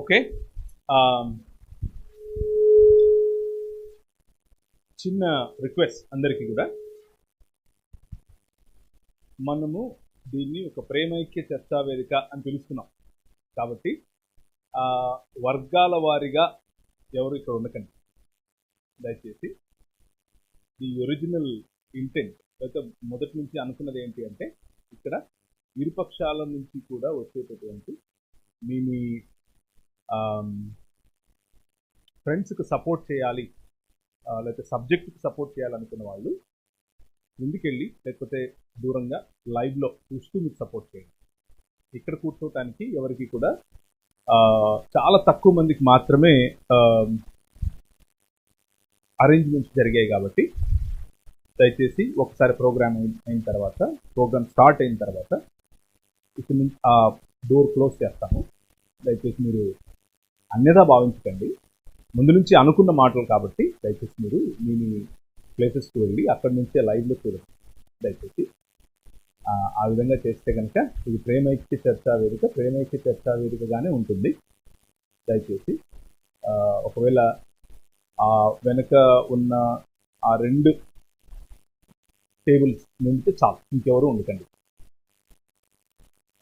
Okay. చిన్న request అందరికీ కూడా, మనము దీన్ని ఒక ప్రేమైక్య చర్చా వేదిక అని పిలుస్తున్నాం కాబట్టి వర్గాల వారీగా ఎవరు ఇక్కడ ఉండకండి దయచేసి. ఈ ఒరిజినల్ ఇంటెంట్ అయితే మొదటి నుంచి అనుకున్నది ఏంటి అంటే, ఇక్కడ ఇరుపక్షాల నుంచి కూడా వచ్చేటటువంటి మీ ఫ్రెండ్స్కి సపోర్ట్ చేయాలి, లేకపోతే సబ్జెక్ట్కి సపోర్ట్ చేయాలనుకున్న వాళ్ళు ముందుకెళ్ళి లేకపోతే దూరంగా లైవ్లో చూస్తూ మీకు సపోర్ట్ చేయండి. ఇక్కడ కూర్చోటానికి ఎవరికి కూడా చాలా తక్కువ మందికి మాత్రమే అరేంజ్మెంట్స్ జరిగాయి కాబట్టి దయచేసి ఒకసారి ప్రోగ్రామ్ అయిన తర్వాత, ప్రోగ్రామ్ స్టార్ట్ అయిన తర్వాత ఇక్కడ నుంచి ఆ డోర్ క్లోజ్ చేస్తాము. దయచేసి మీరు అన్యదా భావించకండి. ముందు నుంచి అనుకున్న మాటలు కాబట్టి దయచేసి మీరు మీ ప్లేసెస్కి వెళ్ళి అక్కడి నుంచే లైవ్లో చూడండి దయచేసి. ఆ విధంగా చేస్తే కనుక ఇది ప్రేమైక్య చర్చా వేదిక ప్రేమైక్య చర్చా వేదికగానే ఉంటుంది. దయచేసి ఒకవేళ వెనక ఉన్న ఆ 2 టేబుల్స్ నిండితే చాలు, ఇంకెవరు ఉండకండి.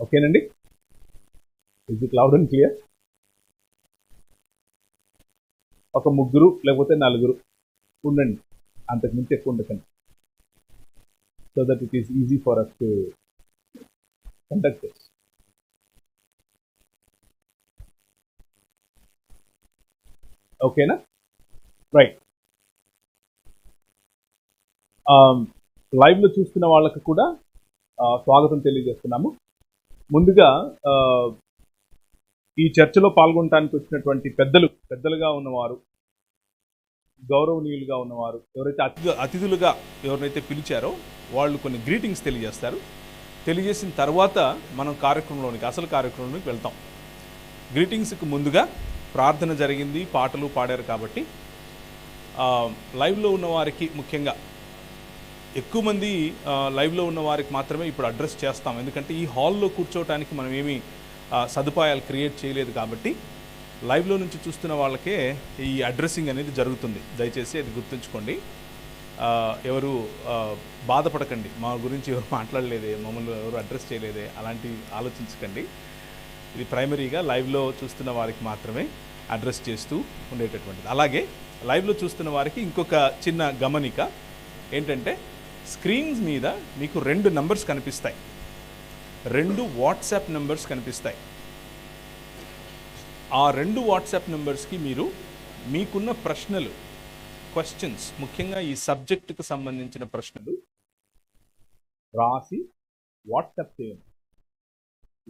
ఓకేనండి? Is it loud and clear? ఒక 3 లేకపోతే 4 ఉండండి, అంతకు మించి ఎక్కువ ఉండకండి. So that it is easy for us to conduct this. ఓకేనా? రైట్. లైవ్లో చూస్తున్న వాళ్ళకు కూడా స్వాగతం తెలియజేస్తున్నాము. ముందుగా ఈ చర్చలో పాల్గొనడానికి వచ్చినటువంటి పెద్దలుగా ఉన్నవారు, గౌరవనీయులుగా ఉన్నవారు, ఎవరైతే అతిథులుగా ఎవరినైతే పిలిచారో వాళ్ళు కొన్ని గ్రీటింగ్స్ తెలియజేస్తారు. తెలియజేసిన తర్వాత మనం అసలు కార్యక్రమంలోకి వెళ్తాం. గ్రీటింగ్స్కి ముందుగా ప్రార్థన జరిగింది, పాటలు పాడారు కాబట్టి లైవ్లో ఉన్న వారికి, ముఖ్యంగా ఎక్కువ మంది లైవ్లో ఉన్న వారికి మాత్రమే ఇప్పుడు అడ్రస్ చేస్తాం. ఎందుకంటే ఈ హాల్లో కూర్చోవటానికి మనం ఏమీ సదుపాయాలు క్రియేట్ చేయలేదు కాబట్టి లైవ్లో నుంచి చూస్తున్న వాళ్ళకే ఈ అడ్రస్సింగ్ అనేది జరుగుతుంది. దయచేసి అది గుర్తుంచుకోండి. ఎవరు బాధపడకండి, మా గురించి ఎవరు మాట్లాడలేదే, మమ్మల్ని ఎవరు అడ్రస్ చేయలేదే, అలాంటి ఆలోచించకండి. ఇది ప్రైమరీగా లైవ్లో చూస్తున్న వారికి మాత్రమే అడ్రస్ చేస్తూ ఉండేటటువంటిది. అలాగే లైవ్లో చూస్తున్న వారికి ఇంకొక చిన్న గమనిక ఏంటంటే, స్క్రీన్స్ మీద మీకు 2 నంబర్స్ కనిపిస్తాయి, 2 వాట్సాప్ నెంబర్స్ కనిపిస్తాయి. ఆ 2 వాట్సాప్ నెంబర్స్కి మీరు మీకున్న ప్రశ్నలు, క్వశ్చన్స్, ముఖ్యంగా ఈ సబ్జెక్టుకు సంబంధించిన ప్రశ్నలు రాసి వాట్సాప్ చేయండి.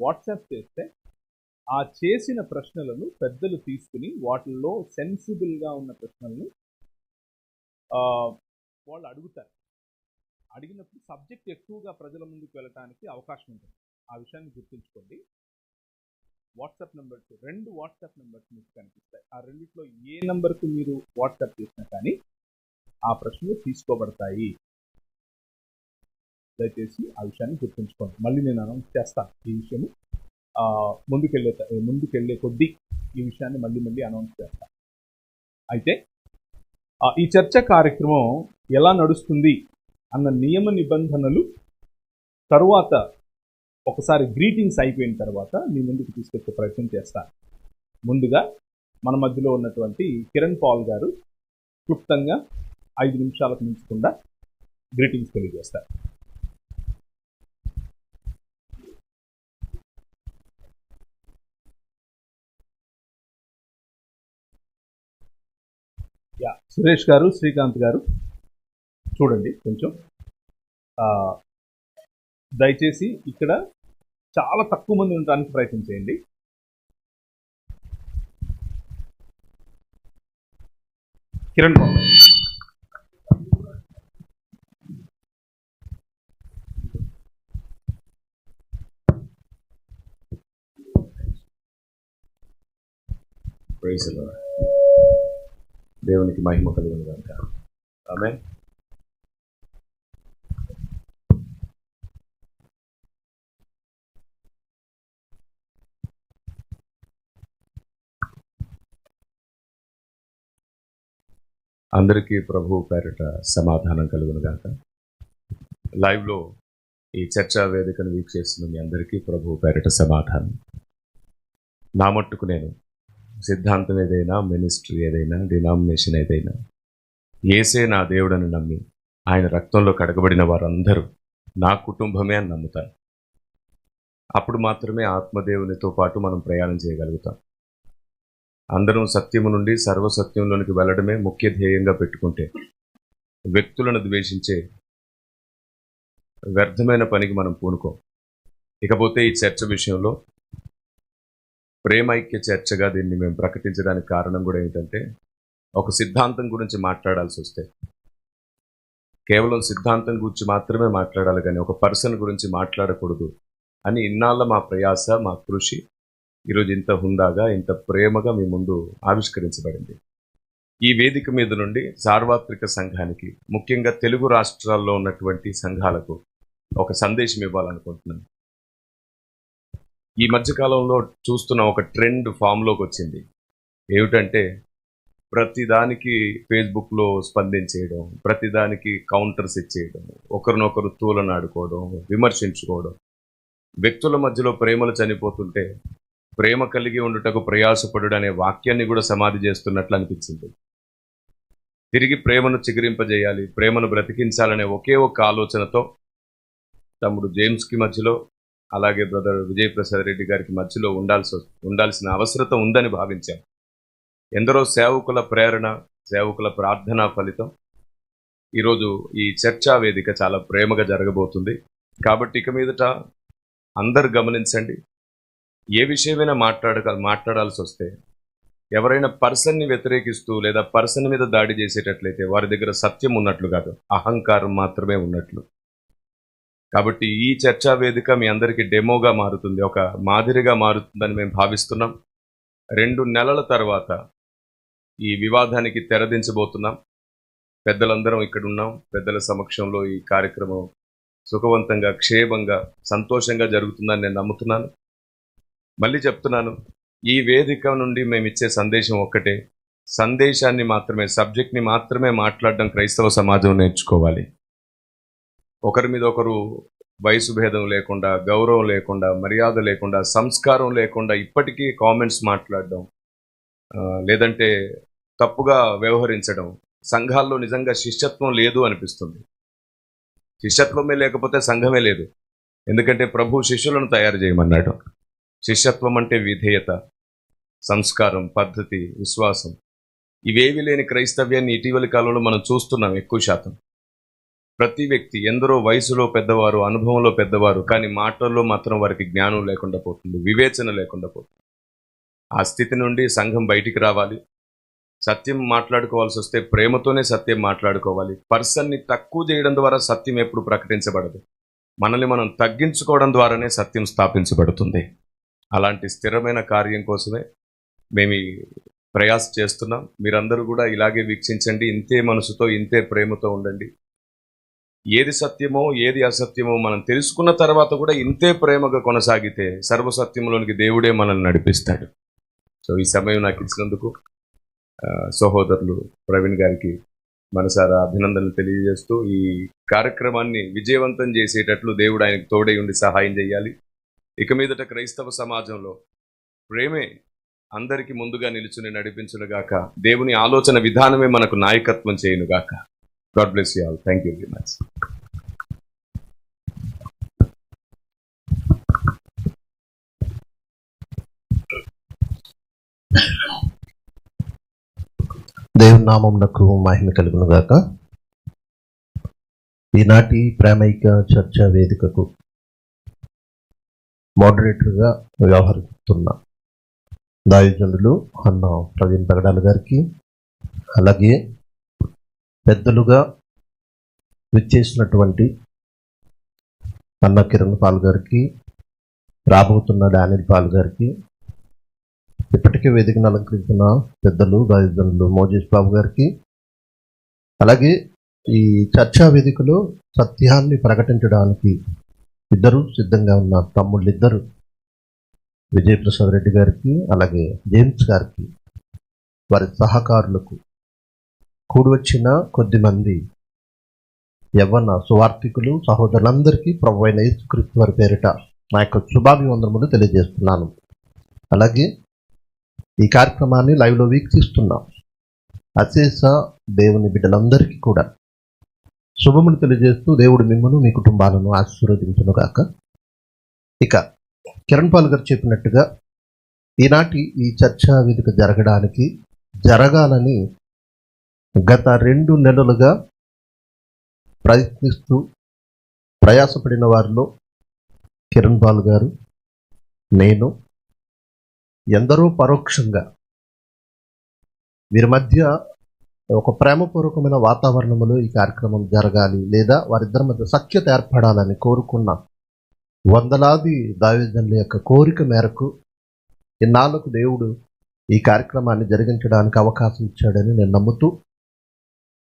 వాట్సాప్ చేస్తే ఆ చేసిన ప్రశ్నలను పెద్దలు తీసుకుని వాటిల్లో సెన్సిబుల్గా ఉన్న ప్రశ్నలను వాళ్ళు అడుగుతారు. అడిగినప్పుడు సబ్జెక్ట్ ఎక్కువగా ప్రజల ముందుకు వెళ్ళటానికి అవకాశం ఉంటుంది. ఆ విషయాన్ని గుర్తుంచుకోండి. వాట్సాప్ నెంబర్స్, 2 వాట్సాప్ నెంబర్స్ మీకు కనిపిస్తాయి. ఆ రెండిట్లో ఏ నెంబర్కు మీరు వాట్సాప్ చేసినా కానీ ఆ ప్రశ్నలు తీసుకోబడతాయి. దయచేసి ఆ విషయాన్ని గుర్తుంచుకోండి. మళ్ళీ నేను అనౌన్స్ చేస్తాను ఈ విషయము. ముందుకెళ్ళే కొద్దీ ఈ విషయాన్ని మళ్ళీ అనౌన్స్ చేస్తాను. అయితే ఈ చర్చ కార్యక్రమం ఎలా నడుస్తుంది అన్న నియమ నిబంధనలు తరువాత ఒకసారి గ్రీటింగ్స్ అయిపోయిన తర్వాత మీ ముందుకు తీసుకొచ్చే ప్రయత్నం చేస్తాను. ముందుగా మన మధ్యలో ఉన్నటువంటి కిరణ్ పాల్ గారు క్లుప్తంగా 5 నిమిషాలకు మించకుండా గ్రీటింగ్స్ తెలియజేస్తారు. సురేష్ గారు, శ్రీకాంత్ గారు చూడండి కొంచెం. దయచేసి ఇక్కడ చాలా తక్కువ మంది ఉండడానికి ప్రయత్నం చేయండి. Kiran Babu. Praise the Lord. దేవునికి మహిమ కలుగును గాక. ఆమేన్. అందరికీ ప్రభు పేరిట సమాధానం కలుగునుగాక. లైవ్లో ఈ చర్చా వేదికను వీక్షిస్తున్న మీ అందరికీ ప్రభు పేరిట సమాధానం. నా మట్టుకు నేను సిద్ధాంతం ఏదైనా, మినిస్ట్రీ ఏదైనా, డినామినేషన్ ఏదైనా, యేసే నా దేవుడని నమ్మి ఆయన రక్తంలో కడగబడిన వారందరూ నా కుటుంబమే అని నమ్ముతాను. అప్పుడు మాత్రమే ఆత్మదేవునితో పాటు మనం ప్రయాణం చేయగలుగుతాం. అందరం సత్యము నుండి సర్వసత్యంలోనికి వెళ్ళడమే ముఖ్య ధ్యేయంగా పెట్టుకుంటే వ్యక్తులను ద్వేషించే వ్యర్థమైన పనికి మనం పూనుకోం. ఇకపోతే ఈ చర్చ విషయంలో ప్రేమైక్య చర్చగా దీన్ని మేము ప్రకటించడానికి కారణం కూడా ఏంటంటే, ఒక సిద్ధాంతం గురించి మాట్లాడాల్సి వస్తే కేవలం సిద్ధాంతం గురించి మాత్రమే మాట్లాడాలి, కానీ ఒక పర్సన్ గురించి మాట్లాడకూడదు అని ఇన్నాళ్ళ మా ప్రయాస, మా కృషి ఈరోజు ఇంత హుందాగా, ఇంత ప్రేమగా మీ ముందు ఆవిష్కరించబడింది. ఈ వేదిక మీద నుండి సార్వత్రిక సంఘానికి, ముఖ్యంగా తెలుగు రాష్ట్రాల్లో ఉన్నటువంటి సంఘాలకు ఒక సందేశం ఇవ్వాలనుకుంటున్నాను. ఈ మధ్యకాలంలో చూస్తున్న ఒక ట్రెండ్ ఫామ్లోకి వచ్చింది. ఏమిటంటే, ప్రతిదానికి ఫేస్బుక్లో స్పందించేయడం, ప్రతిదానికి కౌంటర్స్ ఇచ్చేయడం, ఒకరినొకరు తూలనాడుకోవడం, విమర్శించుకోవడం. వ్యక్తుల మధ్యలో ప్రేమలు చనిపోతుంటే ప్రేమ కలిగి ఉండుటకు ప్రయాసపడు అనే వాక్యాన్ని కూడా సమాధి చేస్తున్నట్లు అనిపించింది. తిరిగి ప్రేమను చిగురింపజేయాలి, ప్రేమను బ్రతికించాలనే ఒకే ఒక్క ఆలోచనతో తమ్ముడు జేమ్స్కి మధ్యలో, అలాగే బ్రదర్ విజయప్రసాద్ రెడ్డి గారికి మధ్యలో ఉండాల్సిన అవసరత ఉందని భావించాం. ఎందరో సేవకుల ప్రేరణ, సేవకుల ప్రార్థనా ఫలితం ఈరోజు ఈ చర్చా వేదిక చాలా ప్రేమగా జరగబోతుంది. కాబట్టి ఇక మీదట అందరు గమనించండి, ఏ విషయమైనా మాట్లాడాల్సి వస్తే ఎవరైనా పర్సన్ని వ్యతిరేకిస్తూ లేదా పర్సన్ మీద దాడి చేసేటట్లయితే వారి దగ్గర సత్యం ఉన్నట్లు కాదు, అహంకారం మాత్రమే ఉన్నట్లు. కాబట్టి ఈ చర్చా వేదిక మీ అందరికీ డెమోగా మారుతుంది, ఒక మాదిరిగా మారుతుందని మేము భావిస్తున్నాం. 2 నెలల తర్వాత ఈ వివాదానికి తెరదించబోతున్నాం. పెద్దలందరం ఇక్కడ ఉన్నాం. పెద్దల సమక్షంలో ఈ కార్యక్రమం సుఖవంతంగా, క్షేమంగా, సంతోషంగా జరుగుతుందని నేను నమ్ముతున్నాను. మళ్ళీ చెప్తున్నాను, ఈ వేదిక నుండి మేము ఇచ్చే సందేశం ఒక్కటే, సందేశాన్ని మాత్రమే, సబ్జెక్ట్ని మాత్రమే మాట్లాడడం క్రైస్తవ సమాజం నేర్చుకోవాలి. ఒకరి మీద ఒకరు వయసు భేదం లేకుండా, గౌరవం లేకుండా, మర్యాద లేకుండా, సంస్కారం లేకుండా ఇప్పటికీ కామెంట్స్ మాట్లాడడం, లేదంటే తప్పుగా వ్యవహరించడం, సంఘాల్లో నిజంగా శిష్యత్వం లేదు అనిపిస్తుంది. శిష్యత్వమే లేకపోతే సంఘమే లేదు. ఎందుకంటే ప్రభు శిష్యులను తయారు చేయమన్నాడు. శిష్యత్వం అంటే విధేయత, సంస్కారం, పద్ధతి, విశ్వాసం. ఇవేవి లేని క్రైస్తవ్యాన్ని ఇటీవలి కాలంలో మనం చూస్తున్నాం ఎక్కువ శాతం. ప్రతి వ్యక్తి, ఎందరో వయసులో పెద్దవారు, అనుభవంలో పెద్దవారు, కానీ మాటల్లో మాత్రం వారికి జ్ఞానం లేకుండా పోతుంది, వివేచన లేకుండా పోతుంది. ఆ స్థితి నుండి సంఘం బయటికి రావాలి. సత్యం మాట్లాడుకోవాల్సి వస్తే ప్రేమతోనే సత్యం మాట్లాడుకోవాలి. పర్సన్ని తక్కువ చేయడం ద్వారా సత్యం ఎప్పుడు ప్రకటించబడదు. మనల్ని మనం తగ్గించుకోవడం ద్వారానే సత్యం స్థాపించబడుతుంది. అలాంటి స్థిరమైన కార్యం కోసమే మేము ఈ ప్రయాస చేస్తున్నాం. మీరందరూ కూడా ఇలాగే వీక్షించండి, ఇంతే మనసుతో, ఇంతే ప్రేమతో ఉండండి. ఏది సత్యమో ఏది అసత్యమో మనం తెలుసుకున్న తర్వాత కూడా ఇంతే ప్రేమగా కొనసాగితే సర్వసత్యంలోనికి దేవుడే మనల్ని నడిపిస్తాడు. సో ఈ సమయం నాకు ఇచ్చినందుకు సహోదరులు ప్రవీణ్ గారికి మనసారా అభినందనలు తెలియజేస్తూ, ఈ కార్యక్రమాన్ని విజయవంతం చేసేటట్లు దేవుడు ఆయనకు తోడై ఉండి సహాయం చేయాలి. ఇక మీదట క్రైస్తవ సమాజంలో ప్రేమే అందరికీ ముందుగా నిలుచుని నడిపించునుగాక. దేవుని ఆలోచన విధానమే మనకు నాయకత్వం చేయునుగాక. God bless you all. Thank you very much. దేవుని నామమునకు మహిమ కలుగునుగాక. ఈనాటి ప్రేమైక చర్చా వేదికకు మోడరేటర్గా వ్యవహరిస్తున్న దైవజనులు అన్న ప్రవీణ్ పగడాల గారికి, అలాగే పెద్దలుగా విచ్చేసినటువంటి అన్న కిరణ్ పాల్ గారికి, రాబోతున్న డానిల్ పాల్ గారికి, ఇప్పటికే వేదికను అలంకరించిన పెద్దలు దైవజనులు మోజేష్ బాబు గారికి, అలాగే ఈ చర్చా వేదికలో సత్యాన్ని ప్రకటించడానికి ఇద్దరు సిద్ధంగా ఉన్న తమ్ముళ్ళిద్దరు, విజయప్రసాద్ రెడ్డి గారికి అలాగే జేమ్స్ గారికి, వారి సహకారులకు కూడి వచ్చిన కొద్దిమంది యవ్వన సువార్థికులు సహోదరులందరికీ ప్రభు అయిన యేసుక్రీస్తు వారి పేరిట నా యొక్క శుభాభివందనములు తెలియజేస్తున్నాను. అలాగే ఈ కార్యక్రమాన్ని లైవ్లో వీక్షిస్తున్నాం అశేష దేవుని బిడ్డలందరికీ కూడా శుభములు తెలియజేస్తూ దేవుడు మిమ్మల్ని మీ కుటుంబాలను ఆశీర్వదించును గాక. ఇక కిరణ్ పాల్ గారు చెప్పినట్టుగా ఈనాటి ఈ చర్చా వేదిక జరగాలని గత 2 నెలలుగా ప్రయత్నిస్తూ ప్రయాసపడిన వారిలో కిరణ్ పాల్ గారు, నేను, ఎందరో పరోక్షంగా వీరి మధ్య ఒక ప్రేమపూర్వకమైన వాతావరణంలో ఈ కార్యక్రమం జరగాలి లేదా వారిద్దరి మధ్య సఖ్యత ఏర్పడాలని కోరుకున్న వందలాది దైవజనుల యొక్క కోరిక మేరకు ఇన్నాళ్లకు దేవుడు ఈ కార్యక్రమాన్ని జరిగించడానికి అవకాశం ఇచ్చాడని నేను నమ్ముతూ,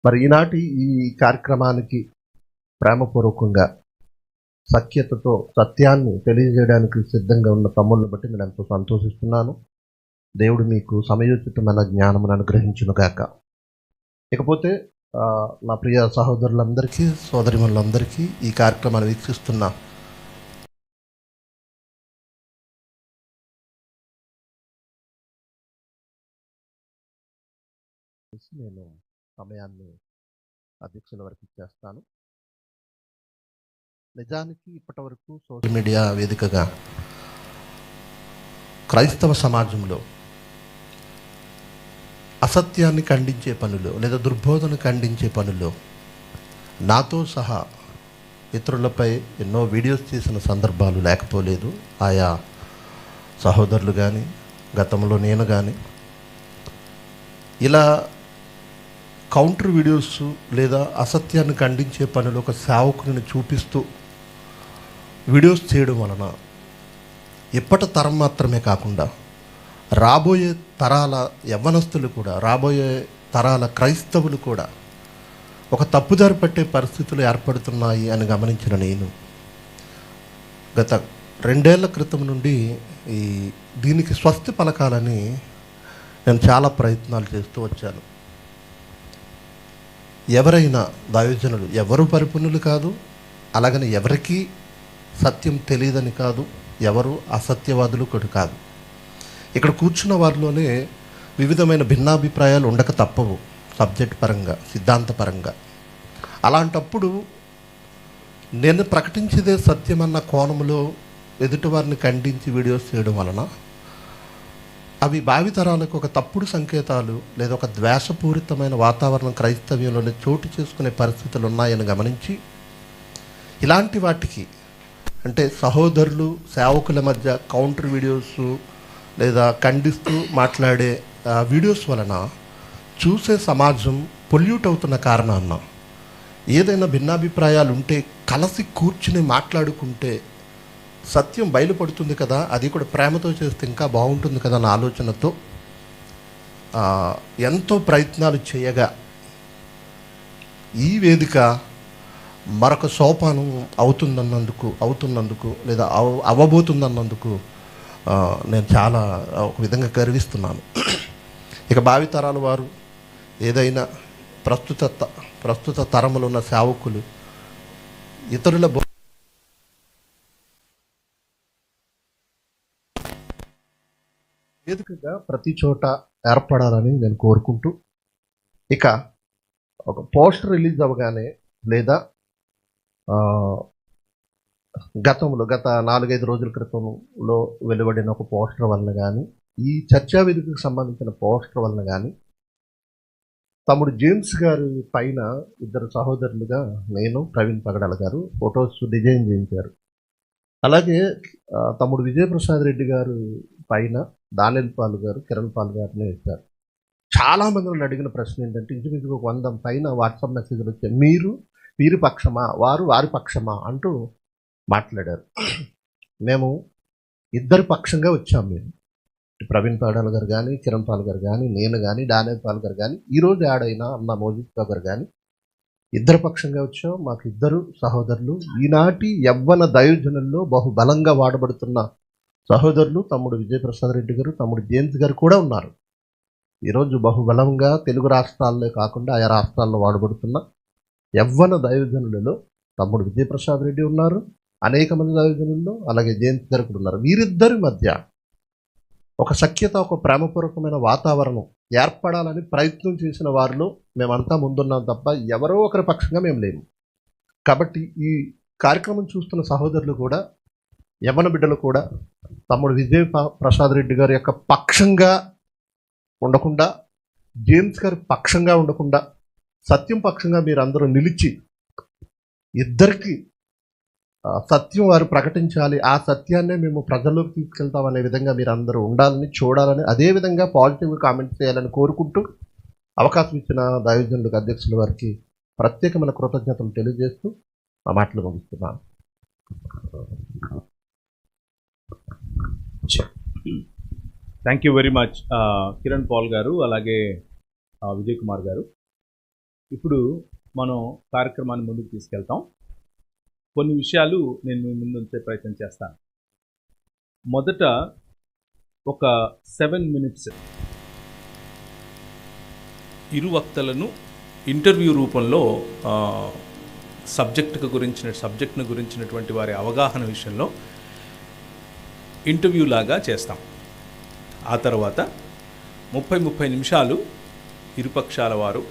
మరి ఈనాటి ఈ కార్యక్రమానికి ప్రేమపూర్వకంగా సఖ్యతతో సత్యాన్ని తెలియజేయడానికి సిద్ధంగా ఉన్న తమ్ముళ్ళని బట్టి నేను ఎంతో సంతోషిస్తున్నాను. దేవుడు మీకు సమయోచితమైన జ్ఞానమును అనుగ్రహించునుగాక. ఇకపోతే నా ప్రియ సహోదరులందరికీ సోదరిమణులందరికీ ఈ కార్యక్రమాన్ని వీక్షిస్తున్న నేను సమయాన్ని అధ్యక్షుల వరకు ఇచ్చేస్తాను. నిజానికి ఇప్పటి వరకు సోషల్ మీడియా వేదికగా క్రైస్తవ సమాజంలో అసత్యాన్ని ఖండించే పనులు లేదా దుర్బోధన ఖండించే పనులు నాతో సహా ఇతరులపై ఎన్నో వీడియోస్ చేసిన సందర్భాలు లేకపోలేదు. ఆయా సహోదరులు కానీ గతంలో నేను కానీ ఇలా కౌంటర్ వీడియోస్ లేదా అసత్యాన్ని ఖండించే పనులు ఒక సేవకుని చూపిస్తూ వీడియోస్ చేయడం వలన ఇప్పటి తరం మాత్రమే కాకుండా రాబోయే తరాల యవ్వనస్తులు కూడా, రాబోయే తరాల క్రైస్తవులు కూడా ఒక తప్పుదారి పట్టే పరిస్థితులు ఏర్పడుతున్నాయి అని గమనించిన నేను గత 2 ఏళ్ల క్రితం నుండి దీనికి స్వస్తి పలకాలని నేను చాలా ప్రయత్నాలు చేస్తూ వచ్చాను. ఎవరైనా దైవజనులు ఎవరు పరిపూర్ణులు కాదు, అలాగని ఎవరికీ సత్యం తెలియదని కాదు, ఎవరు అసత్యవాదులు కూడా కాదు. ఇక్కడ కూర్చున్న వారిలోనే వివిధమైన భిన్నాభిప్రాయాలు ఉండక తప్పవు, సబ్జెక్ట్ పరంగా సిద్ధాంతపరంగా. అలాంటప్పుడు నేను ప్రకటించేదే సత్యమన్న కోణంలో ఎదుటివారిని ఖండించి వీడియోస్ చేయడం వలన అవి భావితరాలకు ఒక తప్పుడు సంకేతాలు లేదా ఒక ద్వేషపూరితమైన వాతావరణం క్రైస్తవ్యంలోనే చోటు చేసుకునే పరిస్థితులు ఉన్నాయని గమనించి ఇలాంటి వాటికి అంటే సహోదరులు సేవకుల మధ్య కౌంటర్ వీడియోస్ లేదా ఖండిస్తూ మాట్లాడే వీడియోస్ వలన చూసే సమాజం పొల్యూట్ అవుతున్న కారణాన్న ఏదైనా భిన్నాభిప్రాయాలు ఉంటే కలిసి కూర్చుని మాట్లాడుకుంటే సత్యం బయలుపడుతుంది కదా, అది కూడా ప్రేమతో చేస్తే ఇంకా బాగుంటుంది కదా అన్న ఆలోచనతో ఎంతో ప్రయత్నాలు చేయగా ఈ వేదిక మరొక సోపానం అవుతున్నందుకు లేదా అవ్వబోతుందన్నందుకు నేను చాలా ఒక విధంగా గర్విస్తున్నాను. ఇక భావితరాల వారు ఏదైనా ప్రస్తుత తరములో ఉన్న సేవకులు ఇతరుల వేదికగా ప్రతి చోట ఏర్పడాలని నేను కోరుకుంటూ, ఇక ఒక పోస్టర్ రిలీజ్ అవ్వగానే లేదా గత 4-5 రోజుల క్రితంలో వెలువడిన ఒక పోస్టర్ వలన కానీ, ఈ చర్చా వేదికకు సంబంధించిన పోస్టర్ వలన కానీ తమ్ముడు జేమ్స్ గారి పైన ఇద్దరు సహోదరులుగా నేను, ప్రవీణ్ పగడాల గారు ఫొటోస్ డిజైన్ చేయించారు. అలాగే తమ్ముడు విజయప్రసాద్ రెడ్డి గారు పైన దానిల్ పాల్ గారు, కిరణ్ పాల్ గారిని వేశారు. చాలామంది నన్ను అడిగిన ప్రశ్న ఏంటంటే, ఇంచుమించు 100 పైన వాట్సాప్ మెసేజ్లు వచ్చాయి. మీరు వీరి పక్షమా, వారు వారి పక్షమా అంటూ మాట్లాడారు. మేము ఇద్దరి పక్షంగా వచ్చాము. మేము ప్రవీణ్ పగడాల గారు కానీ, కిరణ్ పాల్ గారు కానీ, నేను కానీ, దానిల్ పాల్ గారు కానీ, ఈరోజు యాడ్ అయిన అన్న మోజిత్ గారు కానీ ఇద్దరు పక్షంగా వచ్చాం. మాకు ఇద్దరు సహోదరులు, ఈనాటి యవ్వన దైవజనుల్లో బహుబలంగా వాడబడుతున్న సహోదరులు తమ్ముడు విజయప్రసాద్ రెడ్డి గారు, తమ్ముడు జేమ్స్ గారు కూడా ఉన్నారు. ఈరోజు బహుబలంగా తెలుగు రాష్ట్రాల్లో కాకుండా ఆయా రాష్ట్రాల్లో వాడబడుతున్న యవ్వన దైవజనులలో తమ్ముడు విజయప్రసాద్ రెడ్డి ఉన్నారు, అనేక మంది దైవజనుల్లో, అలాగే జయంత్ గారు కూడా ఉన్నారు. వీరిద్దరి మధ్య ఒక సఖ్యత, ఒక ప్రేమపూర్వకమైన వాతావరణం ఏర్పడాలని ప్రయత్నం చేసిన వారిలో మేమంతా ముందున్నాం తప్ప ఎవరో ఒకరి పక్షంగా మేము లేము. కాబట్టి ఈ కార్యక్రమం చూస్తున్న సహోదరులు కూడా, యవ్వన బిడ్డలు కూడా తమ్ముడు ప్రసాద్ రెడ్డి గారి యొక్క పక్షంగా ఉండకుండా, జేమ్స్ గారి పక్షంగా ఉండకుండా, సత్యం పక్షంగా మీరు అందరూ నిలిచి ఇద్దరికి సత్యం వారు ప్రకటించాలి, ఆ సత్యాన్నే మేము ప్రజల్లోకి తీసుకెళ్తాం అనే విధంగా మీరు అందరూ ఉండాలని, చూడాలని, అదేవిధంగా పాజిటివ్గా కామెంట్స్ చేయాలని కోరుకుంటూ అవకాశం ఇచ్చిన దైవజనులకు, అధ్యక్షుల వారికి ప్రత్యేకమైన కృతజ్ఞతలు తెలియజేస్తూ మా మాటలు ముగిస్తున్నాను. Thank you very much Kiran Paul గారు, అలాగే విజయ్ కుమార్ గారు. ఇప్పుడు మనం కార్యక్రమాన్ని ముందుకు తీసుకెళ్తాం. కొన్ని విషయాలు నేను మీ ముందు ఉంచే ప్రయత్నం చేస్తాను. మొదట ఒక 7 minutes ఇరు వక్తలను ఇంటర్వ్యూ రూపంలో సబ్జెక్టును గురించినటువంటి వారి అవగాహన విషయంలో ఇంటర్వ్యూ లాగా చేస్తాం. ఆ తర్వాత 30 నిమిషాలు ఇరుపక్షాల వారు,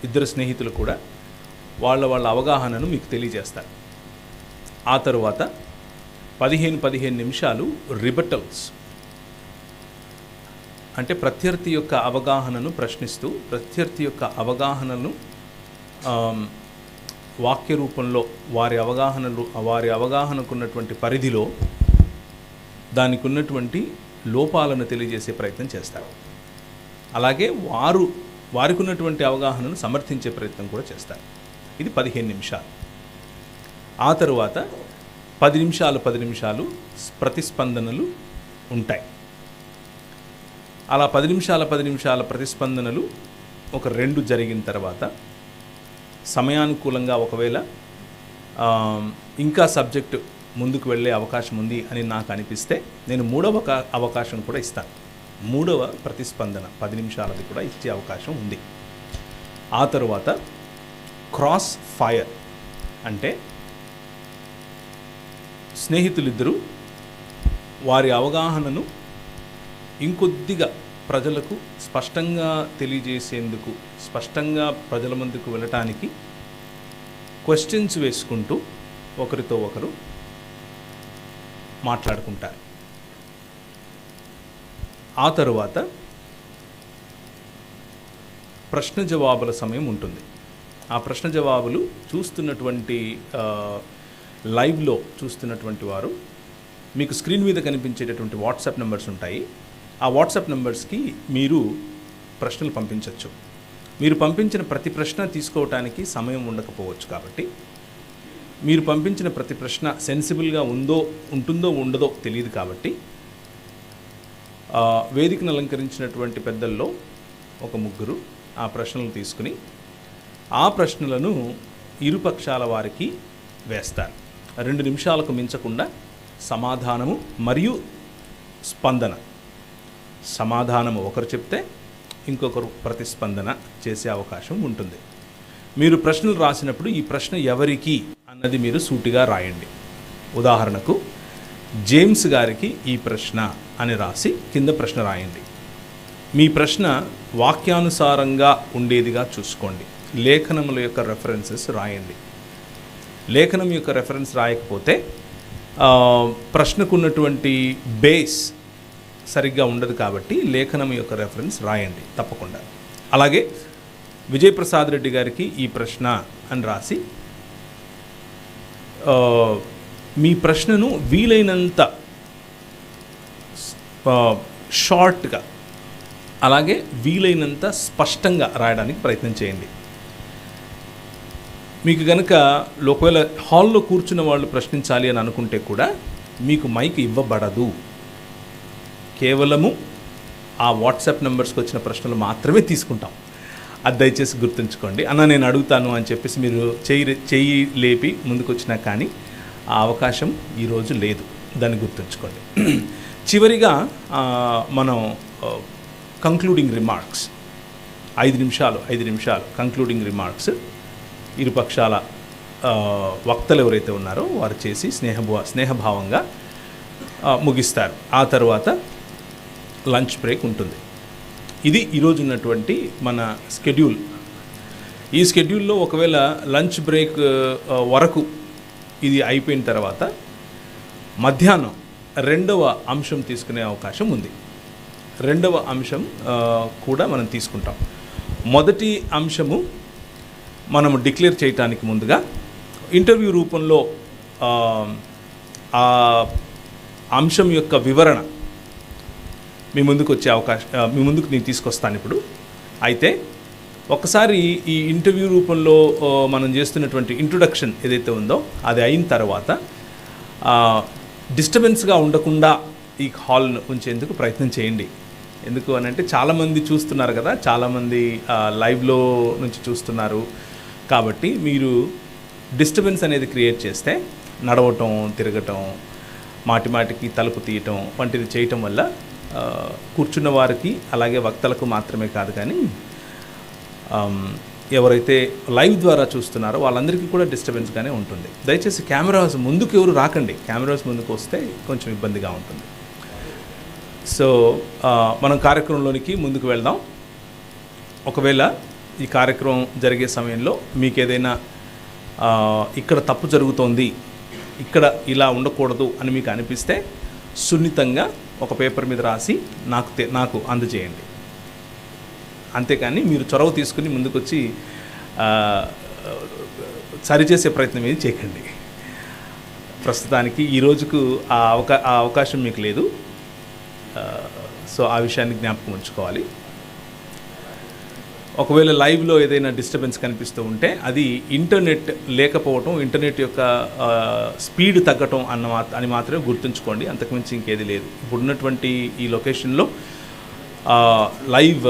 ఇద్దరు స్నేహితులు కూడా వాళ్ళ అవగాహనను మీకు తెలియజేస్తారు. ఆ తరువాత 15 నిమిషాలు రిబటల్స్, అంటే ప్రత్యర్థి యొక్క అవగాహనను ప్రశ్నిస్తూ, ప్రత్యర్థి యొక్క అవగాహనను వాక్య రూపంలో వారి అవగాహనకు ఉన్నటువంటి పరిధిలో దానికి ఉన్నటువంటి లోపాలను తెలియజేసే ప్రయత్నం చేస్తారు. అలాగే వారికి ఉన్నటువంటి అవగాహనను సమర్థించే ప్రయత్నం కూడా చేస్తారు. ఇది 15 నిమిషాలు. ఆ తరువాత 10 నిమిషాలు ప్రతిస్పందనలు ఉంటాయి. అలా 10 నిమిషాల ప్రతిస్పందనలు ఒక 2 జరిగిన తర్వాత సమయానుకూలంగా ఒకవేళ ఇంకా సబ్జెక్టు ముందుకు వెళ్ళే అవకాశం ఉంది అని నాకు అనిపిస్తే నేను 3వ అవకాశం కూడా ఇస్తాను. 3వ ప్రతిస్పందన 10 నిమిషాలది కూడా ఇచ్చే అవకాశం ఉంది. ఆ తరువాత క్రాస్ ఫైర్, అంటే స్నేహితులిద్దరూ వారి అవగాహనను ఇంకొద్దిగా ప్రజలకు స్పష్టంగా తెలియజేసేందుకు, స్పష్టంగా ప్రజల ముందుకు వెళ్ళటానికి క్వశ్చన్స్ వేసుకుంటూ ఒకరితో ఒకరు మాట్లాడుకుంటారు. ఆ తరువాత ప్రశ్న జవాబుల సమయం ఉంటుంది. ఆ ప్రశ్న జవాబులు చూస్తున్నటువంటి లైవ్లో చూస్తున్నటువంటి వారు, మీకు స్క్రీన్ మీద కనిపించేటటువంటి వాట్సాప్ నెంబర్స్ ఉంటాయి. ఆ వాట్సాప్ నెంబర్స్కి మీరు ప్రశ్నలు పంపించవచ్చు. మీరు పంపించిన ప్రతి ప్రశ్న తీసుకోవటానికి సమయం ఉండకపోవచ్చు. కాబట్టి మీరు పంపించిన ప్రతి ప్రశ్న సెన్సిబుల్గా ఉంటుందో ఉండదో తెలియదు. కాబట్టి వేదికను అలంకరించినటువంటి పెద్దల్లో ఒక 3 ఆ ప్రశ్నలు తీసుకుని ఆ ప్రశ్నలను ఇరుపక్షాల వారికి వేస్తారు. 2 నిమిషాలకు మించకుండా సమాధానము మరియు స్పందన. సమాధానము ఒకరు చెప్తే ఇంకొకరు ప్రతిస్పందన చేసే అవకాశం ఉంటుంది. మీరు ప్రశ్నలు రాసినప్పుడు ఈ ప్రశ్న ఎవరికి అన్నది మీరు సూటిగా రాయండి. ఉదాహరణకు జేమ్స్ గారికి ఈ ప్రశ్న అని రాసి కింద ప్రశ్న రాయండి. మీ ప్రశ్న వాక్యానుసారంగా ఉండేదిగా చూసుకోండి. లేఖనముల యొక్క రెఫరెన్సెస్ రాయండి. లేఖనం యొక్క రెఫరెన్స్ రాయకపోతే ప్రశ్నకున్నటువంటి బేస్ సరిగ్గా ఉండదు. కాబట్టి లేఖనం యొక్క రెఫరెన్స్ రాయండి తప్పకుండా. అలాగే విజయప్రసాద్ రెడ్డి గారికి ఈ ప్రశ్న అని రాసి మీ ప్రశ్నను వీలైనంత షార్ట్గా, అలాగే వీలైనంత స్పష్టంగా రాయడానికి ప్రయత్నం చేయండి. మీకు కనుక ఒకవేళ హాల్లో కూర్చున్న వాళ్ళు ప్రశ్నించాలి అని అనుకుంటే కూడా మీకు మైక్ ఇవ్వబడదు. కేవలము ఆ వాట్సాప్ నెంబర్స్కి వచ్చిన ప్రశ్నలు మాత్రమే తీసుకుంటాం. అది దయచేసి గుర్తుంచుకోండి. అన్న నేను అడుగుతాను అని చెప్పేసి మీరు చెయ్యి లేపి ముందుకు వచ్చినా కానీ ఆ అవకాశం ఈరోజు లేదు. దాన్ని గుర్తుంచుకోండి. చివరిగా మనం కంక్లూడింగ్ రిమార్క్స్ 5 నిమిషాలు కంక్లూడింగ్ రిమార్క్స్ ఇరుపక్షాల వక్తలు ఎవరైతే ఉన్నారో వారు చేసి స్నేహభావంగా ముగిస్తారు. ఆ తర్వాత లంచ్ బ్రేక్ ఉంటుంది. ఇది ఈరోజు ఉన్నటువంటి మన స్కెడ్యూల్. ఈ స్కెడ్యూల్లో ఒకవేళ లంచ్ బ్రేక్ వరకు ఇది అయిపోయిన తర్వాత మధ్యాహ్నం 2వ అంశం తీసుకునే అవకాశం ఉంది. 2వ అంశం కూడా మనం తీసుకుంటాం. మొదటి అంశము మనము డిక్లేర్ చేయటానికి ముందుగా ఇంటర్వ్యూ రూపంలో ఆ అంశం యొక్క వివరణ మీ ముందుకు వచ్చే మీ ముందుకు నేను తీసుకొస్తాను ఇప్పుడు. అయితే ఒకసారి ఈ ఇంటర్వ్యూ రూపంలో మనం చేస్తున్నటువంటి ఇంట్రొడక్షన్ ఏదైతే ఉందో అది అయిన తర్వాత డిస్టర్బెన్స్గా ఉండకుండా ఈ హాల్ను ఉంచేందుకు ప్రయత్నం చేయండి. ఎందుకు అని అంటే చాలామంది చూస్తున్నారు కదా, చాలామంది లైవ్లో నుంచి చూస్తున్నారు. కాబట్టి మీరు డిస్టర్బెన్స్ అనేది క్రియేట్ చేస్తే నడవటం, తిరగటం, మాటికి తలుపు తీయటం వంటిది చేయటం వల్ల కూర్చున్న వారికి అలాగే వక్తలకు మాత్రమే కాదు కానీ ఎవరైతే లైవ్ ద్వారా చూస్తున్నారో వాళ్ళందరికీ కూడా డిస్టర్బెన్స్గానే ఉంటుంది. దయచేసి కెమెరాస్ ముందుకు ఎవరు రాకండి. కెమెరాస్ ముందుకు వస్తే కొంచెం ఇబ్బందిగా ఉంటుంది. సో మనం కార్యక్రమంలోనికి ముందుకు వెళ్దాం. ఒకవేళ ఈ కార్యక్రమం జరిగే సమయంలో మీకు ఏదైనా ఇక్కడ తప్పు జరుగుతోంది, ఇక్కడ ఇలా ఉండకూడదు అని మీకు అనిపిస్తే సున్నితంగా ఒక పేపర్ మీద రాసి నాకు అందజేయండి. అంతేకాని మీరు చొరవ తీసుకుని ముందుకొచ్చి సరిచేసే ప్రయత్నం ఏది చేయకండి. ప్రస్తుతానికి ఈ రోజుకు ఆ అవకాశం మీకు లేదు. సో ఆ విషయాన్ని జ్ఞాపకం ఉంచుకోవాలి. ఒకవేళ లైవ్లో ఏదైనా డిస్టర్బెన్స్ కనిపిస్తూ ఉంటే అది ఇంటర్నెట్ లేకపోవటం, ఇంటర్నెట్ యొక్క స్పీడ్ తగ్గటం అని మాత్రమే గుర్తుంచుకోండి. అంతకుమించి ఇంకేది లేదు. ఇప్పుడున్నటువంటి ఈ లొకేషన్లో లైవ్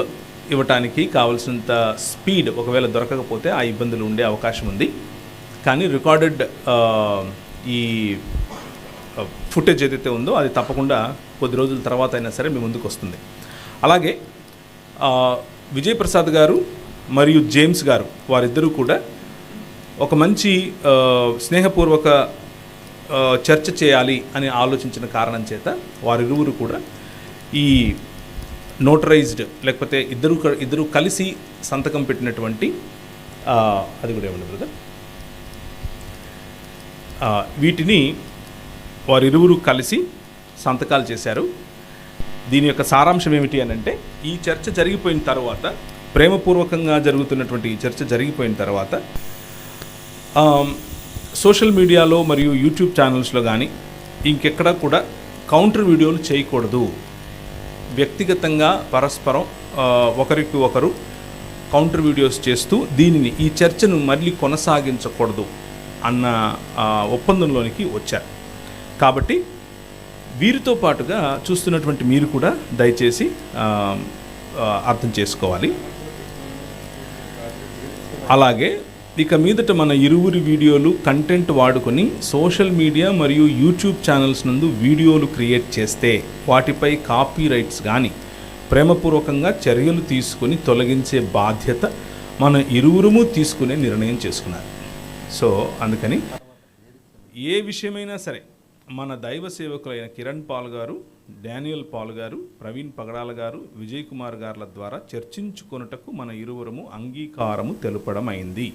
ఇవ్వటానికి కావాల్సినంత స్పీడ్ ఒకవేళ దొరకకపోతే ఆ ఇబ్బందులు ఉండే అవకాశం ఉంది. కానీ రికార్డెడ్ ఈ ఫుటేజ్ ఏదైతే ఉందో అది తప్పకుండా కొద్ది రోజుల తర్వాత అయినా సరే మీ ముందుకు వస్తుంది. అలాగే విజయ్ ప్రసాద్ గారు మరియు జేమ్స్ గారు వారిద్దరూ కూడా ఒక మంచి స్నేహపూర్వక చర్చ చేయాలి అని ఆలోచించిన కారణం చేత వారిరువురు కూడా ఈ నోటరైజ్డ్ లేకపోతే ఇద్దరు కలిసి సంతకం పెట్టినటువంటి అది కూడా ఏమన్నా బ్రదర్, వీటిని వారిరువురు కలిసి సంతకాలు చేశారు. దీని యొక్క సారాంశం ఏమిటి అని అంటే, ఈ చర్చ జరిగిపోయిన తర్వాత, ప్రేమపూర్వకంగా జరుగుతున్నటువంటి ఈ చర్చ జరిగిపోయిన తర్వాత సోషల్ మీడియాలో మరియు యూట్యూబ్ ఛానల్స్లో కానీ ఇంకెక్కడా కూడా కౌంటర్ వీడియోలు చేయకూడదు. వ్యక్తిగతంగా పరస్పరం ఒకరికి ఒకరు కౌంటర్ వీడియోస్ చేస్తూ ఈ చర్చను మళ్ళీ కొనసాగించకూడదు అన్న ఒప్పందంలోనికి వచ్చారు. కాబట్టి వీరితో పాటుగా చూస్తున్నటువంటి మీరు కూడా దయచేసి అర్థం చేసుకోవాలి. అలాగే ఇక మీదట మన ఇరువురి వీడియోలు కంటెంట్ వాడుకొని సోషల్ మీడియా మరియు యూట్యూబ్ ఛానల్స్ నందు వీడియోలు క్రియేట్ చేస్తే వాటిపై కాపీ రైట్స్ కానీ ప్రేమపూర్వకంగా చర్యలు తీసుకుని తొలగించే బాధ్యత మన ఇరువురుము తీసుకునే నిర్ణయం చేసుకున్నారు. సో అందుకని ఏ విషయమైనా సరే మన దైవ సేవకులైన కిరణ్ పాల్ గారు, డానియల్ పాల్ గారు, ప్రవీణ్ పగడాల గారు, విజయ్ కుమార్ గారుల ద్వారా చర్చించుకొనుటకు మన ఇరువురము అంగీకారము తెలుపడం అయింది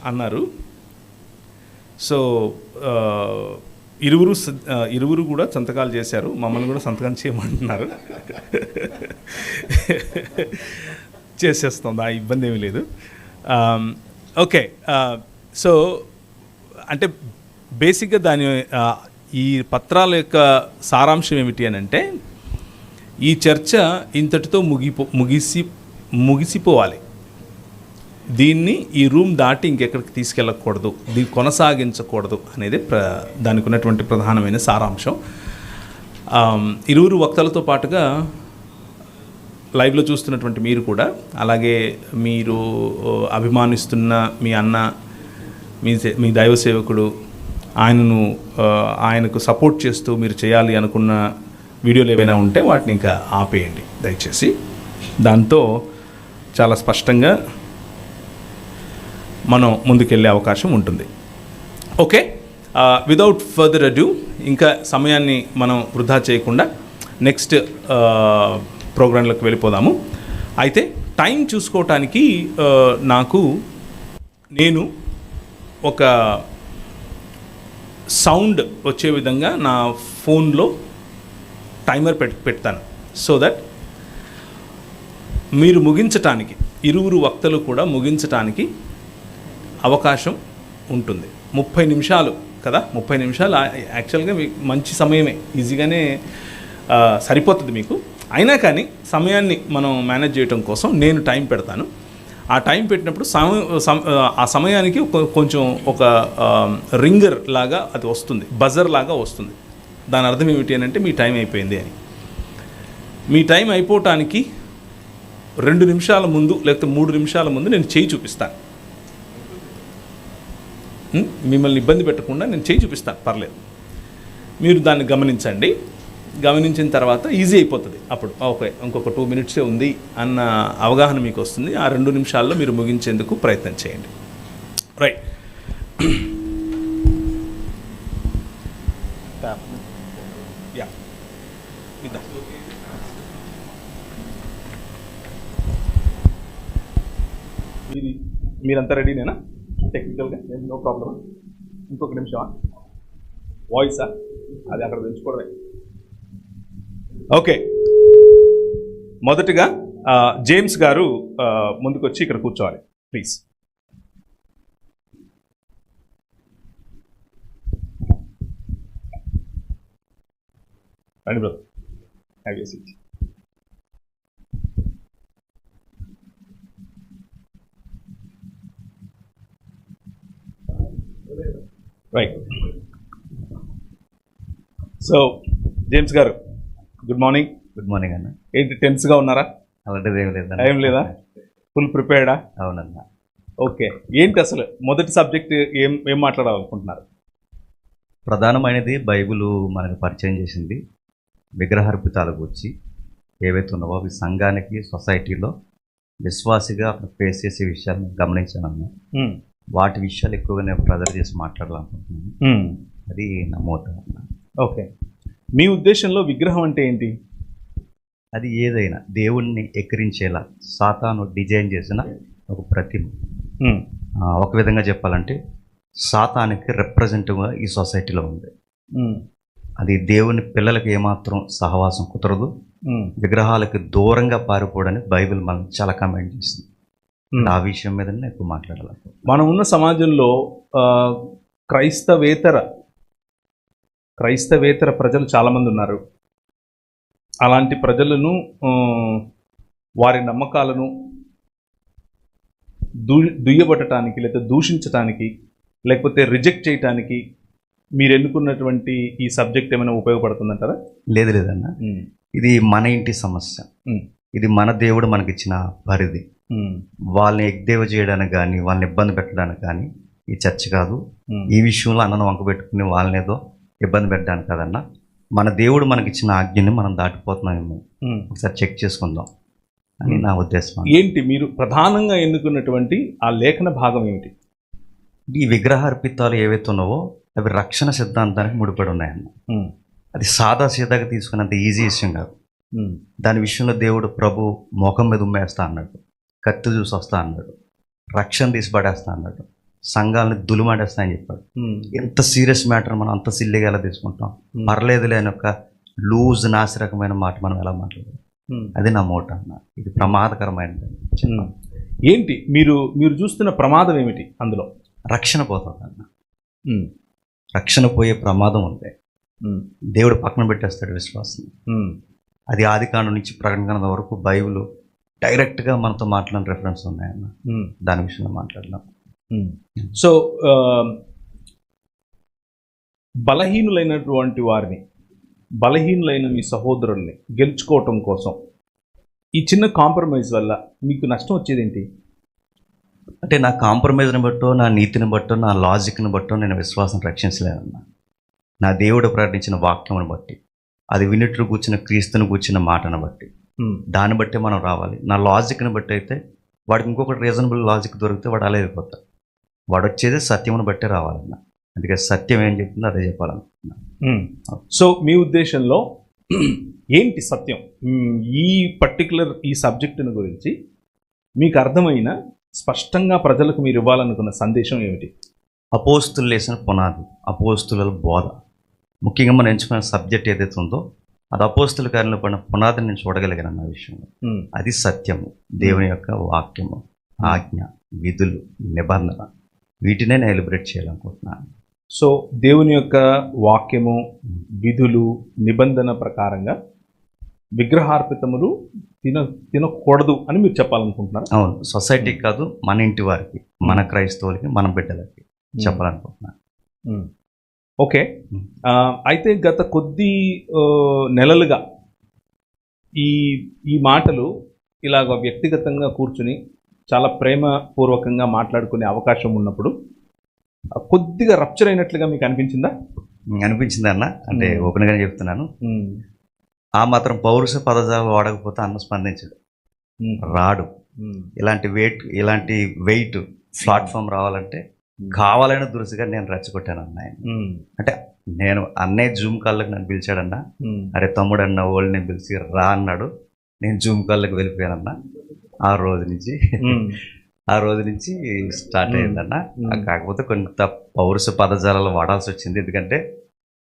అన్నారు. సో ఇరువురు కూడా సంతకాలు చేశారు. మమ్మల్ని కూడా సంతకం చేయమంటున్నారు. చేసేస్తుంది, ఆ ఇబ్బంది ఏమీ లేదు. ఓకే, సో అంటే బేసిక్గా ఈ పత్రాల యొక్క సారాంశం ఏమిటి అని అంటే, ఈ చర్చ ఇంతటితో ముగిసిపోవాలి. దీన్ని ఈ రూమ్ దాటి ఇంకెక్కడికి తీసుకెళ్ళకూడదు, దీన్ని కొనసాగించకూడదు అనేది దానికి ఉన్నటువంటి ప్రధానమైన సారాంశం. ఇరువురు వక్తలతో పాటుగా లైవ్లో చూస్తున్నటువంటి మీరు కూడా, అలాగే మీరు అభిమానిస్తున్న మీ అన్న, మీ దైవ సేవకుడు, ఆయనకు సపోర్ట్ చేస్తూ మీరు చేయాలి అనుకున్న వీడియోలు ఏవైనా ఉంటే వాటిని ఇంకా ఆపేయండి దయచేసి. దాంతో చాలా స్పష్టంగా మనం ముందుకెళ్ళే అవకాశం ఉంటుంది. ఓకే, వితౌట్ ఫర్దర్ అడ్యూ, ఇంకా సమయాన్ని మనం వృధా చేయకుండా నెక్స్ట్ ప్రోగ్రాంలోకి వెళ్ళిపోదాము. అయితే టైం చూసుకోవటానికి నేను ఒక సౌండ్ వచ్చే విధంగా నా ఫోన్లో టైమర్ పెడతాను. సో దట్ మీరు ముగించటానికి, ఇరువురు వక్తలు కూడా ముగించటానికి అవకాశం ఉంటుంది. 30 నిమిషాలు కదా, 30 నిమిషాలు యాక్చువల్గా మంచి సమయమే, ఈజీగానే సరిపోతుంది మీకు. అయినా కానీ సమయాన్ని మనం మేనేజ్ చేయడం కోసం నేను టైం పెడతాను. ఆ టైం పెట్టినప్పుడు ఆ సమయానికి కొంచెం ఒక రింగర్ లాగా అది వస్తుంది, బజర్ లాగా వస్తుంది. దాని అర్థం ఏమిటి అని అంటే మీ టైం అయిపోయింది అని. మీ టైం అయిపోవటానికి 2 నిమిషాల ముందు లేకపోతే 3 నిమిషాల ముందు నేను చేయి చూపిస్తాను. మిమ్మల్ని ఇబ్బంది పెట్టకుండా నేను చేయి చూపిస్తాను, పర్లేదు. మీరు దాన్ని గమనించండి. గమనించిన తర్వాత ఈజీ అయిపోతుంది. అప్పుడు ఓకే, ఇంకొక 2 మినిట్సే ఉంది అన్న అవగాహన మీకు వస్తుంది. ఆ 2 నిమిషాల్లో మీరు ముగించేందుకు ప్రయత్నం చేయండి. రైట్. యా, ఇద్దాం. మీరంతా రెడీనేనా టెక్నికల్గా? No problem. ఇంకొక నిమిషమా? వాయిసా? అది అక్కడ తెచ్చుకోవడమే. ఓకే, మొదటిగా జేమ్స్ గారు ముందుకొచ్చి ఇక్కడ కూర్చోవాలి ప్లీజ్. రండి brother, have a seat. Right. So James గారు, గుడ్ మార్నింగ్. గుడ్ మార్నింగ్ అన్న. ఏంటి టెన్స్గా ఉన్నారా? అలాంటిది ఏం లేదా? ఏం లేదా? ఫుల్ ప్రిపేర్డా? అవునన్నా. ఓకే, ఏంటి అసలు మొదటి సబ్జెక్ట్ ఏం మాట్లాడాలనుకుంటున్నారు? ప్రధానమైనది బైబిల్ మనకు పరిచయం చేసింది విగ్రహార్పితాల గురించి ఏవైతే ఉన్నావో అవి సంఘానికి, సొసైటీలో విశ్వాసిగా ఫేస్ చేసే విషయాలను గమనించానన్నా. వాటి విషయాలు ఎక్కువగా నేను ప్రెజర్ చేసి మాట్లాడాలనుకుంటున్నాను. అది నా మోటో అన్న. ఓకే, మీ ఉద్దేశంలో విగ్రహం అంటే ఏంటి? అది ఏదైనా దేవుణ్ణి ఎక్కిరించేలా సాతాను డిజైన్ చేసిన ఒక ప్రతిమ. ఒక విధంగా చెప్పాలంటే సాతానికి రిప్రజెంటివ్గా ఈ సొసైటీలో ఉంది. అది దేవుని పిల్లలకి ఏమాత్రం సహవాసం కుదరదు. విగ్రహాలకి దూరంగా పారిపోవడానికి బైబిల్ మనం చాలా కమెంట్ చేస్తుంది. ఆ విషయం మీద ఎక్కువ మాట్లాడాలి. మనం ఉన్న సమాజంలో క్రైస్తవేతర ప్రజలు చాలామంది ఉన్నారు. అలాంటి ప్రజలను, వారి నమ్మకాలను దుయ్యబట్టడానికి, లేకపోతే దూషించటానికి, లేకపోతే రిజెక్ట్ చేయటానికి మీరు ఎన్నుకున్నటువంటి ఈ సబ్జెక్ట్ ఏమైనా ఉపయోగపడుతుందంటారా? లేదన్నా, ఇది మన ఇంటి సమస్య. ఇది మన దేవుడు మనకిచ్చిన పరిధి. వాళ్ళని ఎగ్దేవ చేయడానికి కానీ, వాళ్ళని ఇబ్బంది పెట్టడానికి కానీ ఈ చర్చ కాదు. ఈ విషయంలో అన్నను వంక పెట్టుకుని వాళ్ళని ఏదో ఇబ్బంది పెట్టడానికి కాదన్నా. మన దేవుడు మనకిచ్చిన ఆజ్ఞని మనం దాటిపోతున్నామేమో ఒకసారి చెక్ చేసుకుందాం అని నా ఉద్దేశం. ఏంటి మీరు ప్రధానంగా ఎన్నుకున్నటువంటి ఆ లేఖన భాగం ఏమిటి? ఈ విగ్రహార్పితాలు ఏవైతే ఉన్నావో అవి రక్షణ సిద్ధాంతానికి ముడిపడి ఉన్నాయన్న. అది సాదా సీదాగా తీసుకున్నంత ఈజీ విషయం కాదు. దాని విషయంలో దేవుడు ప్రభు ముఖం మీద ఉమ్మేస్తా అన్నాడు, కత్తి చూసి వస్తా అన్నాడు, రక్షణ తీసి పడేస్తా అన్నాడు, సంఘాలను దులుమాడేస్తా అని చెప్పాడు. ఎంత సీరియస్ మ్యాటర్ మనం అంత సిల్లిగా ఎలా తీసుకుంటాం? పర్లేదు లేని ఒక లూజ్ నాసిరకమైన మాట మనం ఎలా మాట్లాడాలి? అది నా మోట అన్న. ఇది ప్రమాదకరమైనది. ఏంటి మీరు చూస్తున్న ప్రమాదం ఏమిటి? అందులో రక్షణ పోతుంది అన్న. రక్షణ పోయే ప్రమాదం ఉంది. దేవుడు పక్కన పెట్టేస్తాడు విశ్వాసం. అది ఆదికాండం నుంచి ప్రకటన వరకు బైబిల్ డైరెక్ట్గా మనతో మాట్లాడిన రెఫరెన్స్ ఉన్నాయన్న. దాని విషయంలో మాట్లాడలేం. సో బలహీనులైనటువంటి వారిని, బలహీనులైన మీ సహోదరుల్ని గెలుచుకోవటం కోసం ఈ చిన్న కాంప్రమైజ్ వల్ల మీకు నష్టం వచ్చేది ఏంటి? అంటే నా కాంప్రమైజ్ని బట్టో, నా నీతిని బట్టో, నా లాజిక్ని బట్టో నేను విశ్వాసం రక్షించలేనన్నా. నా దేవుడు ప్రకటించిన వాక్యమును బట్టి, అది వినిట్లు కూర్చున్న క్రీస్తుని కూర్చున్న మాటను బట్టి, దాన్ని బట్టి మనం రావాలి. నా లాజిక్ని బట్టి అయితే వాడికి ఇంకొకటి రీజనబుల్ లాజిక్ దొరికితే వాడు అలా వెళ్ళిపోతాడు. వాడు వచ్చేది సత్యమును బట్టే రావాలన్నా. అందుకే సత్యం ఏం చెప్తుందో అదే చెప్పాలనుకుంటున్నా. సో మీ ఉద్దేశంలో ఏంటి సత్యం? ఈ పర్టికులర్ ఈ సబ్జెక్టుని గురించి మీకు అర్థమైన స్పష్టంగా ప్రజలకు మీరు ఇవ్వాలనుకున్న సందేశం ఏమిటి? అపోస్తులు వేసిన పునాది, అపోస్తుల బోధ, ముఖ్యంగా మనం ఎంచుకున్న సబ్జెక్ట్ ఏదైతే ఉందో అది అపోస్తుల కార్యంలో పడిన పునాదిని నేను చూడగలిగాను అన్న విషయంలో. అది సత్యము, దేవుని యొక్క వాక్యము, ఆజ్ఞ, విధులు, నిబంధన, వీటినే నేను ఎలిబ్రేట్ చేయాలనుకుంటున్నాను. సో దేవుని యొక్క వాక్యము, విధులు, నిబంధన ప్రకారంగా విగ్రహార్పితములు తినకూడదు అని మీరు చెప్పాలనుకుంటున్నారు? అవును, సొసైటీకి కాదు, మన ఇంటి వారికి, మన క్రైస్తవులకి, మన బిడ్డలకి చెప్పాలనుకుంటున్నాను. ఓకే. అయితే గత కొద్ది నెలలుగా ఈ మాటలు ఇలాగ వ్యక్తిగతంగా కూర్చుని చాలా ప్రేమపూర్వకంగా మాట్లాడుకునే అవకాశం ఉన్నప్పుడు కొద్దిగా రప్చర్ అయినట్లుగా మీకు అనిపించిందా? అనిపించింది అన్న. అంటే ఓపెన్గానే చెప్తున్నాను, ఆ మాత్రం పౌరుష పదజాలు వాడకపోతే అన్న స్పందించడు, రాడు. ఇలాంటి వెయిట్ ప్లాట్ఫామ్ రావాలంటే కావాలని దురుసుగా నేను రెచ్చగొట్టాను అన్న. అంటే నేను అన్నయ్య జూమ్ కాళ్ళకి నన్ను పిలిచాడన్నా, అరే తమ్ముడు అన్న వాళ్ళు నేను పిలిచి రా అన్నాడు, నేను జూమ్ కాళ్ళకి వెళ్ళిపోయానన్నా. ఆ రోజు నుంచి స్టార్ట్ అయ్యిందన్న. కాకపోతే కొంత పౌరుష పదజాలాలు వాడాల్సి వచ్చింది. ఎందుకంటే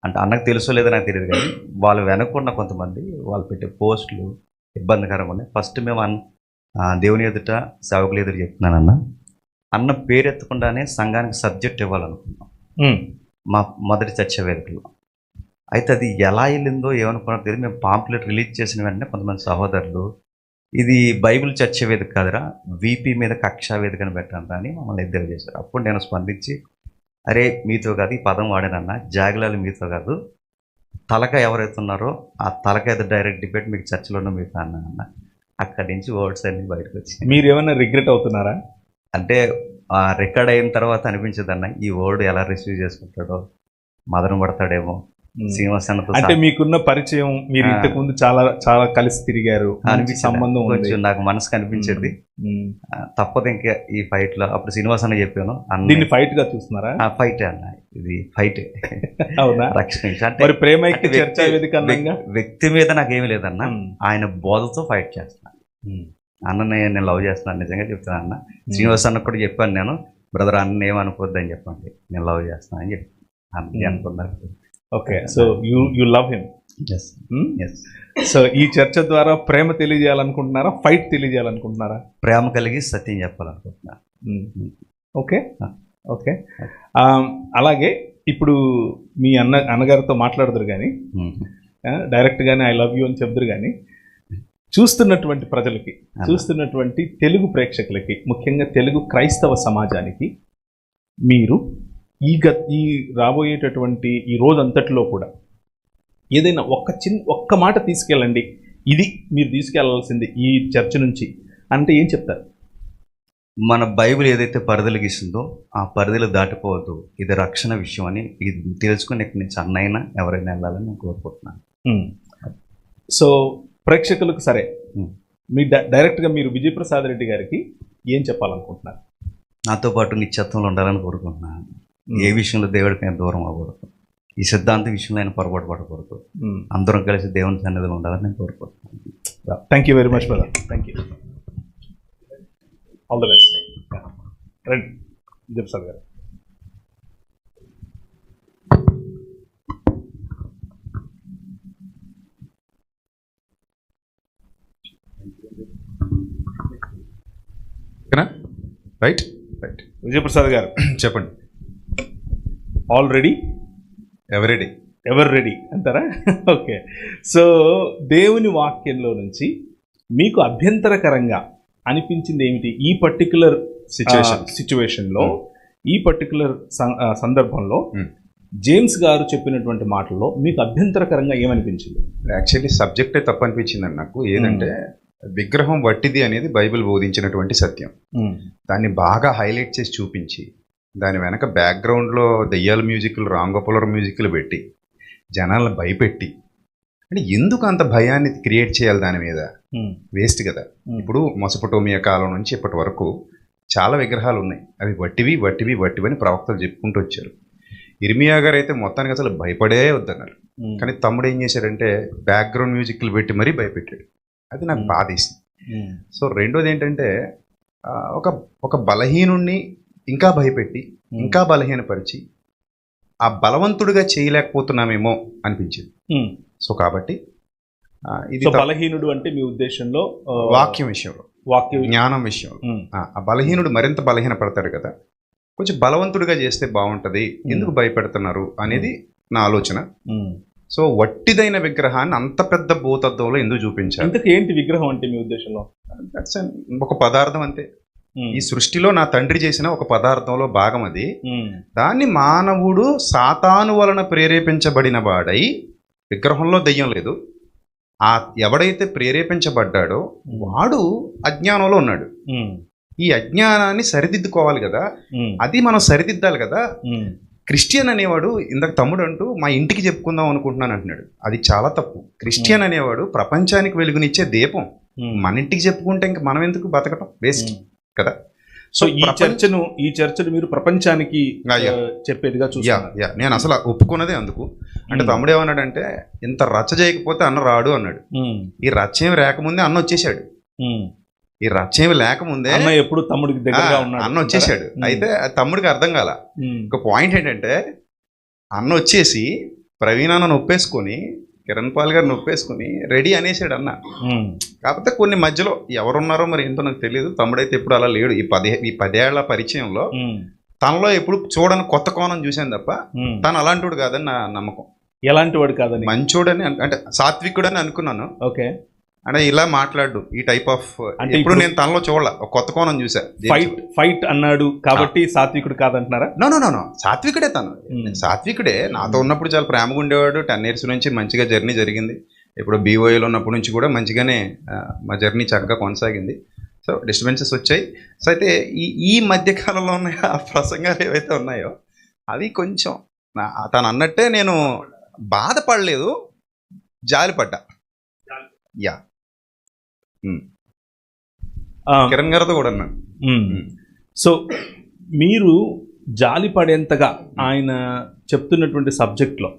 అంటే అన్నకు తెలుసో లేదో నాకు తెలియదు, కానీ వాళ్ళు వెనక్కున్న కొంతమంది వాళ్ళు పెట్టే పోస్టులు ఇబ్బందికరంగా ఉన్నాయి. ఫస్ట్ మేము దేవుని ఎదుట సేవకులు ఎదురు చెప్తున్నానన్న, అన్న పేరు ఎత్తకుండానే సంఘానికి సబ్జెక్ట్ ఇవ్వాలనుకున్నాం మా మొదటి చర్చ వేదికలో. అయితే అది ఎలా వెళ్ళిందో ఏమనుకున్నది తెలియదు. మేము పాంప్లెట్ రిలీజ్ చేసిన వెంటనే కొంతమంది సహోదరులు, ఇది బైబిల్ చర్చ వేదిక కాదురా, వీపీ మీద కక్షా వేదికను పెట్టండి అని మమ్మల్ని ఎద్దేవా చేశారు. అప్పుడు నేను స్పందించి, అరే మీతో కాదు, ఈ పదం వాడానన్నా, జాగిలాలు మీతో కాదు, తలక ఎవరైతే ఉన్నారో ఆ తలక ఏదో డైరెక్ట్ డిబేట్ మీకు చర్చలోనూ మీతో అన్న. అక్కడి నుంచి వర్డ్స్ అన్ని బయటకు వచ్చి. మీరు ఏమైనా రిగ్రెట్ అవుతున్నారా? అంటే రికార్డ్ అయిన తర్వాత అనిపించదు అన్న, ఈ వర్డ్ ఎలా రిసీవ్ చేసుకుంటాడో, మదన పడతాడేమో, అంటే మీకున్న పరిచయం, మీరు ఇంతకు ముందు చాలా చాలా కలిసి తిరిగారు, సంబంధం కొంచెం నాకు మనసు కనిపించేది. తప్పదు ఇంకా ఈ ఫైట్ లో. అప్పుడు శ్రీనివాస్ అన్న చెప్పాను, దీన్ని ఫైట్ గా చూస్తున్నారా? ఫైట్ అన్న, ఇది ఫైట్. అవునా? రక్షణ అంటే ప్రేమ వ్యక్తి మీద నాకేమీ లేదన్న, ఆయన బోధతో ఫైట్ చేస్తున్నాను. అన్న నేను లవ్ చేస్తున్నాను, నిజంగా చెప్తాను అన్న. శ్రీనివాస్ అన్న కూడా చెప్పాను నేను, బ్రదర్ అన్న ఏమనుకోవద్దు అని చెప్పండి, నేను లవ్ చేస్తాను అని చెప్పి అనుకున్నారు. Okay, so you love him. So ఈ చర్చ ద్వారా ప్రేమ తెలియజేయాలనుకుంటున్నారా, ఫైట్ తెలియజేయాలనుకుంటున్నారా? ప్రేమ కలిగి సత్యం చెప్పాలనుకుంటున్నా. Okay okay. అలాగే ఇప్పుడు మీ అన్నగారితో మాట్లాడుదురు కానీ, డైరెక్ట్గానే ఐ లవ్ యూ అని చెప్దురు కానీ, చూస్తున్నటువంటి ప్రజలకి, చూస్తున్నటువంటి తెలుగు ప్రేక్షకులకి, ముఖ్యంగా తెలుగు క్రైస్తవ సమాజానికి మీరు ఈ రాబోయేటటువంటి ఈ రోజంతటిలో కూడా ఏదైనా ఒక్క మాట తీసుకెళ్ళండి, ఇది మీరు తీసుకెళ్లాల్సింది ఈ చర్చ నుంచి అంటే ఏం చెప్తారు? మన బైబిల్ ఏదైతే పరిధులకు ఇస్తుందో ఆ పరిధులు దాటిపోవద్దు, ఇది రక్షణ విషయం అని ఇది తెలుసుకుని ఇక్కడి నుంచి అన్నైనా ఎవరైనా వెళ్ళాలని నేను కోరుకుంటున్నాను. సో ప్రేక్షకులకు సరే, మీ డైరెక్ట్గా మీరు విజయప్రసాద్ రెడ్డి గారికి ఏం చెప్పాలనుకుంటున్నారు? నాతో పాటు నిత్యత్వంలో ఉండాలని కోరుకుంటున్నాను. ఏ విషయంలో దేవుడికి నేను దూరం అవ్వకూడదు, ఈ సిద్ధాంత విషయంలో ఆయన పొరపాటు పడకూడదు, అందరం కలిసి దేవుని సన్నిధిలో ఉండాలని నేను కోరుకుంటున్నాను. Thank you very much brother. Thank you. All the best. రండి విజయప్రసాద్ గారు. రైట్. విజయప్రసాద్ గారు చెప్పండి. ఆల్రెడీ ఎవర్ రెడీ అంటారా? ఓకే. సో దేవుని వాక్యంలో నుంచి మీకు అభ్యంతరకరంగా అనిపించింది ఏమిటి ఈ పర్టికులర్ సిచ్యువేషన్లో, ఈ పర్టికులర్ సందర్భంలో జేమ్స్ గారు చెప్పినటువంటి మాటల్లో మీకు అభ్యంతరకరంగా ఏమనిపించింది? యాక్చువల్లీ సబ్జెక్టే తప్పు అనిపించింది నాకు. ఏదంటే విగ్రహం వట్టిది అనేది బైబిల్ బోధించినటువంటి సత్యం. దాన్ని బాగా హైలైట్ చేసి చూపించి దాని వెనక బ్యాక్గ్రౌండ్లో దెయ్యాల మ్యూజిక్లు, రాంగోపులర్ మ్యూజిక్లు పెట్టి జనాలను భయపెట్టి, అంటే ఎందుకు అంత భయాన్ని క్రియేట్ చేయాలి దాని మీద? వేస్ట్ కదా. ఇప్పుడు మొసపటోమియా కాలం నుంచి ఇప్పటి వరకు చాలా విగ్రహాలు ఉన్నాయి, అవి వట్టివి వట్టివి వట్టివి అని ప్రవక్తలు చెప్పుకుంటూ వచ్చారు. ఇర్మియా గారు అయితే మొత్తానికి అసలు భయపడే వద్దన్నారు. కానీ తమ్ముడు ఏం చేశాడంటే బ్యాక్గ్రౌండ్ మ్యూజిక్లు పెట్టి మరీ భయపెట్టాడు. అది నాకు బాధేసింది. సో రెండోది ఏంటంటే ఒక బలహీనుణ్ణి ఇంకా భయపెట్టి ఇంకా బలహీనపరిచి ఆ బలవంతుడిగా చేయలేకపోతున్నామేమో అనిపించింది. సో కాబట్టి ఇది బలహీనుడు అంటే మీ ఉద్దేశంలో వాక్యం విషయంలో, జ్ఞానం విషయంలో ఆ బలహీనుడు మరింత బలహీనపడతాడు కదా, కొంచెం బలవంతుడిగా చేస్తే బాగుంటది, ఎందుకు భయపెడుతున్నారు అనేది నా ఆలోచన. సో వట్టిదైన విగ్రహాన్ని అంత పెద్ద భూతత్వంలో ఎందుకు చూపించారు? ఇంతకు ఏంటి విగ్రహం అంటే మీ ఉద్దేశంలో? ఒక పదార్థం అంతే. ఈ సృష్టిలో నా తండ్రి చేసిన ఒక పదార్థంలో భాగం అది. దాన్ని మానవుడు సాతాను వలన ప్రేరేపించబడిన వాడై, విగ్రహంలో దెయ్యం లేదు, ఆ ఎవడైతే ప్రేరేపించబడ్డాడో వాడు అజ్ఞానంలో ఉన్నాడు. ఈ అజ్ఞానాన్ని సరిదిద్దుకోవాలి కదా, అది మనం సరిదిద్దాలి కదా. క్రిస్టియన్ అనేవాడు, ఇందాక తమ్ముడు అంటూ మా ఇంటికి చెప్పుకుందాం అనుకుంటున్నాను అంటున్నాడు, అది చాలా తప్పు. క్రిస్టియన్ అనేవాడు ప్రపంచానికి వెలుగునిచ్చే దీపం. మన ఇంటికి చెప్పుకుంటే ఇంక మనం ఎందుకు బతకటం, వేస్ట్ కదా. సో ఈ చర్చను మీరు ప్రపంచానికి చెప్పేదిగా చూస్తున్నారు. నేను అసలు ఒప్పుకున్నదే అందుకు. అంటే తమ్ముడు ఏమన్నాడంటే, ఇంత రచ్చ చేయకపోతే అన్న రాడు అన్నాడు. ఈ రచ్చ ఏమి రాకముందే అన్న వచ్చేసాడు. ఈ రచ్చ ఏమి లేకముందే అన్న ఎప్పుడు తమ్ముడికి దగ్గరగా ఉన్నాడు, అన్న వచ్చేసాడు. అయితే తమ్ముడికి అర్థం కాల. ఒక పాయింట్ ఏంటంటే, అన్న వచ్చేసి ప్రవీణ్ అన్న ఒప్పేసుకొని, కిరణ్ పాల్ గారిని ఒప్పేసుకుని రెడీ అనేసాడు అన్న. కాకపోతే కొన్ని మధ్యలో ఎవరున్నారో మరి ఏంటో నాకు తెలియదు. తమ్ముడైతే ఎప్పుడు అలా లేడు. ఈ 10 ఏళ్ల పరిచయంలో తనలో ఎప్పుడు చూడని కొత్త కోణం చూశాను తప్ప తను అలాంటి కాదని నా నమ్మకం. ఎలాంటి వాడు కాదని, మంచోడని, అంటే సాత్వికుడని అనుకున్నాను. ఓకే, అంటే ఇలా మాట్లాడు ఈ టైప్ ఆఫ్, అంటే ఇప్పుడు నేను తనలో చూడాల ఒక కొత్త కోణం చూసా. ఫైట్ అన్నాడు కాబట్టి సాత్వికుడు కాదంటున్నారా? నో సాత్వికుడే తను. సాత్వికుడే. నాతో ఉన్నప్పుడు చాలా ప్రేమగా ఉండేవాడు. 10 years నుంచి మంచిగా జర్నీ జరిగింది. ఇప్పుడు బీఓఏలో ఉన్నప్పటి నుంచి కూడా మంచిగానే మా జర్నీ చక్కగా కొనసాగింది. సో డిస్టర్బెన్సెస్ వచ్చాయి. సో అయితే ఈ మధ్యకాలంలో ఉన్న ఆ ప్రసంగాలు ఏవైతే ఉన్నాయో అవి కొంచెం తను అన్నట్టే నేను బాధపడలేదు, జాలిపడ్డా. యా, కిరణ్ గారితో కూడా అన్నాను. సో మీరు జాలి పడేంతగా ఆయన చెప్తున్నటువంటి సబ్జెక్ట్లో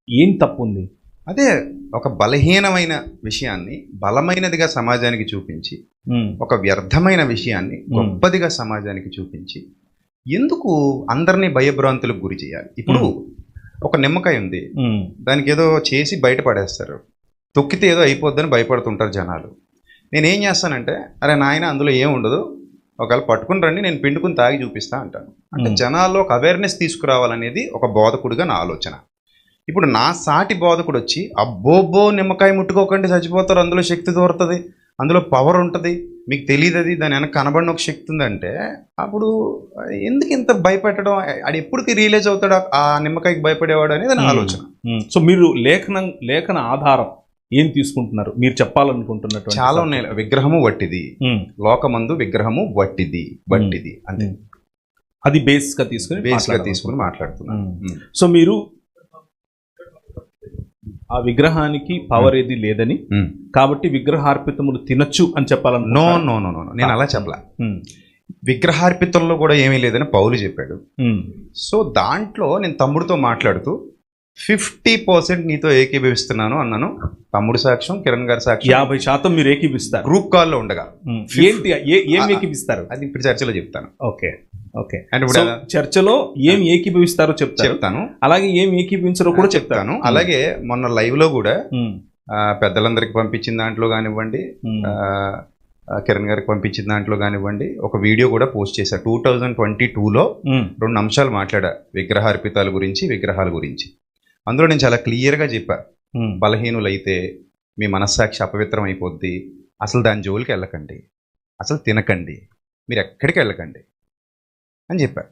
ఏం తప్పు ఉంది? అదే ఒక బలహీనమైన విషయాన్ని బలమైనదిగా సమాజానికి చూపించి, ఒక వ్యర్థమైన విషయాన్ని గొప్పదిగా సమాజానికి చూపించి ఎందుకు అందరినీ భయభ్రాంతులకు గురి చేయాలి? ఇప్పుడు ఒక నిమ్మకాయ ఉంది, దానికి ఏదో చేసి బయట పడేస్తారు, తొక్కితే ఏదో అయిపోద్దని భయపడుతుంటారు జనాలు. నేనేం చేస్తానంటే, అరే నాయన అందులో ఏం ఉండదు, ఒకవేళ పట్టుకుని రండి, నేను పిండుకుని తాగి చూపిస్తా అంటాను. అంటే జనాల్లో ఒక అవేర్నెస్ తీసుకురావాలనేది ఒక బోధకుడిగా నా ఆలోచన. ఇప్పుడు నా సాటి బోధకుడు వచ్చి అబ్బోబ్బో నిమ్మకాయ ముట్టుకోకండి చచ్చిపోతారు, అందులో శక్తి దొరుకుతుంది, అందులో పవర్ ఉంటుంది, మీకు తెలియదు, అది దాని వెనక కనబడిన ఒక శక్తి ఉందంటే అప్పుడు ఎందుకు ఇంత భయపెట్టడం? అది ఎప్పటికి రియలైజ్ అవుతాడు ఆ నిమ్మకాయకి భయపడేవాడు అనేది నా ఆలోచన. సో మీరు లేఖన ఆధారం ఏం తీసుకుంటున్నారు? మీరు చెప్పాలనుకుంటున్నట్టు చాలా ఉన్నాయి. విగ్రహము వట్టిది, లోకమందు విగ్రహము వట్టిది అంతే. అది బేస్ గా తీసుకుని మాట్లాడుతున్నాను. సో మీరు ఆ విగ్రహానికి పవర్ ఏది లేదని, కాబట్టి విగ్రహార్పితములు తినచ్చు అని చెప్పాలను? నో, నేను అలా చెప్పలా. విగ్రహార్పితంలో కూడా ఏమీ లేదని పౌలు చెప్పాడు. సో దాంట్లో నేను తమ్ముడితో మాట్లాడుతూ 50% నీతో ఏకీభవిస్తున్నాను అన్నాను. తమ్ముడు సాక్ష్యం, కిరణ్ గారి సాక్ష్యం, 50% మీరు ఏకీభిస్తారు. గ్రూప్ కాల్లో ఉండగా. ఏంటి ఏం ఏకీభిస్తారు? అది ఇప్పుడు చర్చలో చెప్తాను. ఓకే. అంటే ఇప్పుడు చర్చలో ఏం ఏకీభవిస్తారో చెప్తాను, అలాగే ఏం ఏకీభించారో కూడా చెప్తాను. అలాగే మొన్న లైవ్ లో కూడా పెద్దలందరికి పంపించిన దాంట్లో కానివ్వండి, కిరణ్ గారికి పంపించిన దాంట్లో కానివ్వండి, ఒక వీడియో కూడా పోస్ట్ చేశా. 2022లో 2 అంశాలు మాట్లాడా, విగ్రహార్పితాల గురించి, విగ్రహాల గురించి. అందులో నేను చాలా క్లియర్గా చెప్పా, బలహీనులైతే మీ మనస్సాక్షి అపవిత్రం అయిపోద్ది, అసలు దాని జోలికి వెళ్ళకండి, అసలు తినకండి, మీరు ఎక్కడికి వెళ్ళకండి అని చెప్పా.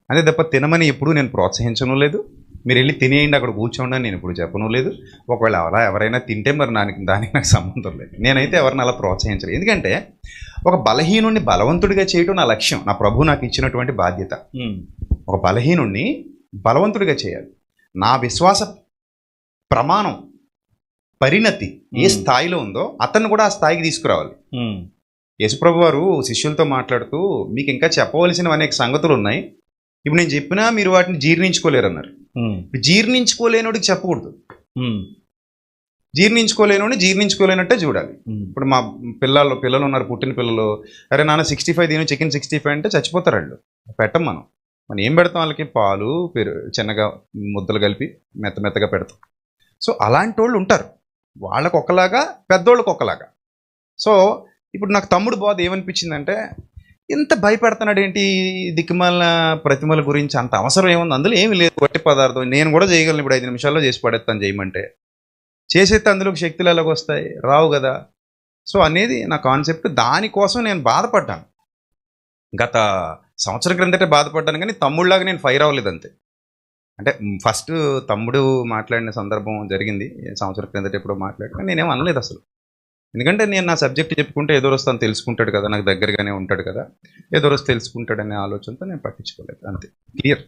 అంతే తప్ప తినమని ఎప్పుడూ నేను ప్రోత్సహించను లేదు, మీరు వెళ్ళి తినేయండి, అక్కడ కూర్చోండి అని నేను ఇప్పుడు చెప్పను లేదు. ఒకవేళ అలా ఎవరైనా తింటే మరి దానికి నాకు సంబంధం లేదు. నేనైతే ఎవరిని అలా ప్రోత్సహించలేదు. ఎందుకంటే ఒక బలహీనుడిని బలవంతుడిగా చేయటం నా లక్ష్యం, నా ప్రభు నాకు ఇచ్చినటువంటి బాధ్యత. ఒక బలహీనుడిని బలవంతుడిగా చేయాలి. నా విశ్వాస ప్రమాణం పరిణతి ఏ స్థాయిలో ఉందో అతన్ని కూడా ఆ స్థాయికి తీసుకురావాలి. యేసుప్రభు వారు శిష్యులతో మాట్లాడుతూ మీకు ఇంకా చెప్పవలసిన అనేక సంగతులు ఉన్నాయి, ఇప్పుడు నేను చెప్పినా మీరు వాటిని జీర్ణించుకోలేరు అన్నారు. జీర్ణించుకోలేనోడికి చెప్పకూడదు, జీర్ణించుకోలేనట్టే చూడాలి. ఇప్పుడు మా పిల్లలు ఉన్నారు, పుట్టిన పిల్లలు, అరే నాన్న 65 తిను, చికెన్ 65 అంటే చచ్చిపోతారు వాళ్ళు. పెట్టం మనం ఏం పెడతాం వాళ్ళకి? పాలు చిన్నగా ముద్దలు కలిపి మెత్తగా పెడతాం. సో అలాంటి వాళ్ళు ఉంటారు, వాళ్ళకు ఒకలాగా పెద్దోళ్ళకి ఒకలాగా. సో ఇప్పుడు నాకు తమ్ముడు బోధ ఏమనిపించిందంటే, ఇంత భయపెడుతున్నాడు ఏంటి దిక్కుమాల ప్రతిమల గురించి, అంత అవసరం ఏముంది, అందులో ఏమి లేదు, వట్టి పదార్థం, నేను కూడా చేయగలను, ఇప్పుడు 5 నిమిషాల్లో చేసి పడేస్తాను చేయమంటే. చేసేస్తే అందులోకి శక్తులు ఎలాగ వస్తాయి? రావు కదా. సో అనేది నా కాన్సెప్ట్. దానికోసం నేను బాధపడ్డాను, గత సంవత్సరం క్రిందటే బాధపడ్డాను, కానీ తమ్ముళ్ళలాగా నేను ఫైర్ అవ్వలేదు అంతే. అంటే ఫస్ట్ తమ్ముడు మాట్లాడిన సందర్భం జరిగింది సంవత్సరం క్రిందట ఎప్పుడో మాట్లాడినా నేనేం అనలేదు అసలు. ఎందుకంటే నేను నా సబ్జెక్ట్ చెప్పుకుంటే ఏదో రోజు తను తెలుసుకుంటాడు కదా, నాకు దగ్గరగానే ఉంటాడు కదా, ఏదో రోజు తెలుసుకుంటాడనే ఆలోచనతో నేను పట్టించుకోలేదు అంతే. క్లియర్.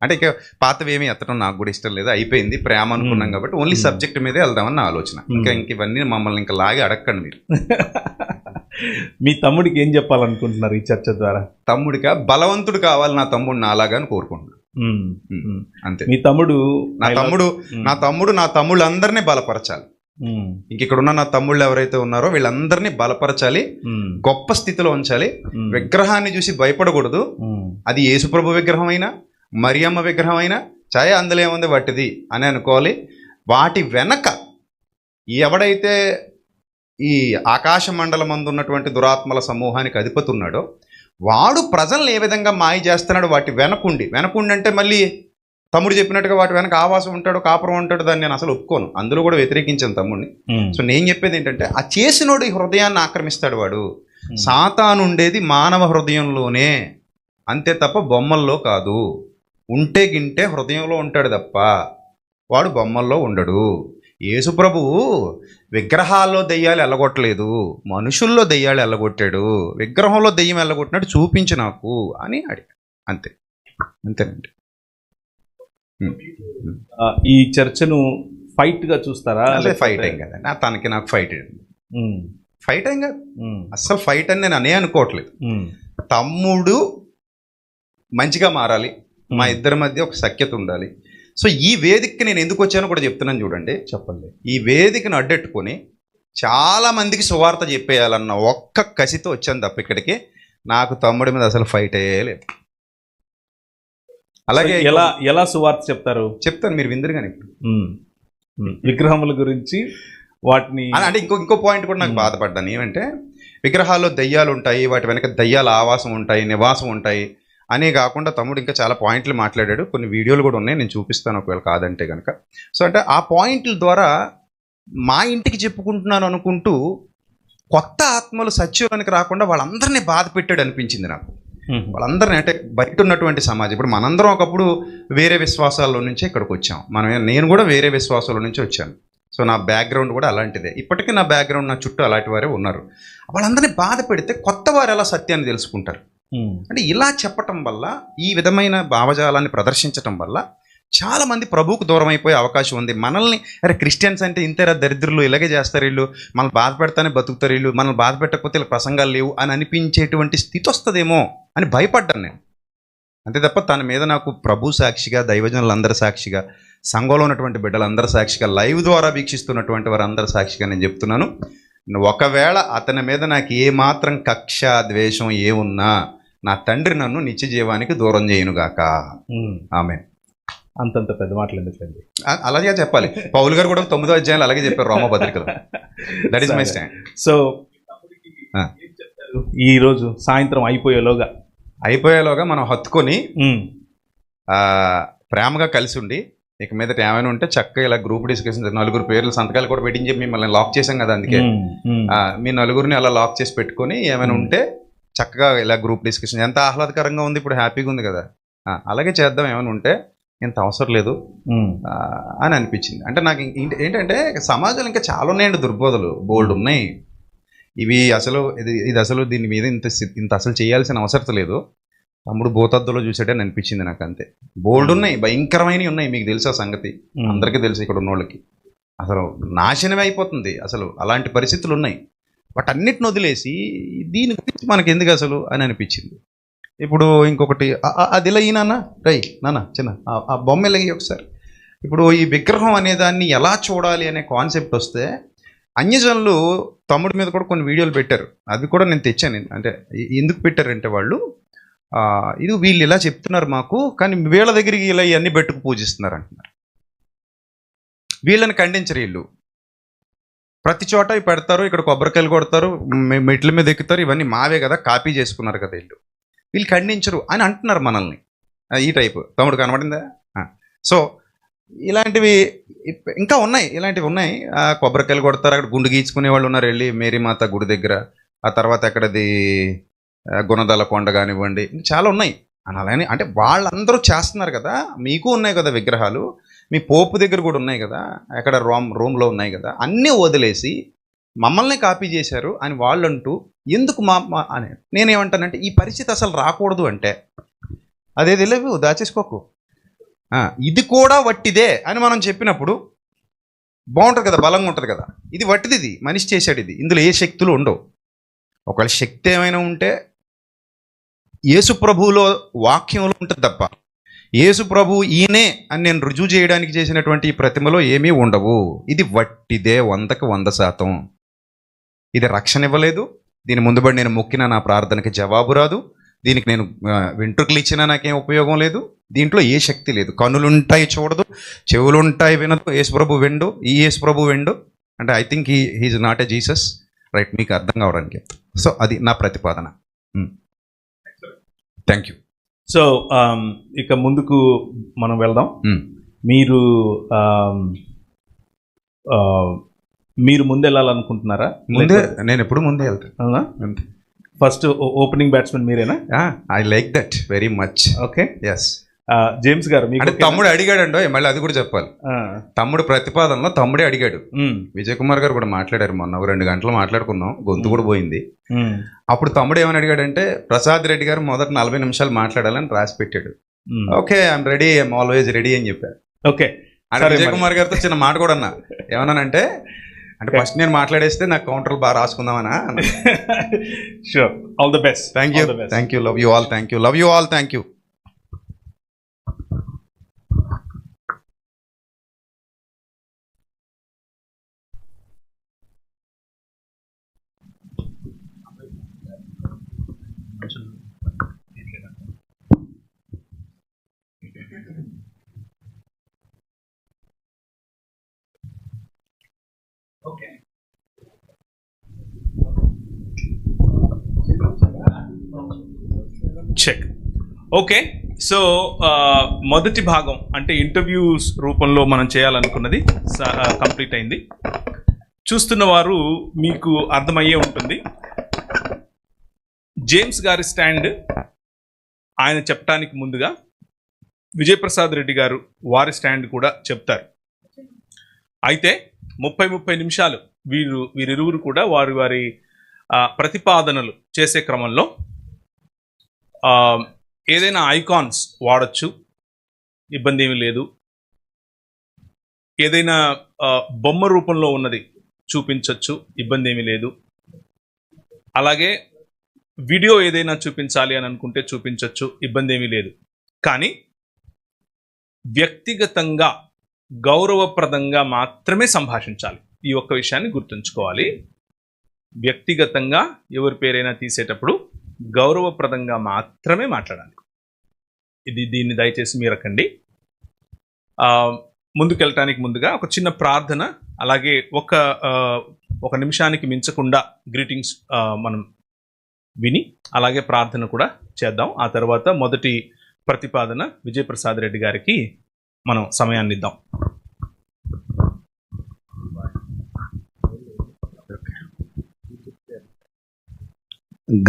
అంటే ఇక పాతవి ఏమీ ఎత్తడం నాకు కూడా ఇష్టం లేదు, అయిపోయింది, ప్రేమ అనుకున్నాం కాబట్టి ఓన్లీ సబ్జెక్ట్ మీదే వెళ్దామని నా ఆలోచన. ఇంక ఇవన్నీ మమ్మల్ని ఇంకా లాగి అడగండి మీరు. మీ తమ్ముడికి ఏం చెప్పాలనుకుంటున్నారు ఈ చర్చ ద్వారా? తమ్ముడిగా బలవంతుడు కావాలి నా తమ్ముడు నాలాగా అని కోరుకుంటున్నాను అంతే. మీ తమ్ముడు నా తమ్ముళ్ళందరినీ బలపరచాలి. ఇంక ఇక్కడున్న నా తమ్ముళ్ళు ఎవరైతే ఉన్నారో వీళ్ళందరినీ బలపరచాలి, గొప్ప స్థితిలో ఉంచాలి. విగ్రహాన్ని చూసి భయపడకూడదు. అది యేసుప్రభు విగ్రహం అయినా మరియమ్మ విగ్రహం అయినా చాయ్ అందులో ఏముంది వట్టిది అని అనుకోవాలి. వాటి వెనక ఎవడైతే ఈ ఆకాశ మండలం ఉన్నటువంటి దురాత్మల సమూహానికి అధిపతి ఉన్నాడో వాడు ప్రజల్ని ఏ విధంగా మాయ చేస్తున్నాడు వాటి వెనకుండి అంటే మళ్ళీ తమ్ముడు చెప్పినట్టుగా వాటి వెనక ఆవాసం ఉంటాడు, కాపురం ఉంటాడు, దాన్ని నేను అసలు ఒప్పుకోను. అందులో కూడా వ్యతిరేకించాను తమ్ముడిని. సో నేను చెప్పేది ఏంటంటే, ఆ చేసినోడు ఈ హృదయాన్ని ఆక్రమిస్తాడు. వాడు సాతాను ఉండేది మానవ హృదయంలోనే అంతే తప్ప బొమ్మల్లో కాదు. ఉంటే గింటే హృదయంలో ఉంటాడు తప్ప వాడు బొమ్మల్లో ఉండడు. యేసుప్రభువు విగ్రహాల్లో దెయ్యాలు వెళ్ళగొట్టలేదు, మనుషుల్లో దెయ్యాలు వెళ్ళగొట్టాడు. విగ్రహంలో దెయ్యం వెళ్ళగొట్టినట్టు చూపించు నాకు అని అడిగాడు. అంతేనండి. ఈ చర్చను ఫైట్ గా చూస్తారా? అదే ఫైట్ ఏం కదండి, తనకి నాకు ఫైట్ ఫైట్ ఏం కాదు అస్సలు. ఫైట్ అని నేను అనే అనుకోవట్లేదు. తమ్ముడు మంచిగా మారాలి, మా ఇద్దరి మధ్య ఒక సఖ్యత ఉండాలి. సో ఈ వేదికకి నేను ఎందుకు వచ్చానో కూడా చెప్తున్నాను చూడండి. చెప్పండి. ఈ వేదికను అడ్డెట్టుకొని చాలా మందికి సువార్త చెప్పేయాలన్న ఒక్క కసితో వచ్చాను తప్ప ఇక్కడికి నాకు తమ్ముడి మీద అసలు ఫైట్ లేదు. అలాగే ఎలా సువార్త చెప్తాను మీరు విందురు కానీ విగ్రహముల గురించి వాటిని అంటే ఇంకో పాయింట్ కూడా నాకు బాధపడ్డాను. ఏమంటే విగ్రహాల్లో దయ్యాలు ఉంటాయి, వాటి వెనక దయ్యాల ఆవాసం ఉంటాయి, నివాసం ఉంటాయి అనే కాకుండా తమ్ముడు ఇంకా చాలా పాయింట్లు మాట్లాడాడు. కొన్ని వీడియోలు కూడా ఉన్నాయి, నేను చూపిస్తాను ఒకవేళ కాదంటే కనుక. సో అంటే ఆ పాయింట్ల ద్వారా మా ఇంటికి చెప్పుకుంటున్నాను అనుకుంటూ కొత్త ఆత్మలు సత్యంలోనికి రాకుండా వాళ్ళందరినీ బాధ పెట్టాడు అనిపించింది నాకు. వాళ్ళందరినీ అంటే బయట ఉన్నటువంటి సమాజం, ఇప్పుడు మనందరం ఒకప్పుడు వేరే విశ్వాసాల్లో నుంచే ఇక్కడికి వచ్చాం. నేను కూడా వేరే విశ్వాసాల నుంచి వచ్చాను. సో నా బ్యాక్గ్రౌండ్ కూడా అలాంటిదే. ఇప్పటికీ నా బ్యాక్గ్రౌండ్, నా చుట్టూ అలాంటి వారే ఉన్నారు. వాళ్ళందరినీ బాధ పెడితే కొత్త వారు ఎలా సత్యాన్ని తెలుసుకుంటారు? అంటే ఇలా చెప్పటం వల్ల, ఈ విధమైన భావజాలాన్ని ప్రదర్శించటం వల్ల చాలామంది ప్రభువుకు దూరం అయిపోయే అవకాశం ఉంది. మనల్ని అరే క్రిస్టియన్స్ అంటే ఇంతేరా దరిద్రులు, ఇలాగే చేస్తారు వీళ్ళు, మనల్ని బాధ పెడతానే బతుకుతారు వీళ్ళు, మనల్ని బాధ పెట్టకపోతే ఇలా ప్రసంగాలు లేవు అని అనిపించేటువంటి స్థితి వస్తుందేమో అని భయపడ్డాను నేను. అంతే తప్ప తన మీద నాకు ప్రభు సాక్షిగా, దైవజనులందరి సాక్షిగా, సంఘంలో ఉన్నటువంటి బిడ్డలందరి సాక్షిగా, లైవ్ ద్వారా వీక్షిస్తున్నటువంటి వారందరి సాక్షిగా నేను చెప్తున్నాను, ఒకవేళ అతని మీద నాకు ఏమాత్రం కక్ష ద్వేషం ఏమున్నా నా తండ్రి నన్ను నిత్య జీవానికి దూరం చేయనుగాక. ఆమె అంతంత పెద్ద మాటలు ఎందుకండి, అలాగే చెప్పాలి. పౌలు గారు కూడా 9వ అధ్యాయంలో అలాగే చెప్పారు రోమపత్రికలో. That is my stand. So ఈ రోజు సాయంత్రం అయిపోయేలోగా మనం హత్తుకొని ప్రేమగా కలిసి ఉండి, ఇక మీదట ఏమైనా ఉంటే చక్కగా ఇలా గ్రూప్ డిస్కషన్, 4 పేర్లు సంతకాలు కూడా పెట్టించి మిమ్మల్ని లాక్ చేసాం కదా, అందుకే మీ 4 అలా లాక్ చేసి పెట్టుకొని ఏమైనా ఉంటే చక్కగా ఇలా గ్రూప్ డిస్కషన్ ఎంత ఆహ్లాదకరంగా ఉంది, ఇప్పుడు హ్యాపీగా ఉంది కదా, అలాగే చేద్దాం. ఏమైనా ఉంటే ఇంత అవసరం లేదు అని అనిపించింది. అంటే నాకు ఏంటంటే సమాజంలో ఇంకా చాలా ఉన్నాయండి దుర్బోధలు, బోల్డ్ ఉన్నాయి. ఇవి అసలు ఇది అసలు దీని మీద ఇంత అసలు చేయాల్సిన అవసరం లేదు. తమ్ముడు భూతద్దులో చూసాడని అనిపించింది నాకు, అంతే. బోల్డ్ ఉన్నాయి, భయంకరమైనవి ఉన్నాయి. మీకు తెలుసా సంగతి? అందరికీ తెలుసు ఇక్కడ ఉన్న వాళ్ళకి. అసలు నాశనమే అయిపోతుంది అసలు, అలాంటి పరిస్థితులు ఉన్నాయి. బట్ అన్నిటిని వదిలేసి దీని గురించి మనకి ఎందుకు అసలు అని అనిపించింది. ఇప్పుడు ఇంకొకటి అది ఇలా ఈ నాన్న రై నాన్న చిన్న ఆ బొమ్మ ఇలాగి ఒకసారి. ఇప్పుడు ఈ విగ్రహం అనే దాన్ని ఎలా చూడాలి అనే కాన్సెప్ట్ వస్తే అన్యజనులు తమ్ముడి మీద కూడా కొన్ని వీడియోలు పెట్టారు. అవి కూడా నేను తెచ్చాను. అంటే ఎందుకు పెట్టారంటే వాళ్ళు ఇది వీళ్ళు ఇలా చెప్తున్నారు మాకు, కానీ వీళ్ళ దగ్గరికి ఇలా ఇవన్నీ పెట్టుకు పూజిస్తున్నారు అంటున్నారు. వీళ్ళని ఖండించరు. వీళ్ళు ప్రతి చోట ఇవి పెడతారు, ఇక్కడ కొబ్బరికాయలు కొడతారు, మెట్ల మీద ఎక్కుతారు, ఇవన్నీ మావే కదా, కాపీ చేసుకున్నారు కదా వీళ్ళు ఖండించరు అని అంటున్నారు మనల్ని. ఈ టైపు తమ్ముడు కనబడిందా? సో ఇలాంటివి ఇంకా ఉన్నాయి, ఇలాంటివి ఉన్నాయి. కొబ్బరికాయలు కొడతారు, అక్కడ గుండు గీచుకునే వాళ్ళు ఉన్నారు వెళ్ళి మేరీమాత గుడి దగ్గర. ఆ తర్వాత ఎక్కడది గుణదల కొండ కానివ్వండి, చాలా ఉన్నాయి. అలానే అంటే వాళ్ళందరూ చేస్తున్నారు కదా, మీకు ఉన్నాయి కదా విగ్రహాలు, మీ పోపు దగ్గర కూడా ఉన్నాయి కదా, ఎక్కడ రోమ్లో ఉన్నాయి కదా. అన్నీ వదిలేసి మమ్మల్ని కాపీ చేశారు అని వాళ్ళంటూ ఎందుకు అని నేనేమంటానంటే, ఈ పరిస్థితి అసలు రాకూడదు. అంటే అదేది లేవు, దాచేసుకోకు, ఇది కూడా వట్టిదే అని మనం చెప్పినప్పుడు బాగుంటుంది కదా, బలంగా ఉంటుంది కదా. ఇది వట్టిది, ఇది మనిషి చేశాడు, ఇది ఇందులో ఏ శక్తులు ఉండవు. ఒకవేళ శక్తి ఏమైనా ఉంటే యేసు ప్రభువులో వాక్యంలో ఉంటుంది తప్ప, యేసు ప్రభు ఈయనే అని నేను రుజువు చేయడానికి చేసినటువంటి ఈ ప్రతిమలో ఏమీ ఉండవు. ఇది వట్టిదే, 100కి 100%. ఇది రక్షణ ఇవ్వలేదు. దీని ముందుబడి నేను మొక్కినా నా ప్రార్థనకి జవాబు రాదు. దీనికి నేను వెంట్రుకలు ఇచ్చినా నాకేం ఉపయోగం లేదు. దీంట్లో ఏ శక్తి లేదు. కన్నులుంటాయి చూడదు, చెవులుంటాయి వినదు. యేసు ప్రభు వెండు, ఈ యేసు ప్రభు వెండు అంటే I think he is not a Jesus, right? మీకు అర్థం కావడానికి. సో అది నా ప్రతిపాదన. Thank you. సో ఇక ముందుకు మనం వెళ్దాం. మీరు ముందు వెళ్ళాలనుకుంటున్నారా? ముందే, నేను ఎప్పుడు ముందే వెళ్తాను. ఫస్ట్ ఓపెనింగ్ బ్యాట్స్మెన్ మీరేనా? I like that very much. Okay, yes. James గారు, అంటే తమ్ముడు అడిగాడండో, మళ్ళీ అది కూడా చెప్పాలి. తమ్ముడు ప్రతిపాదనలో తమ్ముడే అడిగాడు. విజయ్ కుమార్ గారు కూడా మాట్లాడారు మొన్న, 2 గంటలు మాట్లాడుకున్నాం, గొంతు కూడా పోయింది. అప్పుడు తమ్ముడు ఏమని అడిగాడంటే, ప్రసాద్ రెడ్డి గారు మొదటి 40 నిమిషాలు మాట్లాడాలని రాసి పెట్టాడు. Okay, I'm ready, I'm always ready అని చెప్పారు. ఓకే, విజయ్ కుమార్ గారితో చిన్న మాట కూడా అన్నా. ఏమన్నానంటే, అంటే ఫస్ట్ నేను మాట్లాడేస్తే నాకు కౌంటర్లు బాగా రాసుకుందామనా. Sure, all the best. Thank you, thank you, love you all, thank you, love you all, thank you. Check. Okay, so మొదటి భాగం అంటే ఇంటర్వ్యూస్ రూపంలో మనం చేయాలనుకున్నది కంప్లీట్ అయింది. చూస్తున్న వారు మీకు అర్థమయ్యే ఉంటుంది. జేమ్స్ గారి స్టాండ్ ఆయన చెప్పడానికి ముందుగా విజయప్రసాద్ రెడ్డి గారు వారి స్టాండ్ కూడా చెప్తారు. అయితే 30 నిమిషాలు వీరిరువురు కూడా వారి ప్రతిపాదనలు చేసే క్రమంలో ఏదైనా ఐకాన్స్ వాడచ్చు, ఇబ్బంది ఏమీ లేదు. ఏదైనా బొమ్మ రూపంలో ఉన్నది చూపించవచ్చు, ఇబ్బంది ఏమీ లేదు. అలాగే వీడియో ఏదైనా చూపించాలి అని అనుకుంటే చూపించవచ్చు, ఇబ్బంది ఏమీ లేదు. కానీ వ్యక్తిగతంగా గౌరవప్రదంగా మాత్రమే సంభాషించాలి. ఈ ఒక్క విషయాన్ని గుర్తుంచుకోవాలి. వ్యక్తిగతంగా ఎవరి పేరైనా తీసేటప్పుడు గౌరవప్రదంగా మాత్రమే మాట్లాడాలి. దీన్ని దయచేసి మీరకండి. ముందుకెళ్ళటానికి ముందుగా ఒక చిన్న ప్రార్థన, అలాగే ఒక నిమిషానికి మించకుండా గ్రీటింగ్స్ మనం విని అలాగే ప్రార్థన కూడా చేద్దాం. ఆ తర్వాత మొదటి ప్రతిపాదన విజయప్రసాద్ రెడ్డి గారికి మనం సమయాన్ని ఇద్దాం.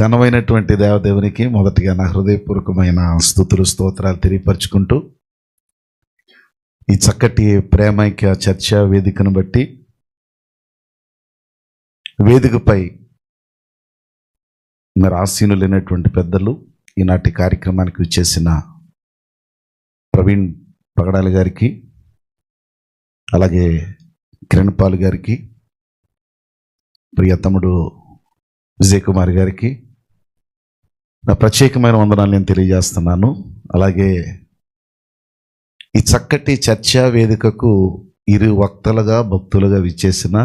ఘనమైనటువంటి దేవదేవునికి మొదటిగా నా హృదయపూర్వకమైన స్తుతులు స్తోత్రాలు తెలియపరుచుకుంటూ, ఈ చక్కటి ప్రేమైక్య చర్చా వేదికను బట్టి వేదికపై మరి ఆసీనులైనటువంటి పెద్దలు, ఈనాటి కార్యక్రమానికి విచ్చేసిన ప్రవీణ్ పగడాల గారికి, అలాగే కిరణ్ పాల్ గారికి, ప్రియ తమ్ముడు విజయ్ కుమార్ గారికి నా ప్రత్యేకమైన వందనాలు నేను తెలియజేస్తున్నాను. అలాగే ఈ చక్కటి చర్చా వేదికకు ఇరు వక్తలుగా భక్తులుగా విచ్చేసిన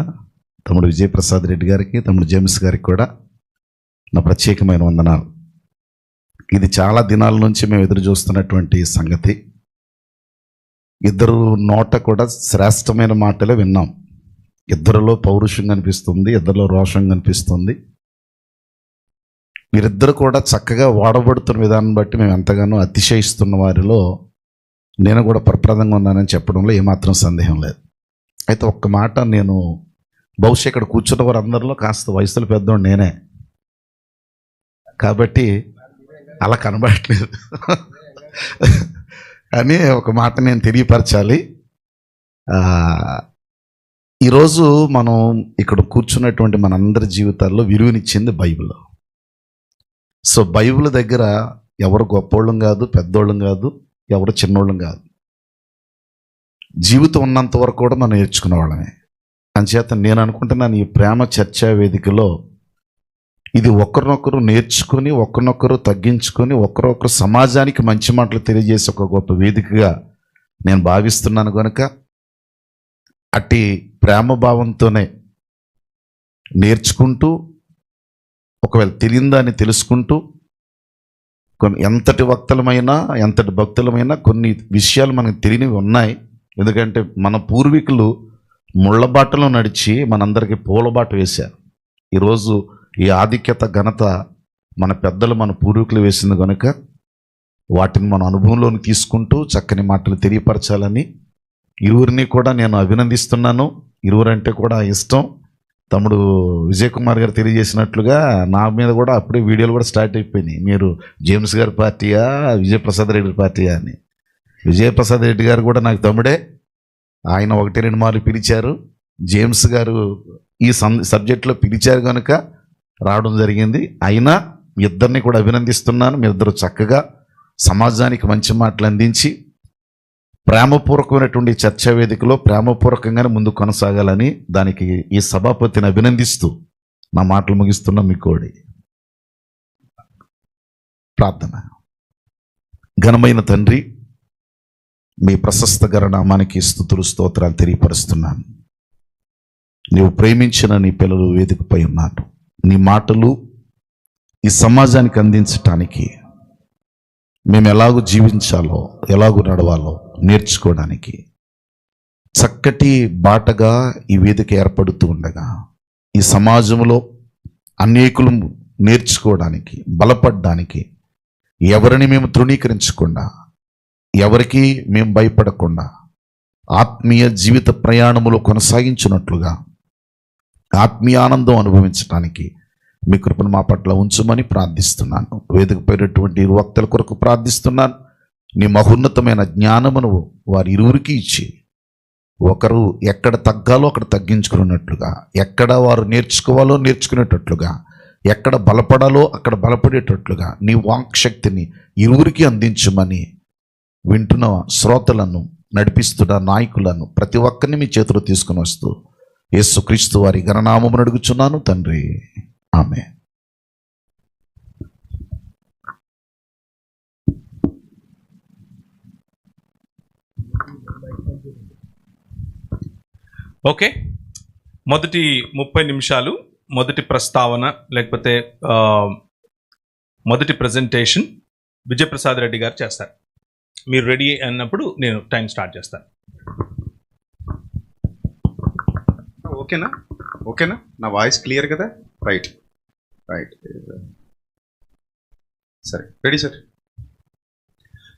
తమ్ముడు విజయప్రసాద్ రెడ్డి గారికి, తమ్ముడు జేమ్స్ గారికి కూడా నా ప్రత్యేకమైన వందనాలు. ఇది చాలా దినాల నుంచి మేము ఎదురు చూస్తున్నటువంటి సంగతి. ఇద్దరు నోట కూడా శ్రేష్టమైన మాటలే విన్నాం. ఇద్దరిలో పౌరుషం కనిపిస్తుంది, ఇద్దరిలో రోషం కనిపిస్తుంది. వీరిద్దరు కూడా చక్కగా వాడబడుతున్న విధానం బట్టి మేము ఎంతగానో అతిశయిస్తున్న వారిలో నేను కూడా ప్రప్రదంగా ఉన్నానని చెప్పడంలో ఏమాత్రం సందేహం లేదు. అయితే ఒక్క మాట, నేను బహుశా ఇక్కడ కూర్చున్న వారందరిలో కాస్త వయసులో పెద్దోడు నేనే కాబట్టి అలా కనబడట్లేదు అని ఒక మాట నేను తెలియపరచాలి. ఈరోజు మనం ఇక్కడ కూర్చున్నటువంటి మనందరి జీవితాల్లో విలువనిచ్చింది బైబిల్. సో బైబిల్ దగ్గర ఎవరు గొప్పోళ్ళం కాదు, పెద్దోళ్ళం కాదు, ఎవరు చిన్నోళ్ళం కాదు. జీవితం ఉన్నంత వరకు కూడా మనం నేర్చుకునే వాళ్ళమే. అంచేత నేను అనుకుంటున్నాను, ఈ ప్రేమ చర్చా వేదికలో ఇది ఒకరినొకరు నేర్చుకుని, ఒకరినొకరు తగ్గించుకొని, ఒకరొకరు సమాజానికి మంచి మాటలు తెలియజేసే ఒక గొప్ప వేదికగా నేను భావిస్తున్నాను. కనుక అట్టి ప్రేమ భావంతోనే నేర్చుకుంటూ, ఒకవేళ తెలియందాన్ని తెలుసుకుంటూ, ఎంతటి వక్తలమైనా ఎంతటి భక్తులమైనా కొన్ని విషయాలు మనకు తెలియనివి ఉన్నాయి. ఎందుకంటే మన పూర్వీకులు ముళ్ళబాటలో నడిచి మనందరికీ పూలబాట వేశారు. ఈరోజు ఈ ఆధిక్యత ఘనత మన పెద్దలు, మన పూర్వీకులు వేసింది కనుక వాటిని మన అనుభవంలోకి తీసుకుంటూ చక్కని మాటలు తెలియపరచాలని ఇరువురిని కూడా నేను అభినందిస్తున్నాను. ఇరువురంటే కూడా ఇష్టం. తమ్ముడు విజయ్ కుమార్ గారు తెలియజేసినట్లుగా నా మీద కూడా అప్పుడే వీడియోలు కూడా స్టార్ట్ అయిపోయినాయి. మీరు జేమ్స్ గారి పార్టీయా, విజయప్రసాద్ రెడ్డి పార్టీయా అని. విజయప్రసాద్ రెడ్డి గారు కూడా నాకు తమ్ముడే. ఆయన 1-2 మార్లు పిలిచారు. జేమ్స్ గారు ఈ సబ్జెక్టులో పిలిచారు కనుక రావడం జరిగింది. అయినా మీ ఇద్దరిని కూడా అభినందిస్తున్నాను. మీ ఇద్దరు చక్కగా సమాజానికి మంచి మాటలు అందించి ప్రేమపూర్వకమైనటువంటి చర్చా వేదికలో ప్రేమపూర్వకంగానే ముందు కొనసాగాలని దానికి ఈ సభాపతిని అభినందిస్తూ నా మాటలు ముగిస్తున్నా. మీ కోడి ప్రార్థన. ఘనమైన తండ్రి, మీ ప్రశస్త గణనామానికి స్తుతులు స్తోత్రాలు తెలియపరుస్తున్నాను. నీవు ప్రేమించిన నీ పిల్లలు వేదికపై ఉన్నారు. నీ మాటలు ఈ సమాజానికి అందించటానికి, మేము ఎలాగూ జీవించాలో, ఎలాగూ నడవాలో నేర్చుకోవడానికి చక్కటి బాటగా ఈ వేదిక ఏర్పడుతూ ఉండగా, ఈ సమాజంలో అనేకులు నేర్చుకోవడానికి, బలపడడానికి, ఎవరిని మేము తృణీకరించకుండా, ఎవరికి మేము భయపడకుండా ఆత్మీయ జీవిత ప్రయాణములో కొనసాగించినట్లుగా ఆత్మీయ ఆనందం అనుభవించడానికి మీ కృపను మా పట్ల ఉంచమని ప్రార్థిస్తున్నాను. వేదికపైనటువంటి ఇరు వక్తల కొరకు ప్రార్థిస్తున్నాను. నీ మహోన్నతమైన జ్ఞానమును వారి ఇరువురికి ఇచ్చి, ఒకరు ఎక్కడ తగ్గాలో అక్కడ తగ్గించుకున్నట్లుగా, ఎక్కడ వారు నేర్చుకోవాలో నేర్చుకునేటట్లుగా, ఎక్కడ బలపడాలో అక్కడ బలపడేటట్లుగా నీ వాక్శక్తిని ఇరువురికి అందించమని వింటున్న శ్రోతలను, నడిపిస్తున్న నాయకులను ప్రతి ఒక్కరిని మీ చేతిలో తీసుకుని వస్తూ యేసుక్రీస్తు వారి ఘననామమును అడుగుచున్నాను తండ్రి, ఆమేన్. ఓకే, మొదటి 30 నిమిషాలు మొదటి ప్రస్తావన లేకపోతే మొదటి ప్రజెంటేషన్ విజయప్రసాద్ రెడ్డి గారు చేస్తారు. మీరు రెడీ అన్నప్పుడు నేను టైం స్టార్ట్ చేస్తాను. ఓకేనా? ఓకేనా? నా వాయిస్ క్లియర్ కదా? రైట్ రైట్ సరే, రెడీ సార్.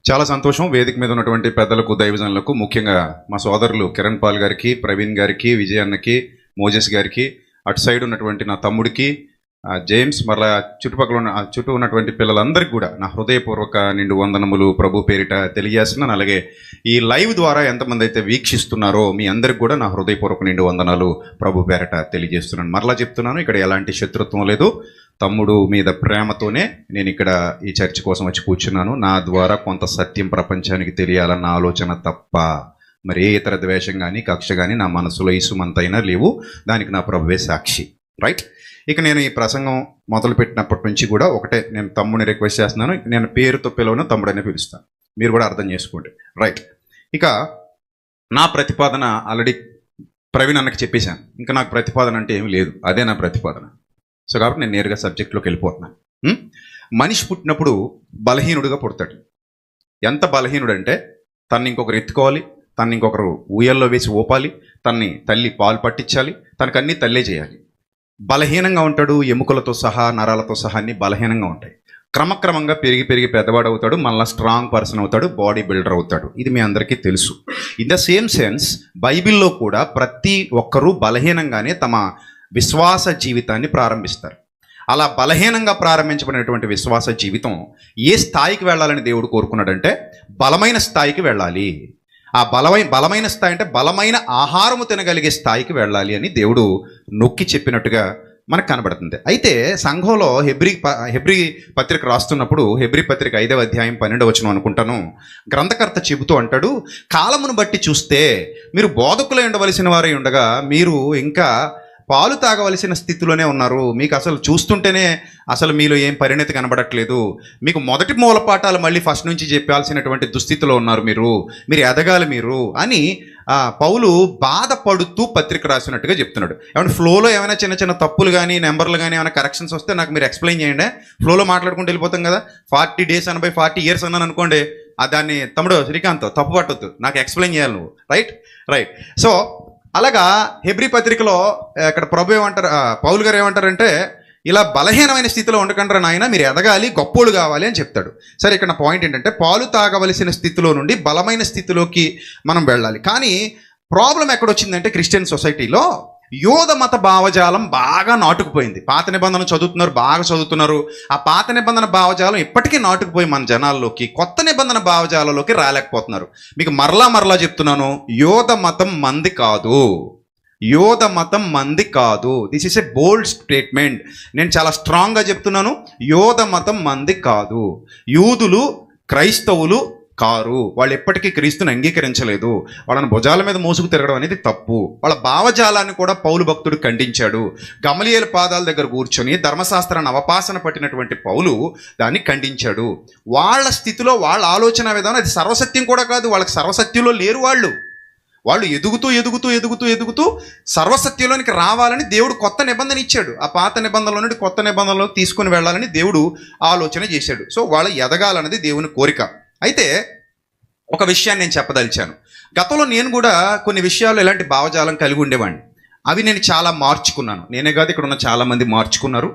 చాలా సంతోషం. వేదిక మీద ఉన్నటువంటి పెద్దలకు, దైవజనులకు, ముఖ్యంగా మా సోదరులు కిరణ్ పాల్ గారికి, ప్రవీణ్ గారికి, విజయ్ అన్నకి, మోజెస్ గారికి, అటు సైడ్ ఉన్నటువంటి నా తమ్ముడికి, జేమ్స్ మరలా చుట్టుపక్కల ఉన్న చుట్టూ ఉన్నటువంటి పిల్లలందరికీ కూడా నా హృదయపూర్వక నిండు వందనములు ప్రభు పేరిట తెలియజేస్తున్నాను. అలాగే ఈ లైవ్ ద్వారా ఎంతమంది అయితే వీక్షిస్తున్నారో మీ అందరికి కూడా నా హృదయపూర్వక నిండు వందనాలు ప్రభు పేరిట తెలియజేస్తున్నాను. మరలా చెప్తున్నాను, ఇక్కడ ఎలాంటి శత్రుత్వం లేదు. తమ్ముడు మీద ప్రేమతోనే నేను ఇక్కడ ఈ చర్చ్ కోసం వచ్చి కూర్చున్నాను. నా ద్వారా కొంత సత్యం ప్రపంచానికి తెలియాలన్న ఆలోచన తప్ప మరి ఏ ఇతర ద్వేషం కానీ కక్ష కానీ నా మనసులో ఇసుమంతైనా లేవు. దానికి నా ప్రభువే సాక్షి. రైట్. ఇక నేను ఈ ప్రసంగం మొదలుపెట్టినప్పటి నుంచి కూడా ఒకటే నేను తమ్ముడిని రిక్వెస్ట్ చేస్తున్నాను, నేను పేరుతో పిలవను, తమ్ముడని పిలుస్తాను. మీరు కూడా అర్థం చేసుకోండి. రైట్. ఇక నా ప్రతిపాదన ఆల్రెడీ ప్రవీణ్ అన్నకి చెప్పేశాను. ఇంకా నాకు ప్రతిపాదన అంటే ఏమీ లేదు, అదే నా ప్రతిపాదన. సో కాబట్టి నేను నేరుగా సబ్జెక్ట్లోకి వెళ్ళిపోతున్నాను. మనిషి పుట్టినప్పుడు బలహీనుడిగా పుడతాడు. ఎంత బలహీనుడంటే తన్ని ఇంకొకరు ఎత్తుకోవాలి, తన్ని ఇంకొకరు ఊయల్లో వేసి ఊపాలి, తన్ని తల్లి పాలు పట్టించాలి, తనకన్నీ తల్లే చేయాలి. బలహీనంగా ఉంటాడు, ఎముకలతో సహా నరాలతో సహా అన్ని బలహీనంగా ఉంటాయి. క్రమక్రమంగా పెరిగి పెరిగి పెద్దవాడు అవుతాడు, మళ్ళీ స్ట్రాంగ్ పర్సన్ అవుతాడు, బాడీ బిల్డర్ అవుతాడు. ఇది మీ అందరికీ తెలుసు. ఇన్ ద సేమ్ సెన్స్ బైబిల్లో కూడా ప్రతి ఒక్కరూ బలహీనంగానే తమ విశ్వాస జీవితాన్ని ప్రారంభిస్తారు. అలా బలహీనంగా ప్రారంభించబడినటువంటి విశ్వాస జీవితం ఏ స్థాయికి వెళ్ళాలని దేవుడు కోరుకున్నాడంటే బలమైన స్థాయికి వెళ్ళాలి. ఆ బలమైన స్థాయి అంటే బలమైన ఆహారము తినగలిగే స్థాయికి వెళ్ళాలి అని దేవుడు నొక్కి చెప్పినట్టుగా మనకు కనబడుతుంది. అయితే సంఘంలో హెబ్రీ పత్రిక రాస్తున్నప్పుడు హెబ్రీ పత్రిక 5వ అధ్యాయం 12వ వచనం అనుకుంటాను, గ్రంథకర్త చెబుతూ అంటాడు, కాలమును బట్టి చూస్తే మీరు బోధకులై ఉండవలసిన వారై ఉండగా మీరు ఇంకా పాలు తాగవలసిన స్థితిలోనే ఉన్నారు. మీకు అసలు చూస్తుంటేనే అసలు మీలో ఏం పరిణతి కనబడట్లేదు. మీకు మొదటి మూలపాఠాలు మళ్ళీ ఫస్ట్ నుంచి చెప్పాల్సినటువంటి దుస్థితిలో ఉన్నారు. మీరు ఎదగాలి మీరు అని పౌలు బాధపడుతూ పత్రిక రాసినట్టుగా చెప్తున్నాడు. ఏమంటే ఫ్లోలో ఏమైనా చిన్న చిన్న తప్పులు కానీ నెంబర్లు కానీ ఏమైనా కరెక్షన్స్ వస్తే నాకు మీరు ఎక్స్ప్లెయిన్ చేయండి. ఫ్లోలో మాట్లాడుకుంటూ వెళ్ళిపోతాం కదా. 40 days అనబై 40 years అన్నాను అనుకోండి, దాన్ని తమ్ముడు శ్రీకాంత్ తప్పు పట్టొద్దు, నాకు ఎక్స్ప్లెయిన్ చేయాలి నువ్వు. రైట్. సో అలాగా హెబ్రీ పత్రికలో ఇక్కడ ప్రభు ఏమంటారు, పౌలు గారు ఏమంటారంటే ఇలా బలహీనమైన స్థితిలో ఉండకంటారా నాయన, మీరు ఎదగాలి, గొప్పోడు కావాలి అని చెప్తాడు. సరే, ఇక్కడ నా పాయింట్ ఏంటంటే పాలు తాగవలసిన స్థితిలో నుండి బలమైన స్థితిలోకి మనం వెళ్ళాలి. కానీ ప్రాబ్లం ఎక్కడొచ్చిందంటే క్రిస్టియన్ సొసైటీలో యోధ మత భావజాలం బాగా నాటుకుపోయింది. పాత నిబంధన చదువుతున్నారు, బాగా చదువుతున్నారు. ఆ పాత నిబంధన భావజాలం ఇప్పటికీ నాటుకుపోయి మన జనాల్లోకి కొత్త నిబంధన భావజాలంలోకి రాలేకపోతున్నారు. మీకు మరలా చెప్తున్నాను, యోధ మతం మంది కాదు, యోధ మతం మంది కాదు. This is a bold statement. నేను చాలా స్ట్రాంగ్గా చెప్తున్నాను, యోధ మతం మంది కాదు. యూదులు క్రైస్తవులు కారు, వాళ్ళు ఎప్పటికీ క్రీస్తుని అంగీకరించలేదు. వాళ్ళని భుజాల మీద మోసుకు తిరగడం అనేది తప్పు. వాళ్ళ భావజాలాన్ని కూడా పౌలు భక్తుడు ఖండించాడు. గమలీయేలు పాదాల దగ్గర కూర్చొని ధర్మశాస్త్రాన్ని అవపాసన పట్టినటువంటి పౌలు దాన్ని ఖండించాడు. వాళ్ళ స్థితిలో వాళ్ళ ఆలోచన విధానం అది సర్వసత్యం కూడా కాదు. వాళ్ళకి సర్వసత్యంలో లేరు. వాళ్ళు ఎదుగుతూ సర్వసత్యంలోనికి రావాలని దేవుడు కొత్త నిబంధన ఇచ్చాడు. ఆ పాత నిబంధనలో నుండి కొత్త నిబంధనలో తీసుకుని వెళ్ళాలని దేవుడు ఆలోచన చేశాడు. సో వాళ్ళు ఎదగాలన్నది దేవుని కోరిక. అయితే ఒక విషయాన్ని నేను చెప్పదలిచాను. గతంలో నేను కూడా కొన్ని విషయాలు ఎలాంటి భావజాలం కలిగి ఉండేవాడిని. అవి నేను చాలా మార్చుకున్నాను. నేనే కాదు, ఇక్కడ ఉన్న చాలామంది మార్చుకున్నారు.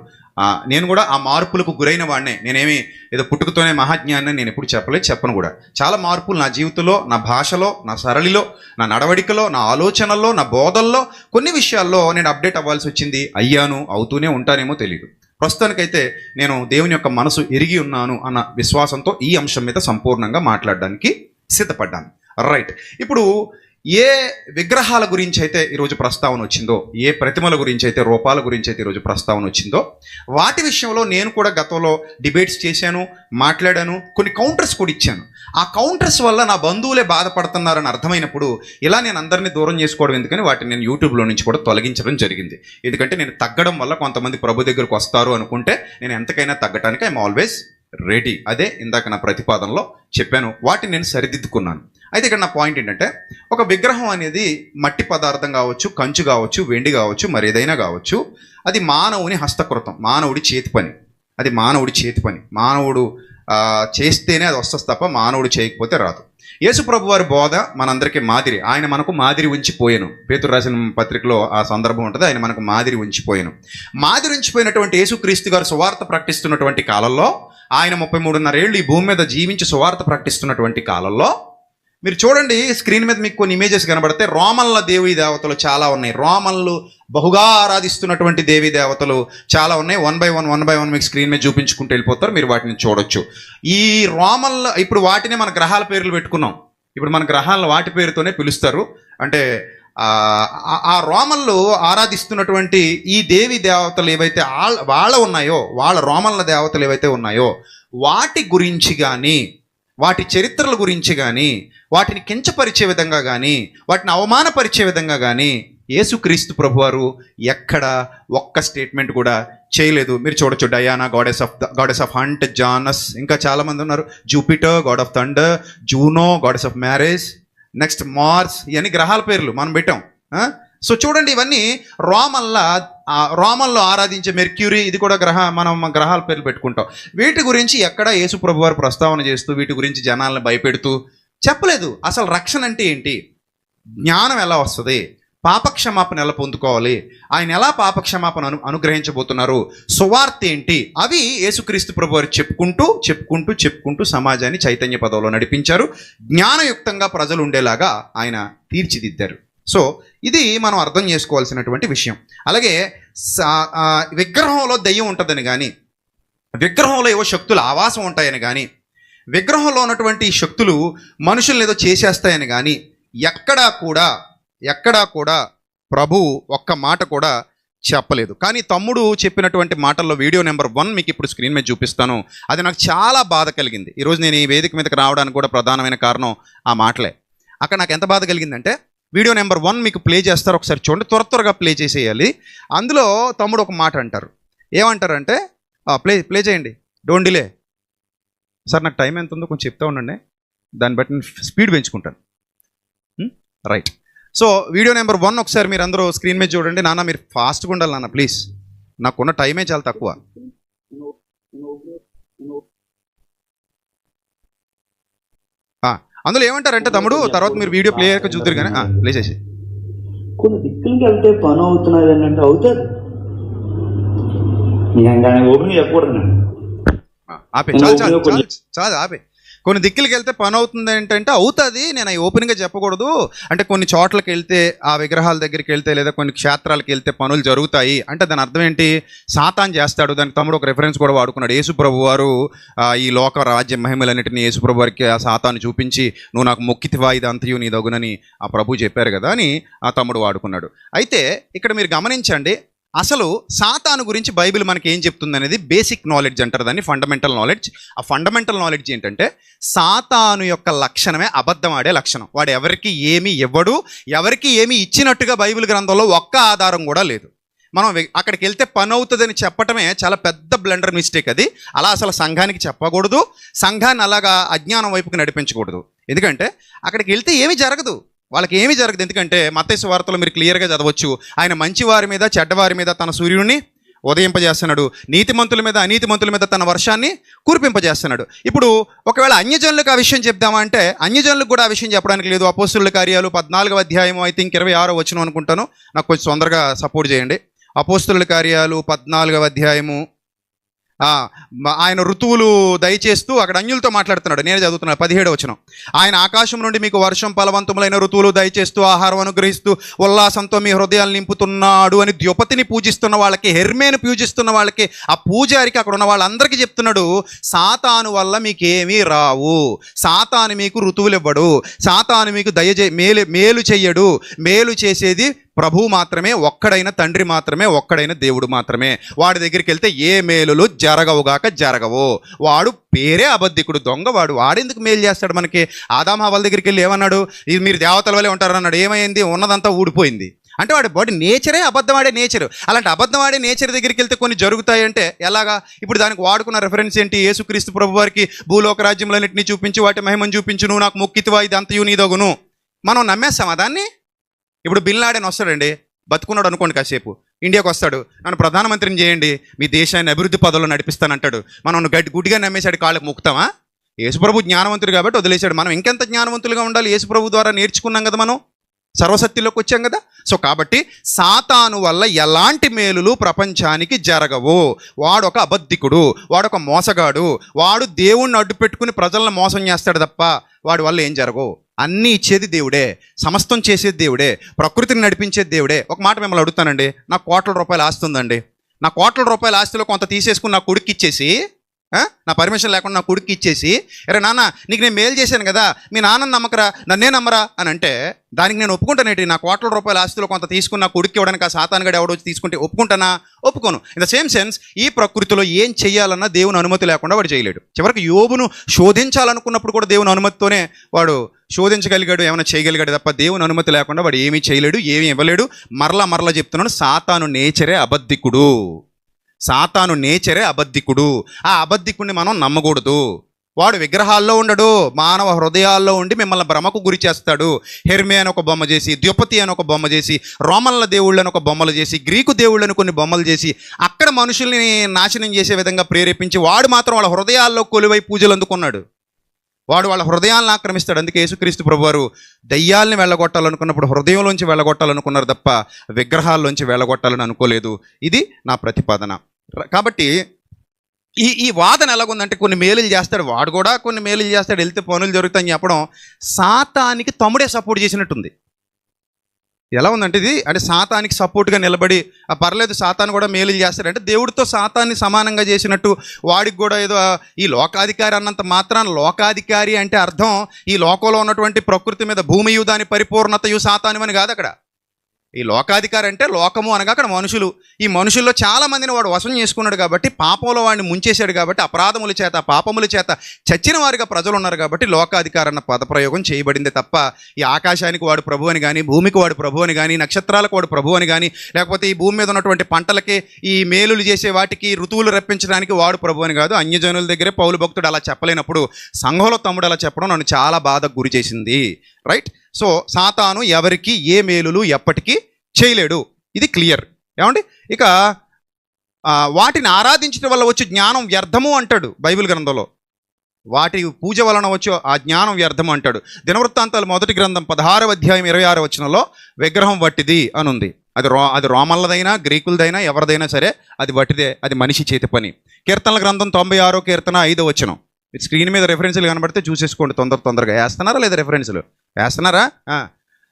నేను కూడా ఆ మార్పులకు గురైన వాడినే. నేనేమి ఏదో పుట్టుకతోనే మహాజ్ఞాన్ని నేను ఎప్పుడు చెప్పను కూడా. చాలా మార్పులు నా జీవితంలో, నా భాషలో, నా సరళిలో, నా నడవడికలో, నా ఆలోచనల్లో, నా బోధల్లో, కొన్ని విషయాల్లో నేను అప్డేట్ అవ్వాల్సి వచ్చింది. అయ్యాను, అవుతూనే ఉంటానేమో తెలియదు. ప్రస్తుతానికైతే నేను దేవుని యొక్క మనసు ఎరిగి ఉన్నాను అన్న విశ్వాసంతో ఈ అంశం మీద సంపూర్ణంగా మాట్లాడడానికి సిద్ధపడ్డాను. రైట్. ఇప్పుడు ఏ విగ్రహాల గురించి అయితే ఈరోజు ప్రస్తావన వచ్చిందో, ఏ ప్రతిమల గురించి అయితే, రూపాల గురించి అయితే ఈరోజు ప్రస్తావన వచ్చిందో, వాటి విషయంలో నేను కూడా గతంలో డిబేట్స్ చేశాను, మాట్లాడాను, కొన్ని కౌంటర్స్ కూడా ఇచ్చాను. ఆ కౌంటర్స్ వల్ల నా బంధువులే బాధపడుతున్నారని అర్థమైనప్పుడు ఇలా నేను అందరినీ దూరం చేసుకోవడం ఎందుకని వాటిని నేను యూట్యూబ్లో నుంచి కూడా తొలగించడం జరిగింది. ఎందుకంటే నేను తగ్గడం వల్ల కొంతమంది ప్రభు దగ్గరకు వస్తారు అనుకుంటే నేను ఎంతకైనా తగ్గడానికి ఐఎమ్ ఆల్వేస్ రెడీ. అదే ఇందాక నా ప్రతిపాదనలో చెప్పాను. వాటిని నేను సరిదిద్దుకున్నాను. అయితే ఇక్కడ నా పాయింట్ ఏంటంటే, ఒక విగ్రహం అనేది మట్టి పదార్థం కావచ్చు, కంచు కావచ్చు, వెండి కావచ్చు, మరి ఏదైనా కావచ్చు, అది మానవుని హస్తకృతం, మానవుడి చేతి పని. అది మానవుడి చేతి పని. మానవుడు చేస్తేనే అది వస్తుంది తప్ప మానవుడు చేయకపోతే రాదు. యేసు ప్రభు వారి బోధ మనందరికీ మాదిరి. ఆయన మనకు మాదిరి ఉంచిపోయాను. పేతురు రాసిన పత్రికలో ఆ సందర్భం ఉంటుంది. ఆయన మనకు మాదిరి ఉంచిపోయాను. మాదిరి ఉంచిపోయినటువంటి యేసుక్రీస్తు గారు సువార్త ప్రకటిస్తున్నటువంటి కాలంలో, ఆయన 33.5 ఏళ్ళు ఈ భూమి మీద జీవించి సువార్త ప్రకటిస్తున్నటువంటి కాలంలో మీరు చూడండి స్క్రీన్ మీద మీకు కొన్ని ఇమేజెస్ కనబడతాయి. రోమన్ల దేవీ దేవతలు చాలా ఉన్నాయి. రోమన్లు బహుగా ఆరాధిస్తున్నటువంటి దేవీ దేవతలు చాలా ఉన్నాయి. వన్ బై వన్ మీకు స్క్రీన్ మీద చూపించుకుంటూ వెళ్ళిపోతారు, మీరు వాటిని చూడొచ్చు. ఈ రోమన్ల ఇప్పుడు వాటినే మన గ్రహాల పేర్లు పెట్టుకున్నాం. ఇప్పుడు మన గ్రహాలను వాటి పేరుతోనే పిలుస్తారు. అంటే ఆ రోమన్లు ఆరాధిస్తున్నటువంటి ఈ దేవీ దేవతలు ఏవైతే వాళ్ళ ఉన్నాయో, వాళ్ళ రోమన్ల దేవతలు ఏవైతే ఉన్నాయో వాటి గురించి కానీ, వాటి చరిత్రల గురించి కానీ, వాటిని కించపరిచే విధంగా కానీ, వాటిని అవమానపరిచే విధంగా కానీ యేసుక్రీస్తు ప్రభువారు ఎక్కడ ఒక్క స్టేట్మెంట్ కూడా చేయలేదు. మీరు చూడొచ్చు, Diana goddess of hunt, Janus, ఇంకా చాలామంది ఉన్నారు, Jupiter god of thunder, Juno goddess of marriage, next Mars, ఇవన్నీ గ్రహాల పేర్లు మనం పెట్టాం. సో చూడండి, ఇవన్నీ రోమన్లో ఆరాధించే మెర్క్యూరీ, ఇది కూడా మనం గ్రహాల పేర్లు పెట్టుకుంటాం. వీటి గురించి ఎక్కడ యేసు ప్రభువారు ప్రస్తావన చేస్తూ వీటి గురించి జనాలను భయపెడుతూ చెప్పలేదు. అసలు రక్షణ అంటే ఏంటి, జ్ఞానం ఎలా వస్తుంది, పాపక్షమాపణ ఎలా పొందుకోవాలి, ఆయన ఎలా పాపక్షమాపణ అనుగ్రహించబోతున్నారు, సువార్త ఏంటి, అవి యేసుక్రీస్తు ప్రభువారు చెప్పుకుంటూ సమాజాన్ని చైతన్య పదంలో నడిపించారు. జ్ఞానయుక్తంగా ప్రజలు ఉండేలాగా ఆయన తీర్చిదిద్దారు. సో ఇది మనం అర్థం చేసుకోవాల్సినటువంటి విషయం. అలాగే విగ్రహంలో దెయ్యం ఉంటుందని కానీ, విగ్రహంలో ఏవో శక్తులు ఆవాసం ఉంటాయని కానీ, విగ్రహంలో ఉన్నటువంటి శక్తులు మనుషుల్ని ఏదో చేసేస్తాయని కానీ ఎక్కడా కూడా ప్రభు ఒక్క మాట కూడా చెప్పలేదు. కానీ తమ్ముడు చెప్పినటువంటి మాటల్లో వీడియో నెంబర్ 1 మీకు ఇప్పుడు స్క్రీన్ మీద చూపిస్తాను. అది నాకు చాలా బాధ కలిగింది. ఈరోజు నేను ఈ వేదిక మీదకి రావడానికి కూడా ప్రధానమైన కారణం ఆ మాటలే. అక్కడ నాకు ఎంత బాధ కలిగిందంటే, వీడియో నెంబర్ 1 మీకు ప్లే చేస్తారు, ఒకసారి చూడండి, త్వరగా ప్లే చేసేయాలి. అందులో తమ్ముడు ఒక మాట అంటారు. ఏమంటారంటే, ప్లే చేయండి, డోంట్ డిలే. సార్ నాకు టైం ఎంత ఉందో కొంచెం చెప్తా ఉండండి, దాన్ని బట్టి నేను స్పీడ్ పెంచుకుంటాను. రైట్. సో వీడియో నెంబర్ 1 ఒకసారి మీరు అందరూ స్క్రీన్ మీద చూడండి. నాన్న మీరు ఫాస్ట్గా ఉండాలి నాన్న, ప్లీజ్, నాకున్న టైమే చాలా తక్కువ. అందులో ఏమంటారంటే తమ్ముడు, తర్వాత మీరు వీడియో ప్లే అయ్యాక చూద్దరు కానీ ప్లే చేసి. కొన్ని దిక్కులకి వెళ్తే పని అవుతున్నది అంటే అవుతుంది, ఓపెన్ చెప్పకూడదు. ఆపే, చాలు ఆపే. కొన్ని దిక్కులకి వెళ్తే పని అవుతుంది ఏంటంటే అవుతుంది, నేను ఓపెన్గా చెప్పకూడదు. అంటే కొన్ని చోట్లకి వెళ్తే, ఆ విగ్రహాల దగ్గరికి వెళ్తే, లేదా కొన్ని క్షేత్రాలకు వెళ్తే పనులు జరుగుతాయి అంటే దాని అర్థం ఏంటి, సాతాన్ చేస్తాడు. దానికి తమ్ముడు ఒక రెఫరెన్స్ కూడా వాడుకున్నాడు. యేసుప్రభు వారు ఈ లోక రాజ్య మహిమలన్నిటిని యేసుప్రభు వారికి ఆ సాతాను చూపించి, నువ్వు నాకు మొక్కితివా ఇది అంతయు నీ దగునని ఆ ప్రభు చెప్పారు కదా అని ఆ తమ్ముడు వాడుకున్నాడు. అయితే ఇక్కడ మీరు గమనించండి, అసలు సాతాను గురించి బైబిల్ మనకి ఏం చెప్తుంది అనేది బేసిక్ నాలెడ్జ్ అంటారు దాన్ని, ఫండమెంటల్ నాలెడ్జ్. ఆ ఫండమెంటల్ నాలెడ్జ్ ఏంటంటే, సాతాను యొక్క లక్షణమే అబద్ధం ఆడే లక్షణం. వాడు ఎవరికి ఏమి ఇవ్వడు, ఎవరికి ఏమి ఇచ్చినట్టుగా బైబిల్ గ్రంథంలో ఒక్క ఆధారం కూడా లేదు. మనం అక్కడికి వెళ్తే పని అవుతుందని చెప్పటమే చాలా పెద్ద బ్లండర్ మిస్టేక్. అది అలా అసలు సంఘానికి చెప్పకూడదు, సంఘాన్ని అలాగా అజ్ఞానం వైపుకి నడిపించకూడదు. ఎందుకంటే అక్కడికి వెళ్తే ఏమీ జరగదు, వాళ్ళకి ఏమీ జరగదు. ఎందుకంటే మత్తయి సువార్తలో మీరు క్లియర్గా చదవచ్చు, ఆయన మంచివారి మీద చెడ్డవారి మీద తన సూర్యుడిని ఉదయింపజేస్తున్నాడు, నీతిమంతుల మీద అనీతిమంతుల మీద తన వర్షాన్ని కురిపింపజేస్తున్నాడు. ఇప్పుడు ఒకవేళ అన్యజనులకు ఆ విషయం చెప్దామా అంటే, అన్యజనులకు కూడా ఆ విషయం చెప్పడానికి లేదు. అపోస్తుల కార్యాలు 14వ అధ్యాయం, ఐ థింక్ 26వ వచనం అనుకుంటాను, నాకు కొంచెం తొందరగా సపోర్ట్ చేయండి. అపోస్తుల కార్యాలు 14వ అధ్యాయము, ఆయన ఋతువులు దయచేస్తూ అక్కడ అన్యులతో మాట్లాడుతున్నాడు. నేను చదువుతున్నాను 17వ వచనం. ఆయన ఆకాశం నుండి మీకు వర్షం, ఫలవంతములైన ఋతువులు దయచేస్తూ ఆహారం అనుగ్రహిస్తూ ఉల్లాసంతో మీ హృదయాలు నింపుతున్నాడు అని ద్యోపతిని పూజిస్తున్న వాళ్ళకి, హెర్మేను పూజిస్తున్న వాళ్ళకి, ఆ పూజారికి, అక్కడ ఉన్న వాళ్ళందరికీ చెప్తున్నాడు, సాతాను వల్ల మీకేమీ రావు, సాతాను మీకు ఋతువులు ఇవ్వడు, సాతాను మీకు మేలు చెయ్యడు, మేలు చేసేది ప్రభువు మాత్రమే, ఒక్కడైన తండ్రి మాత్రమే, ఒక్కడైన దేవుడు మాత్రమే. వాడి దగ్గరికి వెళ్తే ఏ మేలులు జరగవుగాక జరగవు. వాడు పేరే అబద్ధికుడు, దొంగవాడు. వాడెందుకు మేలు చేస్తాడు మనకి? ఆదాము హవ్వల దగ్గరికి వెళ్ళి ఏమన్నాడు, ఇది మీరు దేవతల వల్లే ఉంటారు అన్నాడు. ఏమైంది? ఉన్నదంతా ఊడిపోయింది. అంటే వాడి నేచరే అబద్ధమాడే నేచరు. అలాంటి అబద్ధమాడే నేచర్ దగ్గరికి వెళ్తే కొన్ని జరుగుతాయంటే ఎలాగా? ఇప్పుడు దానికి వాడుకున్న రెఫరెన్స్ ఏంటి? యేసుక్రీస్తు ప్రభు వారికి భూలోక రాజ్యములన్నింటినీ చూపించి వాటి మహిమను చూపించు, నువ్వు నాకు మొక్కితివా ఇది అంతయు నీదగును. మనం నమ్మేస్తామా దాన్ని? ఇప్పుడు బిన్ లాడెన్ వస్తాడండి, బతుకున్నాడు అనుకోండి, కాసేపు ఇండియాకి వస్తాడు, నన్ను ప్రధానమంత్రిని చేయండి, మీ దేశాన్ని అభివృద్ధి పదవులు నడిపిస్తానంటాడు. మనం గుడ్డిగా నమ్మేశాడు, కాళ్ళకు మొక్కుతామా? యేసుప్రభు జ్ఞానవంతుడు కాబట్టి వదిలేశాడు. మనం ఇంకెంత జ్ఞానవంతులుగా ఉండాలి? యేసుప్రభు ద్వారా నేర్చుకున్నాం కదా, మనం సర్వసత్యంలోకి వచ్చాం కదా. సో కాబట్టి సాతాను వల్ల ఎలాంటి మేలులు ప్రపంచానికి జరగవు. వాడొక అబద్ధికుడు, వాడొక మోసగాడు, వాడు దేవుణ్ణి అడ్డు పెట్టుకుని ప్రజలను మోసం చేస్తాడు తప్ప వాడి వల్ల ఏం జరగవు. అన్నీ ఇచ్చేది దేవుడే, సమస్తం చేసేది దేవుడే, ప్రకృతిని నడిపించేది దేవుడే. ఒక మాట మిమ్మల్ని అడుగుతానండి, నాకు కోట్ల రూపాయలు ఆస్తి ఉందండి, నా కోట్ల రూపాయల ఆస్తిలో కొంత తీసేసుకుని నా కొడుకు ఇచ్చేసి, నా పర్మిషన్ లేకుండా నా కొడుకు ఇచ్చేసి, అరే నాన్న నీకు నేను మేలు చేశాను కదా, మీ నాన్న నమ్మకరా, నన్నే నమ్మరా అని అంటే దానికి నేను ఒప్పుకుంటానేంటి? నా కోట్ల రూపాయల ఆస్తిలో కొంత తీసుకుని నా కొడుకు ఇవ్వడానికి ఆ సాతానుగాడు ఎవడో తీసుకుంటే ఒప్పుకుంటానా? ఒప్పుకోను. ఇన్ ద సేమ్ సెన్స్ ఈ ప్రకృతిలో ఏం చేయాలన్నా దేవుని అనుమతి లేకుండా వాడు చేయలేడు. చివరికి యోబును శోధించాలనుకున్నప్పుడు కూడా దేవుని అనుమతితోనే వాడు శోధించగలిగాడు, ఏమైనా చేయగలిగాడు తప్ప దేవుని అనుమతి లేకుండా వాడు ఏమీ చేయలేడు, ఏమీ ఇవ్వలేడు. మరలా చెప్తున్నాను, సాతాను నేచరే అబద్ధికుడు. సాతాను నేచరే అబద్ధికుడు. ఆ అబద్ధికుడిని మనం నమ్మకూడదు. వాడు విగ్రహాల్లో ఉండడు, మానవ హృదయాల్లో ఉండి మిమ్మల్ని భ్రమకు గురి చేస్తాడు. హెర్మే అని ఒక బొమ్మ చేసి, ద్యుపతి అని ఒక బొమ్మ చేసి, రోమన్ల దేవుళ్ళని ఒక బొమ్మలు చేసి, గ్రీకు దేవుళ్ళని కొన్ని బొమ్మలు చేసి అక్కడ మనుషుల్ని నాశనం చేసే విధంగా ప్రేరేపించి వాడు మాత్రం వాళ్ళ హృదయాల్లో కొలువై పూజలు అందుకున్నాడు. వాడు వాళ్ళ హృదయాలను ఆక్రమిస్తాడు. అందుకే యేసుక్రీస్తు ప్రభువారు దయ్యాల్ని వెళ్ళగొట్టాలనుకున్నప్పుడు హృదయంలోంచి వెళ్ళగొట్టాలనుకున్నారు తప్ప విగ్రహాల్లోంచి వెళ్ళగొట్టాలని అనుకోలేదు. ఇది నా ప్రతిపాదన. కాబట్టి ఈ వాదన ఎలాగుందంటే, కొన్ని మేలులు చేస్తాడు వాడు కూడా, కొన్ని మేలులు చేస్తాడు, వెళ్తే పనులు జరుగుతాయని చెప్పడం సాతానికి తమ్ముడే సపోర్ట్ చేసినట్టుంది. ఎలా ఉందంటే ఇది, అంటే సాతానికి సపోర్ట్గా నిలబడి పర్లేదు సాతాను కూడా మేలులు చేస్తాడంటే దేవుడితో సాతాన్ని సమానంగా చేసినట్టు, వాడికి కూడా ఏదో ఈ లోకాధికారి అన్నంత మాత్రాన, లోకాధికారి అంటే అర్థం ఈ లోకంలో ఉన్నటువంటి ప్రకృతి మీద భూమియు దాని పరిపూర్ణతయు సాతానుమని కాదు. అక్కడ ఈ లోకాధికారి అంటే లోకము అనగా అక్కడ మనుషులు. ఈ మనుషుల్లో చాలా మందిని వాడు వశం చేసుకున్నాడు కాబట్టి, పాపంలో వాడిని ముంచేశాడు కాబట్టి, అపరాధముల చేత పాపముల చేత చచ్చిన వారిగా ప్రజలు ఉన్నారు కాబట్టి లోకాధికారి అన్న పదప్రయోగం చేయబడింది తప్ప ఈ ఆకాశానికి వాడు ప్రభు అని కానీ, భూమికి వాడు ప్రభు అని కానీ, నక్షత్రాలకు వాడు ప్రభు అని కానీ, లేకపోతే ఈ భూమి మీద ఉన్నటువంటి పంటలకి, ఈ మేలులు చేసే వాటికి, ఋతువులు రప్పించడానికి వాడు ప్రభు అని కాదు. అన్యజనుల దగ్గరే పౌలు భక్తుడు అలా చెప్పలేనప్పుడు సంఘంలో తమ్ముడు అలా చెప్పడం నన్ను చాలా బాధకు గురి చేసింది. రైట్. సో సాతాను ఎవరికి ఏ మేలులు ఎప్పటికీ చేయలేడు, ఇది క్లియర్. ఏమండి, ఇక వాటిని ఆరాధించడం వల్ల వచ్చే జ్ఞానం వ్యర్థము అంటాడు బైబిల్ గ్రంథంలో. వాటి పూజ వలన వచ్చే ఆ జ్ఞానం వ్యర్థము అంటాడు. దినవృత్తాంతాలు 1వ గ్రంథం 16వ అధ్యాయం 26వ వచనంలో విగ్రహం వట్టిది అని ఉంది. అది రోమన్లదైనా గ్రీకులదైనా ఎవరిదైనా సరే అది వట్టిదే, అది మనిషి చేతి పని. కీర్తనల గ్రంథం 96వ కీర్తన 5వ వచనం, స్క్రీన్ మీద రెఫరెన్స్లు కనబడితే చూసేసుకోండి. తొందరగా వేస్తున్నారా లేదా? రెఫరెన్స్లు వేస్తున్నారా?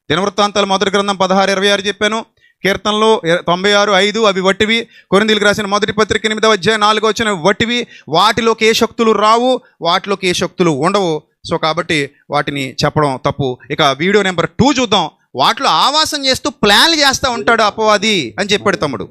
దినవృత్తాంతాలు 1వ గ్రంథం 16:26 చెప్పాను. కీర్తనలు 96:5 అవి వట్టివి. కొరింథీయులకు రాసిన 1వ పత్రిక 8వ అధ్యాయం 4వ వచనం వట్టివి. వాటిలోకి ఏ శక్తులు రావు, వాటిలోకి ఏ శక్తులు ఉండవు. సో కాబట్టి వాటిని చెప్పడం తప్పు. ఇక వీడియో నెంబర్ 2 చూద్దాం. వాటిలో ఆవాసం చేస్తూ ప్లాన్లు చేస్తూ ఉంటాడు అపవాది అని చెప్పాడు తమ్ముడు.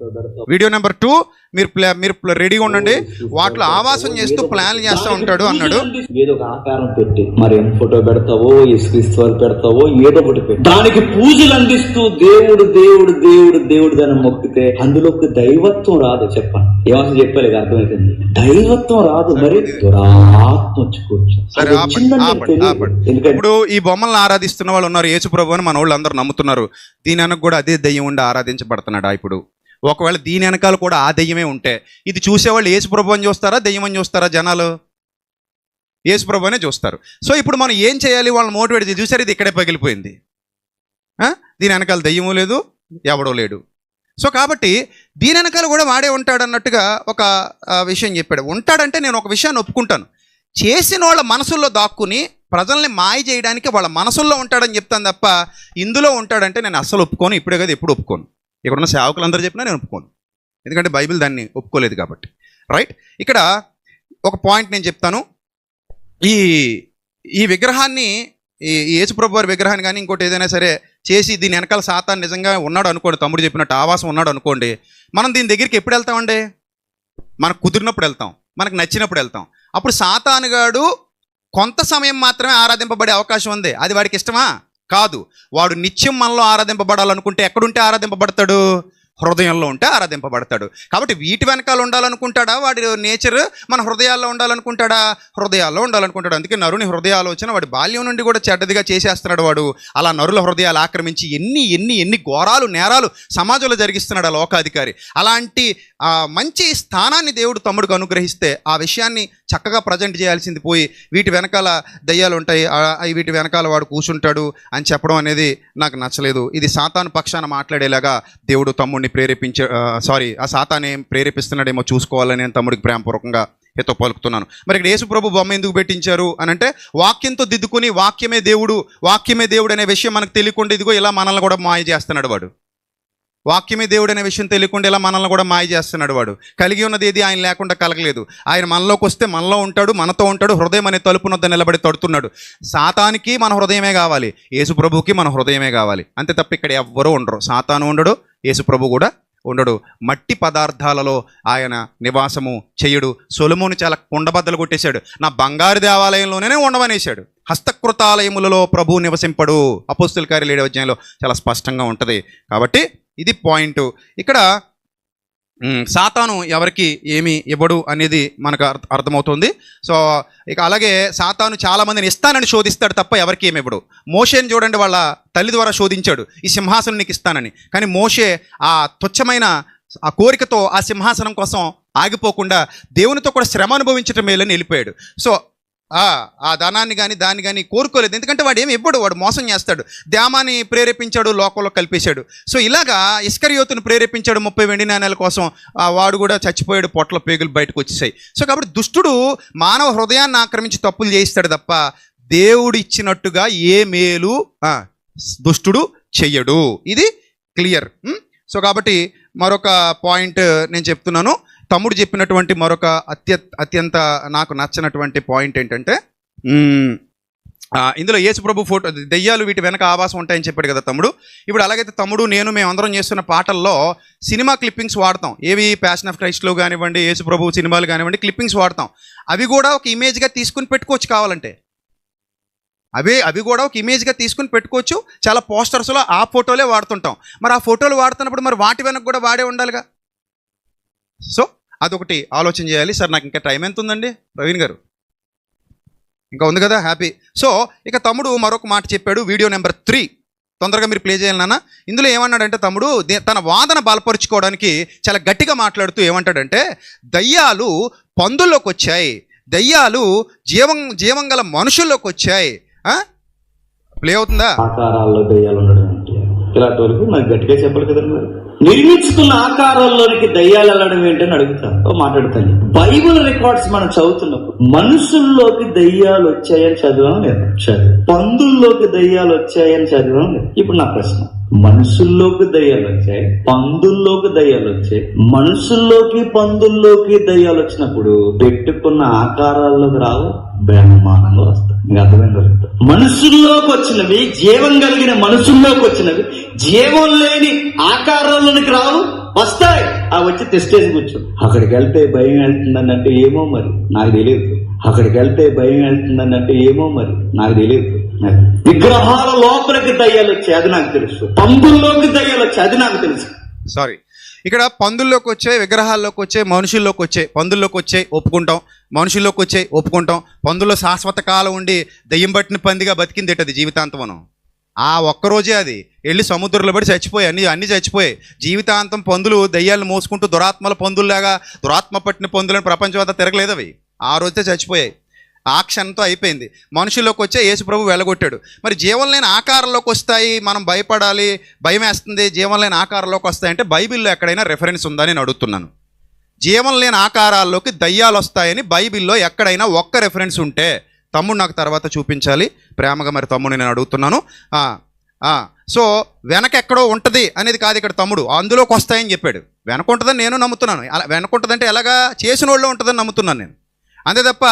వీడియో నెంబర్ 2 మీరు రెడీగా ఉండండి. వాటిలో ఆవాసం చేస్తూ ప్లాన్లు చేస్తూ ఉంటాడు అన్నాడు. ఏదో ఒక ఆకారం పెట్టి, మరి ఏం ఫోటో పెడతావో, యేసుక్రీస్తు వారు పెడతావో, ఏదో ఒకటి పెట్టి దానికి పూజలు అందిస్తూ దేవుడు దేవుడు దేవుడు దేవుడు అని మొక్కితే అందులోకి దైవత్వం రాదు. చెప్పండి, ఏమని చెప్పలేదు, అర్థమవుతుంది. దైవత్వం రాదు, మరి దురాత్మ వచ్చుకోవచ్చు. ఇప్పుడు ఈ బొమ్మలను ఆరాధిస్తున్న వాళ్ళు ఉన్నారు, యేసు ప్రభు అని మన వాళ్ళు అందరూ నమ్ముతున్నారు. దీని వెనక కూడా అదే దెయ్యం ఉండి ఆరాధించబడుతున్నాడా? ఇప్పుడు ఒకవేళ దీని వెనకాల కూడా ఆ దెయ్యమే ఉంటే ఇది చూసేవాళ్ళు యేసు ప్రభు అని చూస్తారా, దెయ్యం అని చూస్తారా? జనాలు యేసు ప్రభు అనే చూస్తారు. సో ఇప్పుడు మనం ఏం చేయాలి? వాళ్ళని మోటివేట్ చేసి, చూసారు ఇది ఇక్కడే పగిలిపోయింది, దీని వెనకాల దెయ్యమూ లేదు, ఎవడో లేడు. సో కాబట్టి దీని వెనకాల కూడా వాడే ఉంటాడు అన్నట్టుగా ఒక విషయం చెప్పాడు. ఉంటాడంటే నేను ఒక విషయాన్ని ఒప్పుకుంటాను, చేసిన వాళ్ళ మనసుల్లో దాక్కుని ప్రజల్ని మాయ చేయడానికి వాళ్ళ మనసుల్లో ఉంటాడని చెప్తాను తప్ప ఇందులో ఉంటాడంటే నేను అస్సలు ఒప్పుకోను. ఇప్పుడే కదా, ఎప్పుడు ఒప్పుకోను. ఇక్కడున్న సేవకులందరూ చెప్పినా నేను ఒప్పుకోను, ఎందుకంటే బైబిల్ దాన్ని ఒప్పుకోలేదు కాబట్టి. రైట్. ఇక్కడ ఒక పాయింట్ నేను చెప్తాను. ఈ విగ్రహాన్ని, ఈ యేసుప్రభు వారి విగ్రహాన్ని కానీ ఇంకోటి ఏదైనా సరే చేసి దీని వెనకాల సాతాను నిజంగా ఉన్నాడు అనుకోండి, తమ్ముడు చెప్పినట్టు ఆవాసం ఉన్నాడు అనుకోండి, మనం దీని దగ్గరికి ఎప్పుడు వెళ్తామండి? మనకు కుదిరినప్పుడు వెళ్తాం, మనకు నచ్చినప్పుడు వెళ్తాం. అప్పుడు సాతానుగాడు కొంత సమయం మాత్రమే ఆరాధింపబడే అవకాశం ఉంది. అది వాడికి ఇష్టమా? కాదు. వాడు నిత్యం మనలో ఆరాధింపబడాలనుకుంటే ఎక్కడుంటే ఆరాధింపబడతాడు? హృదయంలో ఉంటే ఆరాధింపబడతాడు. కాబట్టి వీటి వెనకాల ఉండాలనుకుంటాడా? వాడి నేచర్ మన హృదయాల్లో ఉండాలనుకుంటాడా? హృదయాల్లో ఉండాలనుకుంటాడు. అందుకే నరుని హృదయ ఆలోచన వాడి బాల్యం నుండి కూడా చెడ్డదిగా చేసేస్తున్నాడు వాడు. అలా నరుల హృదయాలు ఆక్రమించి ఎన్ని ఘోరాలు నేరాలు సమాజంలో జరిగిస్తున్నాడు ఆ లోకాధికారి. అలాంటి మంచి స్థానాన్ని దేవుడు తమ్ముడికి అనుగ్రహిస్తే ఆ విషయాన్ని చక్కగా ప్రజెంట్ చేయాల్సింది పోయి వీటి వెనకాల దయ్యాలు ఉంటాయి, వీటి వెనకాల వాడు కూర్చుంటాడు అని చెప్పడం అనేది నాకు నచ్చలేదు. ఇది సాతాను పక్షాన మాట్లాడేలాగా దేవుడు తమ్ముడిని ఆ సాతానే ప్రేరేపిస్తున్నాడేమో చూసుకోవాలని నేను తమ్ముడికి ప్రేమపూర్వకంగా హితో పలుకుతున్నాను. మరి ఇక్కడ యేసు ప్రభు బొమ్మ ఎందుకు పెట్టించారు అని అంటే, వాక్యంతో దిద్దుకుని వాక్యమే దేవుడు అనే విషయం మనకు తెలియకుండా ఇదిగో ఇలా మనల్ని కూడా మాయ చేస్తున్నాడు వాడు. వాక్యమే దేవుడు అనే విషయం తెలియకుండా ఇలా మనల్ని కూడా మాయ చేస్తున్నాడు వాడు. కలిగి ఉన్నది ఏది ఆయన లేకుండా కలగలేదు. ఆయన మనలోకి వస్తే మనలో ఉంటాడు, మనతో ఉంటాడు. హృదయం అనే తలుపు వద్ద నిలబడి తడుతున్నాడు. సాతానికి మన హృదయమే కావాలి, యేసు ప్రభుకి మన హృదయమే కావాలి. అంతే తప్ప ఇక్కడ ఎవ్వరూ ఉండరు. సాతాను ఉండడు, యేసు ప్రభు కూడా ఉండడు. మట్టి పదార్థాలలో ఆయన నివాసము చేయడు. సొలొమోను చాలా కుండబద్దలు కొట్టేశాడు. నా బంగారు దేవాలయంలోనే ఉండవనేశాడు. హస్తకృతాలయములలో ప్రభు నివసింపడు. అపోస్తుల కార్యాలు 7వ అధ్యాయంలో చాలా స్పష్టంగా ఉంటుంది. కాబట్టి ఇది పాయింట్. ఇక్కడ సాతాను ఎవరికి ఏమి ఇవ్వడు అనేది మనకు అర్థమవుతుంది. సో ఇక అలాగే సాతాను చాలామందిని ఇస్తానని శోధిస్తాడు తప్ప ఎవరికి ఏమి ఇవ్వడు. మోషేని చూడండి, వాళ్ళ తల్లి ద్వారా శోధించాడు, ఈ సింహాసనం నీకు ఇస్తానని. కానీ మోషే ఆ తుచ్చమైన ఆ కోరికతో ఆ సింహాసనం కోసం ఆగిపోకుండా దేవునితో కూడా శ్రమ అనుభవించటం మేలని వెళ్ళిపోయాడు. సో ఆ ధనాన్ని కానీ దాన్ని కానీ కోరుకోలేదు. ఎందుకంటే వాడు ఏమి ఇవ్వడు, వాడు మోసం చేస్తాడు. ధ్యామాన్ని ప్రేరేపించాడు, లోకంలో కలిపేశాడు. సో ఇలాగా ఇస్కరియోతును ప్రేరేపించాడు 30 వెండి నాణేల కోసం. వాడు కూడా చచ్చిపోయాడు, పొట్ల పేగులు బయటకు వచ్చేసాయి. సో కాబట్టి దుష్టుడు మానవ హృదయాన్ని ఆక్రమించి తప్పులు చేయిస్తాడు తప్ప దేవుడు ఇచ్చినట్టుగా ఏ మేలు దుష్టుడు చెయ్యడు. ఇది క్లియర్. సో కాబట్టి మరొక పాయింట్ నేను చెప్తున్నాను. తమ్ముడు చెప్పినటువంటి మరొక అత్యంత నాకు నచ్చినటువంటి పాయింట్ ఏంటంటే, ఇందులో యేసు ప్రభు ఫోటో, దెయ్యాలు వీటి వెనక ఆవాసం ఉంటాయని చెప్పాడు కదా తమ్ముడు. ఇప్పుడు అలాగైతే తమ్ముడు మేము అందరం చేస్తున్న పాటల్లో సినిమా క్లిప్పింగ్స్ వాడతాం. ఏవి ప్యాషన్ ఆఫ్ క్రైస్ట్లో కానివ్వండి, యేసు ప్రభు సినిమాలు కానివ్వండి, క్లిప్పింగ్స్ వాడతాం. అవి కూడా ఒక ఇమేజ్గా తీసుకుని పెట్టుకోవచ్చు కావాలంటే. అవి కూడా ఒక ఇమేజ్గా తీసుకుని పెట్టుకోవచ్చు. చాలా పోస్టర్స్లో ఆ ఫోటోలే వాడుతుంటాం. మరి ఆ ఫోటోలు వాడుతున్నప్పుడు మరి వాటి వెనక కూడా వాడే ఉండాలిగా. సో అదొకటి ఆలోచన చేయాలి. సార్ నాకు ఇంకా టైం ఎంత ఉందండి ప్రవీణ్ గారు? ఇంకా ఉంది కదా, హ్యాపీ. సో ఇక తమ్ముడు మరొక మాట చెప్పాడు, వీడియో నెంబర్ 3 తొందరగా మీరు ప్లే చేయాలి నాన్న. ఇందులో ఏమన్నాడంటే తమ్ముడు తన వాదన బలపరుచుకోవడానికి చాలా గట్టిగా మాట్లాడుతూ ఏమంటాడంటే, దయ్యాలు పందుల్లోకి వచ్చాయి, దయ్యాలు జీవం గల మనుషుల్లోకి వచ్చాయి. ప్లే అవుతుందా? ఆకారాల్లో దయ్యాలు ఉండడం ఏంటి? ఇలాంటి వరకు నాకు గట్టిగా చెప్పాలి కదా. నిర్మించుకున్న ఆకారాల్లోనికి దయ్యాలు వెళ్ళడం ఏంటని అడుగుతాను, మాట్లాడతాను. బైబిల్ రికార్డ్స్ మనం చదువుతున్నప్పుడు మనుషుల్లోకి దయ్యాలు వచ్చాయని చదివాం లేదా? చదివి. పందుల్లోకి దయ్యాలు వచ్చాయని చదివాం లేదా? ఇప్పుడు నా ప్రశ్న, మనుషుల్లోకి దయ్యాలు వచ్చాయి, పందుల్లోకి దయ్యాలు వచ్చాయి. మనుషుల్లోకి పందుల్లోకి దయ్యాలు వచ్చినప్పుడు పెట్టుకున్న ఆకారాల్లోకి రావు, బ్రహ్మాండంగా వస్తాయి. ఇంకా అర్థమైంది? మనుషుల్లోకి వచ్చినవి, జీవం కలిగిన మనుషుల్లోకి వచ్చినవి జీవం లేని ఆకారాల్లోనికి రావు, వస్తాయి. ఆ వచ్చి తెస్టేసి కూర్చో. అక్కడికి వెళ్తే భయం వెళ్తుందని అంటే ఏమో మరి నాకు తెలియదు. అక్కడికి వెళ్తే భయం వెళ్తుందని అంటే ఏమో మరి నాకు తెలియదు. విగ్రహాల లోపలికి దయ్యాలు వచ్చాయి, అది నాకు తెలుసు. పందుల్లోకి దయ్యాలు వచ్చాయి, అది నాకు తెలుసు. సారీ, ఇక్కడ పందుల్లోకి వచ్చాయి, విగ్రహాల్లోకి వచ్చాయి, మనుషుల్లోకి వచ్చాయి. పందుల్లోకి వచ్చాయి ఒప్పుకుంటాం, మనుషుల్లోకి వచ్చాయి ఒప్పుకుంటాం. పందుల్లో శాశ్వత కాలం ఉండి దయ్యం పట్టిన పందిగా బతికింది అది జీవితాంతం. ఆ ఒక్కరోజే అది వెళ్ళి సముద్రంలో పడి చచ్చిపోయాయి, అన్నీ చచ్చిపోయాయి. జీవితాంతం పందులు దయ్యాలను మోసుకుంటూ దురాత్మల పందుల్లాగా, దురాత్మ పట్టిన పందులను ప్రపంచం అంతా తిరగలేదు. అవి ఆ రోజే చచ్చిపోయాయి. ఆ క్షణంతో అయిపోయింది. మనుషుల్లోకి వచ్చే యేసు ప్రభు వెళ్ళగొట్టాడు. మరి జీవం లేని ఆకారంలోకి వస్తాయి, మనం భయపడాలి, భయం వేస్తుంది, జీవం లేని ఆకారంలోకి వస్తాయంటే బైబిల్లో ఎక్కడైనా రెఫరెన్స్ ఉందని నేను అడుగుతున్నాను. జీవం లేని ఆకారాల్లోకి దయ్యాలు వస్తాయని బైబిల్లో ఎక్కడైనా ఒక్క రెఫరెన్స్ ఉంటే తమ్ముడు నాకు తర్వాత చూపించాలి ప్రేమగా. మరి తమ్ముడు నేను అడుగుతున్నాను. సో వెనకెక్కడో ఉంటుంది అనేది కాదు ఇక్కడ తమ్ముడు, అందులోకి వస్తాయని చెప్పాడు. వెనక ఉంటుందని నేను నమ్ముతున్నాను. అలా వెనక ఉంటుందంటే ఎలాగా, చేసిన వాళ్ళు ఉంటుందని నమ్ముతున్నాను నేను, అంతే తప్ప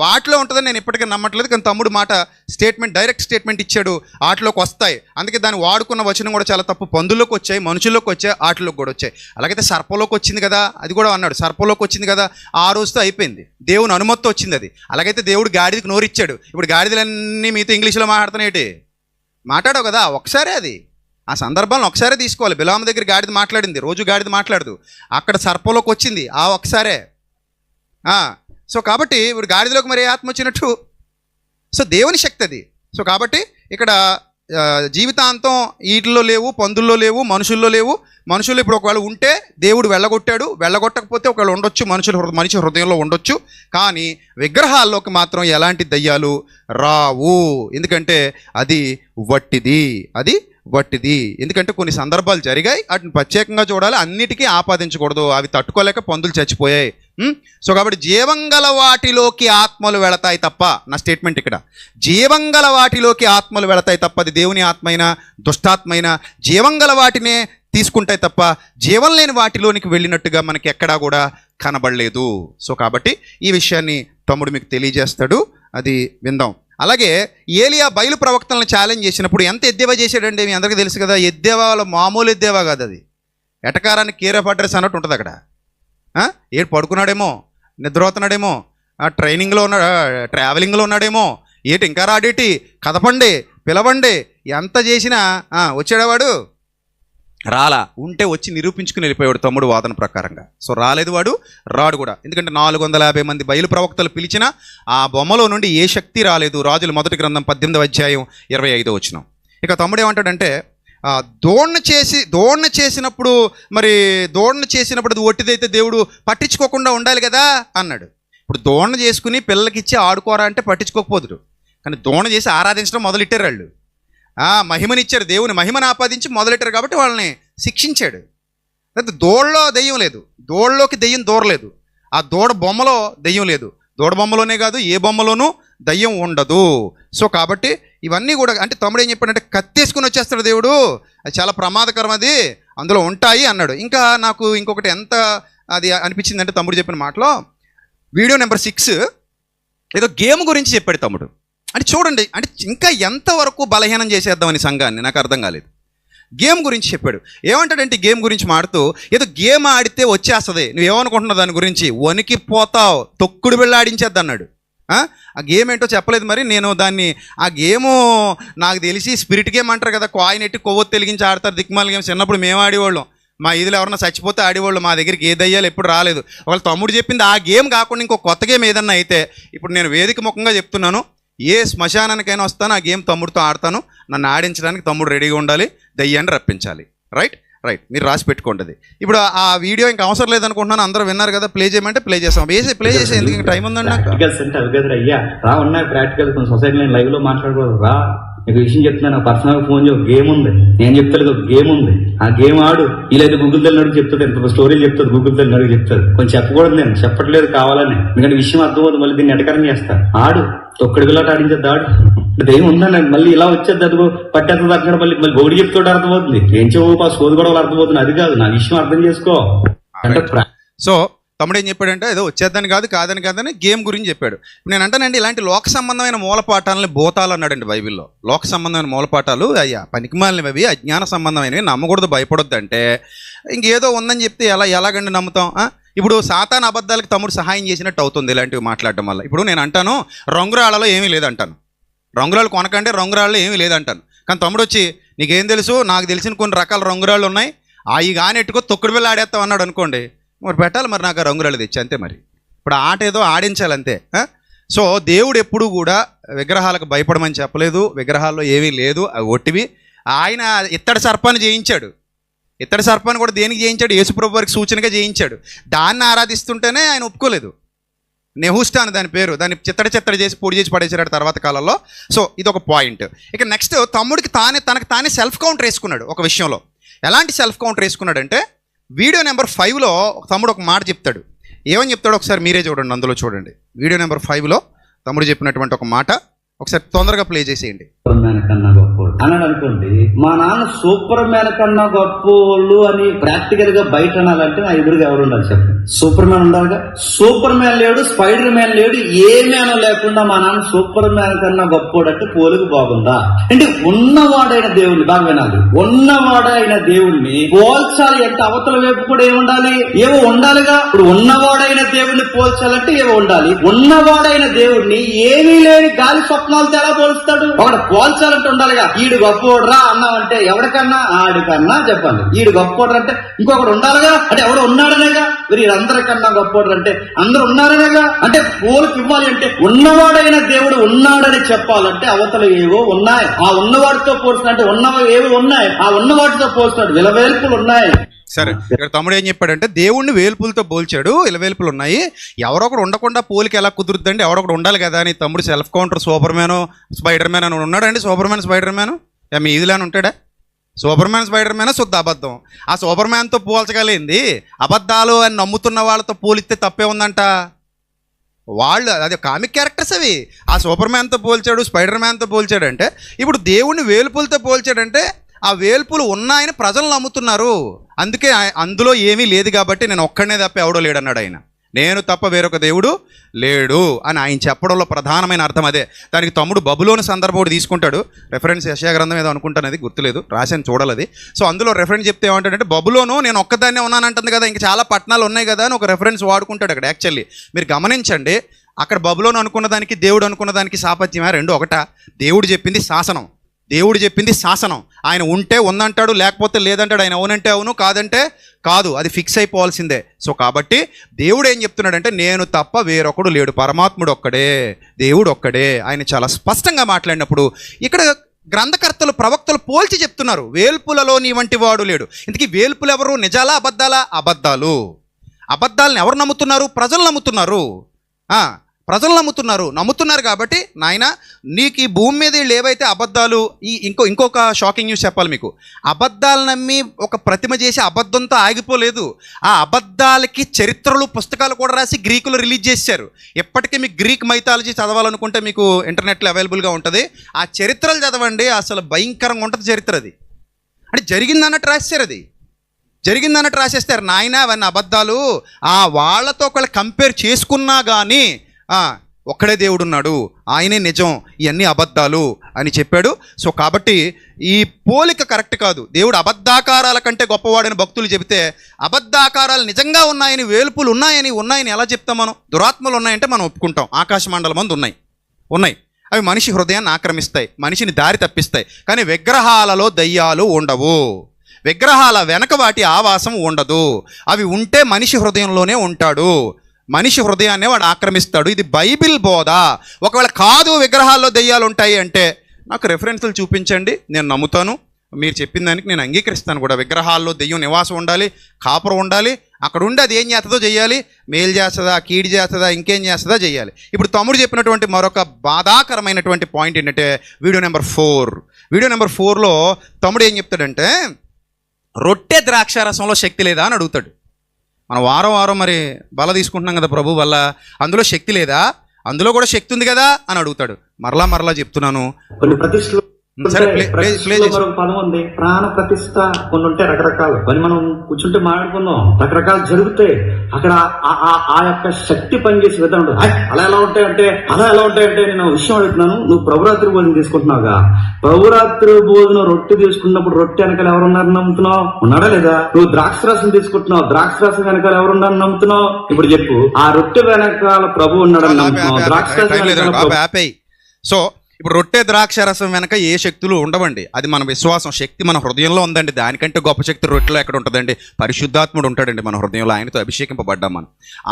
వాటిలో ఉంటుందని నేను ఇప్పటికీ నమ్మట్లేదు. కానీ తమ్ముడు మాట స్టేట్మెంట్, డైరెక్ట్ స్టేట్మెంట్ ఇచ్చాడు, వాటిలోకి వస్తాయి. అందుకే దాన్ని వాడుకున్న వచనం కూడా చాలా తప్పు. పందుల్లోకి వచ్చాయి, మనుషుల్లోకి వచ్చాయి, వాటిలోకి కూడా వచ్చాయి. అలాగైతే సర్పంలోకి వచ్చింది కదా, అది కూడా అన్నాడు. సర్పంలోకి వచ్చింది కదా, ఆ రోజుతో అయిపోయింది. దేవుని అనుమతితో వచ్చింది అది. అలాగైతే దేవుడు గాడిదకి నోరిచ్చాడు. ఇప్పుడు గాడిదలన్నీ మీతో ఇంగ్లీష్లో మాట్లాడుతున్నాయి, మాట్లాడావు కదా ఒకసారి. అది ఆ సందర్భాలను ఒకసారి తీసుకోవాలి. బిలాము దగ్గర గాడిద మాట్లాడింది, రోజు గాడిద మాట్లాడదు. అక్కడ సర్పంలోకి వచ్చింది ఆ ఒకసారే. సో కాబట్టి ఇప్పుడు గాడిదలోకి మరి ఆత్మ వచ్చినట్టు. సో దేవుని శక్తి అది. సో కాబట్టి ఇక్కడ జీవితాంతం వీటిల్లో లేవు, పందుల్లో లేవు, మనుషుల్లో లేవు. మనుషులు ఇప్పుడు ఒకవేళ ఉంటే దేవుడు వెళ్ళగొట్టాడు, వెళ్ళగొట్టకపోతే ఒకవేళ ఉండొచ్చు, మనిషి హృదయంలో ఉండొచ్చు. కానీ విగ్రహాల్లోకి మాత్రం ఎలాంటి దయ్యాలు రావు. ఎందుకంటే అది వట్టిది, అది వట్టిది. ఎందుకంటే కొన్ని సందర్భాలు జరిగాయి, వాటిని ప్రత్యేకంగా చూడాలి, అన్నిటికీ ఆపాదించకూడదు. అవి తట్టుకోలేక పందులు చచ్చిపోయాయి, సో కాబట్టి జీవంగల వాటిలోకి ఆత్మలు వెళతాయి తప్ప, నా స్టేట్మెంట్ ఇక్కడ, జీవంగల వాటిలోకి ఆత్మలు వెళతాయి తప్ప, అది దేవుని ఆత్మైన దుష్టాత్మైన జీవంగల వాటినే తీసుకుంటాయి తప్ప జీవం లేని వాటిలోనికి వెళ్ళినట్టుగా మనకి ఎక్కడా కూడా కనబడలేదు. సో కాబట్టి ఈ విషయాన్ని తమ్ముడు మీకు తెలియజేస్తాడు, అది విందాం. అలాగే ఏలియా బయలు ప్రవక్తలను ఛాలెంజ్ చేసినప్పుడు ఎంత ఎద్దేవా చేశాడండి, మీ అందరికీ తెలుసు కదా. ఎద్దేవాలో మామూలు ఎద్దేవా కాదు, అది ఎటకారానికి కేర్ ఆఫ్ అడ్రస్ అన్నట్టు ఉంటుంది అక్కడ. ఏడు పడుకున్నాడేమో, నిద్రపోతున్నాడేమో, ట్రైనింగ్లో ఉన్న ట్రావెలింగ్లో ఉన్నాడేమో, ఏటి ఇంకా రాడేటి, కదపండి, పిలవండి, ఎంత చేసినా వచ్చాడేవాడు రాలా, ఉంటే వచ్చి నిరూపించుకుని వెళ్ళిపోయాడు తమ్ముడు వాదన ప్రకారంగా. సో రాలేదు వాడు, రాడు కూడా. ఎందుకంటే 450 మంది బయలు ప్రవక్తలు పిలిచినా ఆ బొమ్మలో నుండి ఏ శక్తి రాలేదు. రాజుల మొదటి గ్రంథం 18వ అధ్యాయం 25వ వచనం. ఇక తమ్ముడు ఏమంటాడంటే, దోణన చేసినప్పుడు అది ఒట్టిదైతే దేవుడు పట్టించుకోకుండా ఉండాలి కదా అన్నాడు. ఇప్పుడు దోణన చేసుకుని పిల్లలకిచ్చి ఆడుకోరా అంటే పట్టించుకోకపోదుడు, కానీ దోణ చేసి ఆరాధించడం మొదలెట్టారు వాళ్ళు. మహిమనిచ్చారు, దేవుని మహిమను ఆపాదించి మొదలెట్టారు కాబట్టి వాళ్ళని శిక్షించాడు. అయితే దోళ్ళలో దెయ్యం లేదు, దోళ్ళలోకి దెయ్యం దూరలేదు, ఆ దూడ బొమ్మలో దెయ్యం లేదు, దూడ బొమ్మలోనే కాదు ఏ బొమ్మలోనూ దయ్యం ఉండదు. సో కాబట్టి ఇవన్నీ కూడా, అంటే తమ్ముడు ఏం చెప్పాడంటే కత్తేసుకుని వచ్చేస్తాడు దేవుడు, అది చాలా ప్రమాదకరం, అది అందులో ఉంటాయి అన్నాడు. ఇంకా నాకు ఇంకొకటి ఎంత అది అనిపించిందంటే తమ్ముడు చెప్పిన మాటలో వీడియో నెంబర్ 6 ఏదో గేమ్ గురించి చెప్పాడు తమ్ముడు. అంటే చూడండి, అంటే ఇంకా ఎంతవరకు బలహీనం చేసేద్దామని సంఘాన్ని, నాకు అర్థం కాలేదు. గేమ్ గురించి చెప్పాడు. ఏమంటాడంటే గేమ్ గురించి మాడుతూ, ఏదో గేమ్ ఆడితే వచ్చేస్తుంది, నువ్వేమనుకుంటున్నావు దాని గురించి, వణికిపోతావు, తొక్కుడు బిళ్ళ ఆడించేద్ది అన్నాడు. ఆ గేమ్ ఏంటో చెప్పలేదు మరి. నేను దాన్ని, ఆ గేము నాకు తెలిసి స్పిరిట్ గేమ్ అంటారు కదా, కాయిన్ ఎట్టి కొవ్వొత్తి వెలిగించి ఆడతారు, దిక్మాల గేమ్. చిన్నప్పుడు మేము ఆడేవాళ్ళం, మా ఇదిలో ఎవరన్నా చచ్చిపోతే ఆడేవాళ్ళు, మా దగ్గరికి ఏ దయ్యాలు ఎప్పుడు రాలేదు. ఒకవేళ తమ్ముడు చెప్పింది ఆ గేమ్ కాకుండా ఇంకో కొత్త గేమ్ ఏదన్నా అయితే, ఇప్పుడు నేను వేదిక ముఖంగా చెప్తున్నాను, ఏ శ్మశానానికైనా వస్తాను, ఆ గేమ్ తమ్ముడితో ఆడతాను, నన్ను ఆడించడానికి తమ్ముడు రెడీగా ఉండాలి, దయ్యాన్ని రప్పించాలి. రైట్, మీరు రాసి పెట్టుకోండి. ఇప్పుడు ఆ వీడియో ఇంకా అవసరం లేదనుకుంటున్నాను, అందరూ విన్నారు కదా, ప్లే చేయమంటే ప్లే చేస్తాం. ప్లే చేసే ఎందుకు, ఇంకా టైం ఉందండి నాకు. ప్రాక్టికల్స్ అంటే అవి కదా అయ్యా, రా ఉన్నాయి ప్రాక్టికల్స్, కొన్ని సొసైటీలో లైవ్ లో మాట్లాడుకోవాలి. రా, నీకు విషయం చెప్తున్నాను, పర్సనల్ ఫోన్ చేయ గేమ్ ఉంది, నేను చెప్తాను ఒక గేమ్ ఉంది, ఆ గేమ్ ఆడు. ఇలా గూగుల్ తల్లి అడిగి చెప్తుంది, ఎంత స్టోరీలు చెప్తాడు, గూగుల్ తల్లి అడిగి చెప్తాడు. కొంచెం చెప్పకూడదు, నేను చెప్పట్లేదు కావాలని, ఎందుకంటే విషయం అర్థమవుతుంది, మళ్ళీ దీన్ని ఎటకరం చేస్తా. ఆడు తొక్కడి పిల్లట ఆడించేది, ఆడు ఏం ఉందని మళ్ళీ ఇలా వచ్చేది, అదిగో పట్టేస్తుంది అక్కడ, మళ్ళీ బోడి చెప్తాడు అర్థమవుతుంది, ఏం చెప్పు సోది కూడా అర్థమవుతుంది. అది కాదు, నా విషయం అర్థం చేసుకో అంటే. సో తమ్ముడు ఏం చెప్పాడంటే, ఏదో వచ్చేద్దని కాదని గేమ్ గురించి చెప్పాడు. నేను అంటానండి, ఇలాంటి లోక సంబంధమైన మూలపాఠాలని భూతాలు అన్నాడండి బైబిల్లో. లోక సంబంధమైన మూలపాఠాలు అయ్యా పనికిమాలినవి, అజ్ఞాన సంబంధమైనవి, నమ్మకూడదు, భయపడొద్దు అంటే ఇంకేదో ఉందని చెప్తే ఎలాగండి నమ్ముతాం? ఇప్పుడు సాతాను అబద్ధాలకు తమ్ముడు సహాయం చేసినట్టు అవుతుంది ఇలాంటివి మాట్లాడటం వల్ల. ఇప్పుడు నేను అంటాను రంగురాళ్ళలో ఏమీ లేదంటాను, రంగురాళ్ళు కొనకంటే రంగురాళ్ళలో ఏమీ లేదంటాను, కానీ తమ్ముడు వచ్చి నీకేం తెలుసు, నాకు తెలిసిన కొన్ని రకాల రంగురాళ్ళు ఉన్నాయి, అవి కానీ ఎట్టుకో తొక్కుడు బిళ్ళ ఆడేస్తాం అన్నాడు అనుకోండి, మరి పెట్టాలి, మరి నాకు ఆ రంగురాళ్ళు తెచ్చి అంతే. మరి ఇప్పుడు ఆట ఏదో ఆడించాలంతే. సో దేవుడు ఎప్పుడు కూడా విగ్రహాలకు భయపడమని చెప్పలేదు, విగ్రహాల్లో ఏమీ లేదు, అవి ఒట్టివి. ఆయన ఇత్తడి సర్పాన్ని జయించాడు, ఇత్తడి సర్పాన్ని కూడా దేనికి జయించాడు, యేసుప్రభు వారికి సూచనగా జయించాడు. దాన్ని ఆరాధిస్తుంటేనే ఆయన ఒప్పుకోలేదు. నెహుస్టాన్ దాని పేరు, దాన్ని చిత్తడి చేసి పొడి చేసి పడేసాడు తర్వాత కాలంలో. సో ఇది ఒక పాయింట్. ఇక నెక్స్ట్ తమ్ముడికి తనకు తానే సెల్ఫ్ కౌంటర్ వేసుకున్నాడు ఒక విషయంలో. ఎలాంటి సెల్ఫ్ కౌంటర్ వేసుకున్నాడంటే, వీడియో నెంబర్ 5లో తమ్ముడు ఒక మాట చెప్తాడు. ఏమని చెప్తాడో ఒకసారి మీరే చూడండి, అందులో చూడండి. వీడియో నెంబర్ 5లో తమ్ముడు చెప్పినటువంటి ఒక మాట ఒకసారి తొందరగా ప్లే చేసేయండి. సూపర్ మ్యాన్ కన్నా గొప్పోడు అన్నాడు అనుకోండి, మా నాన్న సూపర్ మ్యాన్ కన్నా గొప్పోళ్ళు అని ప్రాక్టికల్ గా బయట అనాలంటే నా ఎదురుగా ఎవరు ఉండాలి చెప్పండి? సూపర్ మ్యాన్ ఉండాలిగా. సూపర్ మ్యాన్ లేడు, స్పైడర్ మ్యాన్ లేడు, ఏ మ్యాన్ లేకుండా మా నాన్న సూపర్ మ్యాన్ కన్నా గొప్పోడు అంటే పోలిక బాగుందా? అంటే ఉన్నవాడైన దేవుణ్ణి బాగా వినాలి, ఉన్నవాడైన దేవుణ్ణి పోల్చాలి అంటే అవతల వైపు కూడా ఏముండాలి, ఏవో ఉండాలిగా. ఇప్పుడు ఉన్నవాడైన దేవుణ్ణి పోల్చాలంటే ఏవో ఉండాలి. ఉన్నవాడైన దేవుణ్ణి ఏమీ లేని గాలి స్వప్నాలతో ఎలా పోల్స్తాడు? ఒకటి పోల్చాలంటే ఉండాలిగా. ఈడు గొప్పోడ్రా అన్నామంటే ఎవరికన్నా ఆడికన్నా చెప్పాలి, ఈడు గొప్పోడ్రా అంటే ఇంకొకటి ఉండాలిగా. అంటే ఎవడు ఉన్నాడనేగా, వీరందరికన్నా గొప్పోడ్రా అంటే అందరూ ఉన్నారనేగా. అంటే పోలికి ఇవ్వాలి అంటే ఉన్నవాడైన దేవుడు ఉన్నాడని చెప్పాలంటే అవతల ఏవో ఉన్నాయి. ఆ ఉన్నవాడితో పోల్చినట్టు ఉన్నవి ఏవో ఉన్నాయి, ఆ ఉన్నవాటితో పోల్చినట్టు విలవేల్పులు ఉన్నాయి. సరే, ఇక్కడ తమ్ముడు ఏం చెప్పాడంటే, దేవుణ్ణి వేల్పులతో పోల్చాడు, ఇలవేల్పులు ఉన్నాయి, ఎవరొకడు ఉండకుండా పోలికి ఎలా కుదురుద్దండి, ఎవరొకడు ఉండాలి కదా అని తమ్ముడు self counter super man spider man అని ఉన్నాడండి. సూపర్ మ్యాన్ స్పైడర్ మ్యాన్ మీ ఇదిలానే ఉంటాడా? సూపర్ మ్యాన్ స్పైడర్ మ్యాన్ శుద్ధ అబద్ధం. ఆ సూపర్ మ్యాన్తో పోల్చగలిగింది అబద్ధాలు అని నమ్ముతున్న వాళ్ళతో పోలిస్తే తప్పే ఉందంట. వాళ్ళు అదే కామిక్ క్యారెక్టర్స్ అవి. ఆ సూపర్ మ్యాన్తో పోల్చాడు, స్పైడర్ మ్యాన్తో పోల్చాడంటే, ఇప్పుడు దేవుణ్ణి వేల్పులతో పోల్చాడంటే ఆ వేల్పులు ఉన్నాయని ప్రజలు నమ్ముతున్నారు. అందుకే అందులో ఏమీ లేదు కాబట్టి నేను ఒక్కడనే తప్ప ఎవడో లేడన్నాడు ఆయన. నేను తప్ప వేరొక దేవుడు లేడు అని ఆయన చెప్పడంలో ప్రధానమైన అర్థం అదే. దానికి తమ్ముడు బబులోని సందర్భం ఒకటి తీసుకుంటాడు. రెఫరెన్స్ యెషయా గ్రంథం ఏదో అనుకుంటాను, అది గుర్తులేదు, రాశాను చూడాలి అది. సో అందులో రెఫరెన్స్ చెప్తే ఏమంటాడంటే, బబులోను నేను ఒక్కదాన్నే ఉన్నానంటుంది కదా, ఇంకా చాలా పట్టణాలు ఉన్నాయి కదా అని ఒక రెఫరెన్స్ వాడుకుంటాడు అక్కడ. యాక్చువల్లీ మీరు గమనించండి, అక్కడ బబులోను అనుకున్న దానికి దేవుడు అనుకున్న దానికి సాపత్యమే రెండు ఒకటా? దేవుడు చెప్పింది శాసనం, దేవుడు చెప్పింది శాసనం. ఆయన ఉంటే ఉందంటాడు, లేకపోతే లేదంటాడు. ఆయన అవునంటే అవును, కాదంటే కాదు, అది ఫిక్స్ అయిపోవాల్సిందే. సో కాబట్టి దేవుడు ఏం చెప్తున్నాడంటే, నేను తప్ప వేరొకడు లేడు, పరమాత్ముడు ఒక్కడే, దేవుడు ఒక్కడే. ఆయన చాలా స్పష్టంగా మాట్లాడినప్పుడు ఇక్కడ గ్రంథకర్తలు ప్రవక్తలు పోల్చి చెప్తున్నారు, వేల్పులలో నీ వంటి వాడు లేడు. ఇంతకీ వేల్పులు ఎవరు? నిజాలా అబద్ధాలా? అబద్ధాలు. అబద్ధాలను ఎవరు నమ్ముతున్నారు? ప్రజలు నమ్ముతున్నారు. ప్రజలు నమ్ముతున్నారు కాబట్టి నాయన నీకు ఈ భూమి మీద వీళ్ళు ఏవైతే అబద్ధాలు, ఇంకొక షాకింగ్ న్యూస్ చెప్పాలి మీకు. అబద్ధాలు నమ్మి ఒక ప్రతిమ చేసి అబద్ధంతో ఆగిపోలేదు. ఆ అబద్ధాలకి చరిత్రలు పుస్తకాలు కూడా రాసి గ్రీకులు రిలీజ్ చేశారు. ఎప్పటికీ మీకు గ్రీక్ మైథాలజీ చదవాలనుకుంటే మీకు ఇంటర్నెట్లో అవైలబుల్గా ఉంటుంది. ఆ చరిత్రలు చదవండి, అసలు భయంకరంగా ఉంటుంది చరిత్ర. అది అంటే జరిగిందన్నట్టు రాశారు, అది జరిగిందన్నట్టు రాసేస్తారు. నాయన అవన్నీ అబద్ధాలు, వాళ్ళతో ఒకళ్ళు కంపేర్ చేసుకున్నా కానీ ఒక్కడే దేవుడు ఉన్నాడు, ఆయనే నిజం, ఇవన్నీ అబద్ధాలు అని చెప్పాడు. సో కాబట్టి ఈ పోలిక కరెక్ట్ కాదు. దేవుడు అబద్ధాకారాల కంటే గొప్పవాడని భక్తులు చెబితే, అబద్ధాకారాలు నిజంగా ఉన్నాయని, వేల్పులు ఉన్నాయని ఎలా చెప్తాం మనం? దురాత్మలు ఉన్నాయంటే మనం ఒప్పుకుంటాం. ఆకాశ మండలం మందు ఉన్నాయి, అవి మనిషి హృదయాన్ని ఆక్రమిస్తాయి, మనిషిని దారి తప్పిస్తాయి. కానీ విగ్రహాలలో దయ్యాలు ఉండవు, విగ్రహాల వెనక వాటి ఆవాసం ఉండదు. అవి ఉంటే మనిషి హృదయంలోనే ఉంటాడు, మనిషి హృదయాన్ని వాడు ఆక్రమిస్తాడు. ఇది బైబిల్ బోధ. ఒకవేళ కాదు విగ్రహాల్లో దెయ్యాలు ఉంటాయి అంటే నాకు రెఫరెన్స్లు చూపించండి, నేను నమ్ముతాను. మీరు చెప్పిన దానికి నేను అంగీకరిస్తాను కూడా. విగ్రహాల్లో దెయ్యం నివాసం ఉండాలి, కాపురం ఉండాలి, అక్కడ ఉండి అది ఏం చేస్తుందో చేయాలి, మేలు చేస్తుందా, కీడు చేస్తుందా, ఇంకేం చేస్తుందా చేయాలి. ఇప్పుడు తమ్ముడు చెప్పినటువంటి మరొక బాధాకరమైనటువంటి పాయింట్ ఏంటంటే వీడియో నెంబర్ 4లో తమ్ముడు ఏం చెప్తాడంటే, రొట్టె ద్రాక్షారసంలో శక్తి లేదా అని అడుగుతాడు. మనం వారం మరి బల తీసుకుంటున్నాం కదా ప్రభు వల్ల, అందులో శక్తి లేదా? అందులో కూడా శక్తి ఉంది కదా అని అడుగుతాడు. మరలా చెప్తున్నాను, కొన్ని ప్రతిష్టలు సరే మరొక పదం ఉంది, ప్రాణ ప్రతిష్ట. కొన్ని ఉంటాయి రకరకాలు, కొన్ని మనం కూర్చుంటే మాట్లాడుకుందాం, రకరకాలు జరుగుతాయి. అక్కడ ఆ యొక్క శక్తి పనిచేసే విధానం ఉంటుంది. అలా ఎలా ఉంటాయంటే నేను విషయం అడుగుతున్నాను. నువ్వు ప్రభురాత్రి భోజనం తీసుకుంటున్నావుగా, ప్రభురాత్రి భోజనం రొట్టె తీసుకున్నప్పుడు రొట్టె వెనకాల ఎవరున్నారని నమ్ముతున్నావు? ఉన్నాడా లేదా? నువ్వు ద్రాక్షరసం తీసుకుంటున్నావు, ద్రాక్షరసం వెనకాల ఎవరున్నారని నమ్ముతున్నావు? ఇప్పుడు చెప్పు. ఆ రొట్టె వెనకాల ప్రభు ఉన్నాడని నమ్ముతున్నావు, ద్రాక్షరసం. సో ఇప్పుడు రొట్టె ద్రాక్షరసం వెనక ఏ శక్తులు ఉండవండి, అది మన విశ్వాసం. శక్తి మన హృదయంలో ఉందండి. దానికంటే గొప్ప శక్తి రొట్టెలో ఎక్కడ ఉంటుందండి? పరిశుద్ధాత్ముడు ఉంటాడండి మన హృదయంలో, ఆయనతో అభిషేకింపబడ్డాం మనం.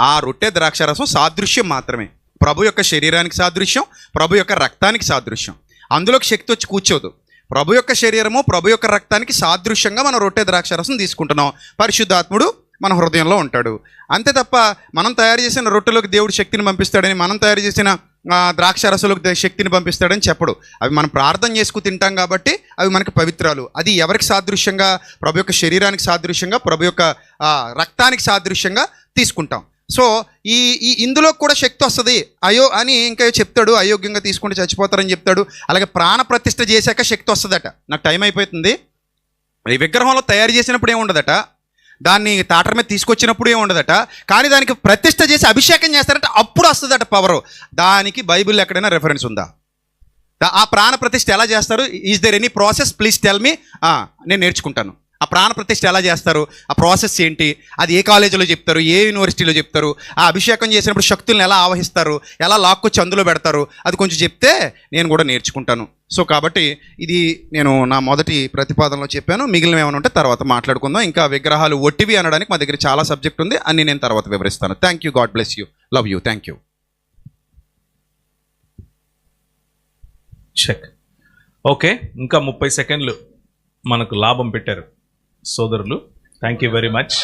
ఆ రొట్టె ద్రాక్షరసం సాదృశ్యం మాత్రమే, ప్రభు యొక్క శరీరానికి సాదృశ్యం, ప్రభు యొక్క రక్తానికి సాదృశ్యం. అందులోకి శక్తి వచ్చి కూర్చోదు. ప్రభు యొక్క శరీరము, ప్రభు యొక్క రక్తానికి సాదృశ్యంగా మనం రొట్టె ద్రాక్షరసం తీసుకుంటున్నాం. పరిశుద్ధాత్ముడు మన హృదయంలో ఉంటాడు, అంతే తప్ప మనం తయారు చేసిన రొట్టెలోకి దేవుడు శక్తిని పంపిస్తాడని, మనం తయారు చేసిన ద్రాక్షరసలోకి శక్తిని పంపిస్తాడని చెప్పడు. అవి మనం ప్రార్థన చేసుకు తింటాం కాబట్టి అవి మనకి పవిత్రాలు. అది ఎవరికి సాదృశ్యంగా? ప్రభు యొక్క శరీరానికి సాదృశ్యంగా, ప్రభు యొక్క రక్తానికి సాదృశ్యంగా తీసుకుంటాం. సో ఇందులో కూడా శక్తి వస్తుంది. అని ఇంకా చెప్తాడు, అయోగ్యంగా తీసుకుంటే చచ్చిపోతారని చెప్తాడు. అలాగే ప్రాణ ప్రతిష్ఠ చేశాక శక్తి వస్తుందట. నాకు టైం అయిపోతుంది. ఈ విగ్రహంలో తయారు చేసినప్పుడు ఏముండదట, దాన్ని తాటర మీద తీసుకొచ్చినప్పుడు ఏమి ఉండదట, కానీ దానికి ప్రతిష్ఠ చేసి అభిషేకం చేస్తారంటే అప్పుడు వస్తుందట పవరు. దానికి బైబిల్లో ఎక్కడైనా రెఫరెన్స్ ఉందా? ఆ ప్రాణ ప్రతిష్ఠ ఎలా చేస్తారు? Is there any process? Please tell me. నేను నేర్చుకుంటాను. ఆ ప్రాణ ప్రతిష్ఠ ఎలా చేస్తారు, ఆ ప్రాసెస్ ఏంటి, అది ఏ కాలేజీలో చెప్తారు, ఏ యూనివర్సిటీలో చెప్తారు, ఆ అభిషేకం చేసినప్పుడు శక్తులను ఎలా ఆవహిస్తారు, ఎలా లాక్కొచ్చి అందులో పెడతారు, అది కొంచెం చెప్తే నేను కూడా నేర్చుకుంటాను. సో కాబట్టి ఇది నేను నా మొదటి ప్రతిపాదనలో చెప్పాను. మిగిలిన ఏమైనా ఉంటే తర్వాత మాట్లాడుకుందాం. ఇంకా విగ్రహాలు ఒట్టివి అనడానికి మా దగ్గర చాలా సబ్జెక్ట్ ఉంది, అన్ని నేను తర్వాత వివరిస్తాను. Thank you, god bless you, love you, thank you. Check. Okay, ఇంకా 30 సెకండ్లు మనకు లాభం పెట్టారు సోదరులు. Thank you very much.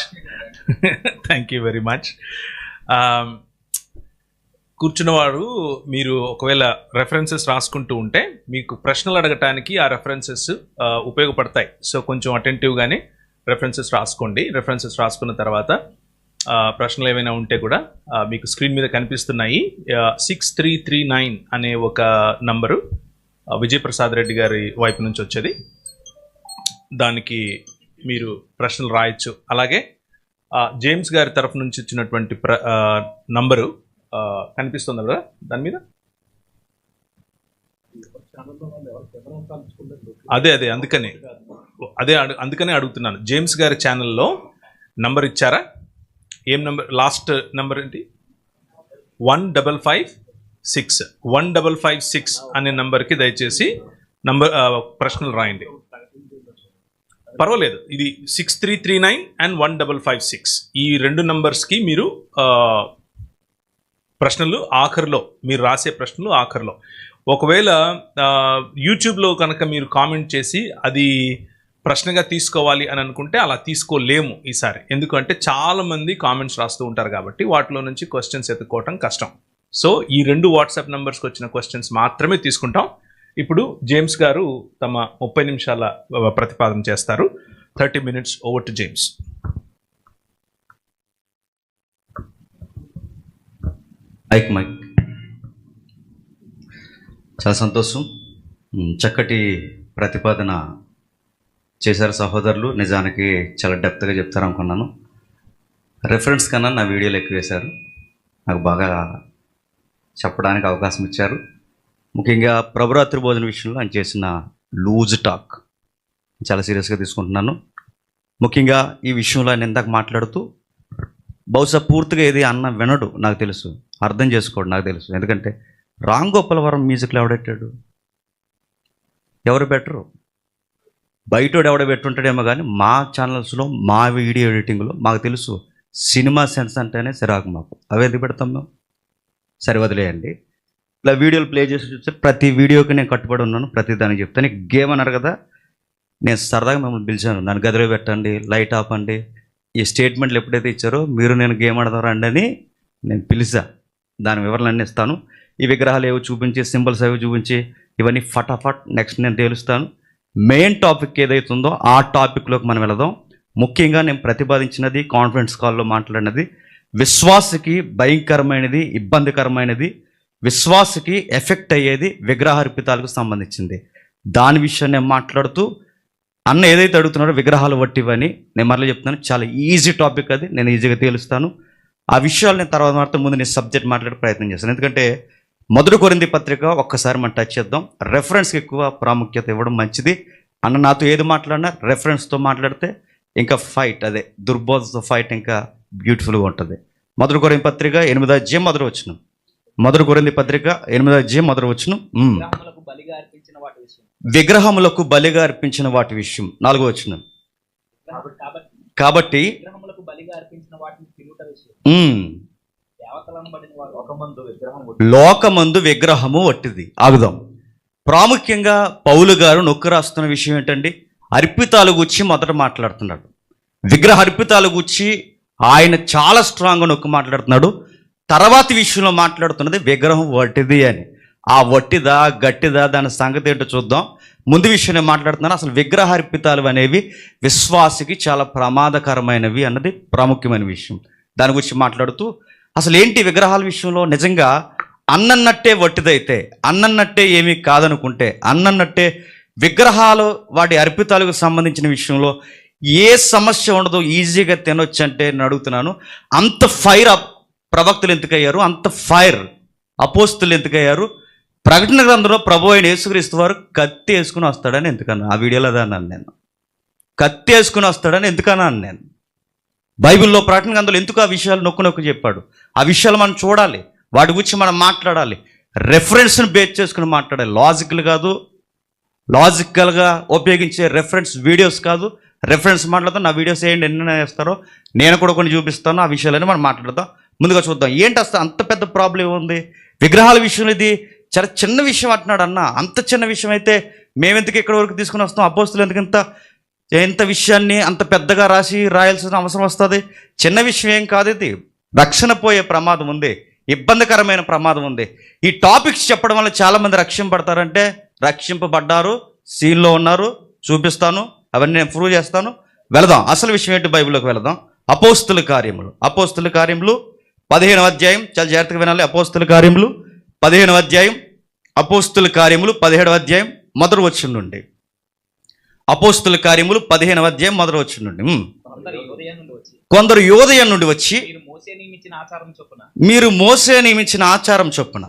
కూర్చున్నవాడు మీరు ఒకవేళ రెఫరెన్సెస్ రాసుకుంటూ ఉంటే మీకు ప్రశ్నలు అడగటానికి ఆ రెఫరెన్సెస్ ఉపయోగపడతాయి. సో కొంచెం అటెంటివ్గానే రెఫరెన్సెస్ రాసుకోండి. రెఫరెన్సెస్ రాసుకున్న తర్వాత ప్రశ్నలు ఏమైనా ఉంటే కూడా మీకు స్క్రీన్ మీద కనిపిస్తున్నాయి. 6339 అనే ఒక నంబరు విజయప్రసాద్ రెడ్డి గారి వైపు నుంచి వచ్చేది. దానికి మీరు ప్రశ్నలు రాయొచ్చు. అలాగే జేమ్స్ గారి తరఫు నుంచి ఇచ్చినటువంటి నంబరు కనిపిస్తుంది కదా దాని మీద. అదే అందుకనే అడుగుతున్నాను. జేమ్స్ గారి ఛానల్లో నంబర్ ఇచ్చారా? ఏం నంబర్? లాస్ట్ నంబర్ ఏంటి? 1556 అనే నంబర్కి దయచేసి ప్రశ్నలు రాయండి. పర్వాలేదు, ఇది 6339 అండ్ 1556 ఈ 2 నంబర్స్కి మీరు ప్రశ్నలు ఆఖరిలో, మీరు రాసే ప్రశ్నలు ఆఖరిలో. ఒకవేళ యూట్యూబ్లో కనుక మీరు కామెంట్ చేసి అది ప్రశ్నగా తీసుకోవాలి అని అనుకుంటే అలా తీసుకోలేము ఈసారి. ఎందుకంటే చాలామంది కామెంట్స్ రాస్తూ ఉంటారు కాబట్టి వాటిలో నుంచి క్వశ్చన్స్ ఎత్తుకోవటం కష్టం. సో ఈ 2 వాట్సాప్ నెంబర్స్కి వచ్చిన క్వశ్చన్స్ మాత్రమే తీసుకుంటాం. ఇప్పుడు జేమ్స్ గారు తమ 30 నిమిషాల ప్రతిపాదన చేస్తారు. 30 minutes. Over to James. Mic చాలా సంతోషం. చక్కటి ప్రతిపాదన చేశారు సహోదరులు. నిజానికి చాలా డెప్త్గా చెప్తారు అనుకున్నాను. రెఫరెన్స్ కన్నా నా వీడియోలు ఎక్కువ వేశారు. నాకు బాగా చెప్పడానికి అవకాశం ఇచ్చారు. ముఖ్యంగా ప్రభురాత్రి భోజన విషయంలో ఆయన చేసిన లూజ్ టాక్ చాలా సీరియస్గా తీసుకుంటున్నాను. ముఖ్యంగా ఈ విషయంలో ఆయన ఇందాక మాట్లాడుతూ బహుశా పూర్తిగా ఏది అన్న వినడు, నాకు తెలుసు, అర్థం చేసుకోడు, నాకు తెలుసు. ఎందుకంటే రామ్ గోపాలవరం మ్యూజిక్లో ఎవడెట్టాడు? ఎవరు బెటరు? బయటోడు ఎవడ పెట్టుంటాడేమో కానీ మా ఛానల్స్లో, మా వీడియో ఎడిటింగ్లో మాకు తెలుసు సినిమా సెన్స్ అంటేనే సిరాకు మాకు. అవి ఎందుకు పెడతాం మేము? సరే వదిలేయండి. ఇలా వీడియోలు ప్లే చేసి చూస్తే ప్రతి వీడియోకి నేను కట్టుబడి ఉన్నాను. ప్రతి దానికి చెప్తాను. గేమ్ అన్నారు కదా, నేను సరదాగా మిమ్మల్ని పిలిచాను. నన్ను గదిలో పెట్టండి, లైట్ ఆపండి, ఈ స్టేట్మెంట్లు ఎప్పుడైతే ఇచ్చారో మీరు నేను గేమ్ ఆడతారా అండి అని నేను పిలిచా. దాని వివరాలన్నీ ఇస్తాను. ఈ విగ్రహాలు ఏవో చూపించి, సింబల్స్ ఏవో చూపించి ఇవన్నీ ఫటాఫట్ నెక్స్ట్ నేను తేలుస్తాను. మెయిన్ టాపిక్ ఏదైతుందో ఆ టాపిక్లోకి మనం వెళదాం. ముఖ్యంగా నేను ప్రతిపాదించినది, కాన్ఫరెన్స్ కాల్లో మాట్లాడినది విశ్వాసకి భయంకరమైనది, ఇబ్బందికరమైనది, విశ్వాసకి ఎఫెక్ట్ అయ్యేది విగ్రహార్పితాలకు సంబంధించింది. దాని విషయం నేను మాట్లాడుతూ అన్న ఏదైతే అడుగుతున్నారో విగ్రహాలు వట్టివని నేను మరలా చెప్తున్నాను. చాలా ఈజీ టాపిక్ అది, నేను ఈజీగా తేలుస్తాను. ఆ విషయాలు నేను తర్వాత మాత్రం ముందు నేను సబ్జెక్ట్ మాట్లాడే ప్రయత్నం చేస్తాను. ఎందుకంటే 1 కొరింథీ పత్రిక ఒక్కసారి మనం టచ్ చేద్దాం. రెఫరెన్స్కి ఎక్కువ ప్రాముఖ్యత ఇవ్వడం మంచిది. అన్న నాతో ఏది మాట్లాడినా రెఫరెన్స్తో మాట్లాడితే ఇంకా ఫైట్, అదే దుర్బోధతో ఫైట్ ఇంకా బ్యూటిఫుల్గా ఉంటుంది. 1 కొరింథీ పత్రిక 8వ అధ్యాయం 1వ వచనం. 1 కొరింథీ పత్రిక 8వ అధ్యాయం 1వ వచనం. విగ్రహములకు బలిగా అర్పించిన వాటి విషయం. 4వ వచనం. కాబట్టి లోకమందు విగ్రహము వట్టిది. ఆగుదాం. ప్రాముఖ్యంగా పౌలు గారు నొక్కు రాస్తున్న విషయం ఏంటండి? అర్పితాలు గురించి మొదట మాట్లాడుతున్నాడు. విగ్రహ అర్పితాలు గురించి ఆయన చాలా స్ట్రాంగ్గా నొక్కు మాట్లాడుతున్నాడు. తర్వాతి విషయంలో మాట్లాడుతున్నది విగ్రహం వట్టిది అని. ఆ వట్టిదా గట్టిదా దాని సంగతి ఏంటో చూద్దాం. ముందు విషయం నేను మాట్లాడుతున్నాను. అసలు విగ్రహార్పితాలు అనేవి విశ్వాసికి చాలా ప్రమాదకరమైనవి అన్నది ప్రాముఖ్యమైన విషయం. దాని గురించి మాట్లాడుతూ అసలు ఏంటి విగ్రహాల విషయంలో నిజంగా అన్నన్నట్టే వట్టిదైతే, అన్నన్నట్టే ఏమీ కాదనుకుంటే, అన్నన్నట్టే విగ్రహాలు వాటి అర్పితాలకు సంబంధించిన విషయంలో ఏ సమస్య ఉండదో ఈజీగా తినొచ్చు అంటే నేను అడుగుతున్నాను. అంత ఫైర్ ప్రవక్తలు ఎందుకయ్యారు? అంత ఫైర్ అపోస్తులు ఎందుకయ్యారు? ప్రకటన గ్రంథంలో ప్రభు అయిన యేసుక్రీస్తు వారు కత్తి వేసుకుని వస్తాడని ఎందుకన్నా? ఆ వీడియోలో అదే అన్నాను నేను. కత్తి వేసుకుని వస్తాడని ఎందుకన్నాను నేను. బైబిల్లో ప్రకటన గ్రంథంలో ఎందుకు ఆ విషయాలు నొక్కు చెప్పాడు? ఆ విషయాలు మనం చూడాలి, వాటి గురించి మనం మాట్లాడాలి, రెఫరెన్స్ని బేస్ చేసుకుని మాట్లాడాలి. లాజికల్గా ఉపయోగించే రెఫరెన్స్ వీడియోస్ కాదు. రెఫరెన్స్ మాట్లాడతాం. నా వీడియోస్ ఏంటి ఎన్న వేస్తారో నేను కూడా కొన్ని చూపిస్తాను. ఆ విషయాలన్నీ మనం మాట్లాడదాం. ముందుగా చూద్దాం ఏంటి అసలు అంత పెద్ద ప్రాబ్లం ఉంది విగ్రహాల విషయంలో. ఇది చాలా చిన్న విషయం అంటున్నాడు అన్న. అంత చిన్న విషయం అయితే మేమెందుకు ఇక్కడ వరకు తీసుకుని వస్తాం? అపోస్తులు ఎందుకు ఎంత విషయాన్ని అంత పెద్దగా రాయాల్సిన అవసరం వస్తుంది? చిన్న విషయం ఏం కాదు ఇది. రక్షణ పోయే ప్రమాదం ఉంది. ఇబ్బందికరమైన ప్రమాదం ఉంది. ఈ టాపిక్స్ చెప్పడం వల్ల చాలామంది రక్షింపబడతారంటే రక్షింపబడ్డారు, సీన్లో ఉన్నారు, చూపిస్తాను, అవన్నీ నేను ప్రూవ్ చేస్తాను. వెళదాం, అసలు విషయం ఏంటి బైబిల్లోకి వెళదాం. అపోస్తుల కార్యములు 15వ అధ్యాయం, చాలా జాగ్రత్తగా వినాలి. అపోస్తుల కార్యములు 15వ అధ్యాయం, అపోస్తుల కార్యములు 17వ అధ్యాయం మొదటి వచనం నుండి. అపోస్తుల కార్యములు 15వ అధ్యాయం మొదటి వచనం నుండి. కొందరు యోదయ నుండి వచ్చి మీరు మోసే నియమించిన ఆచారం చొప్పున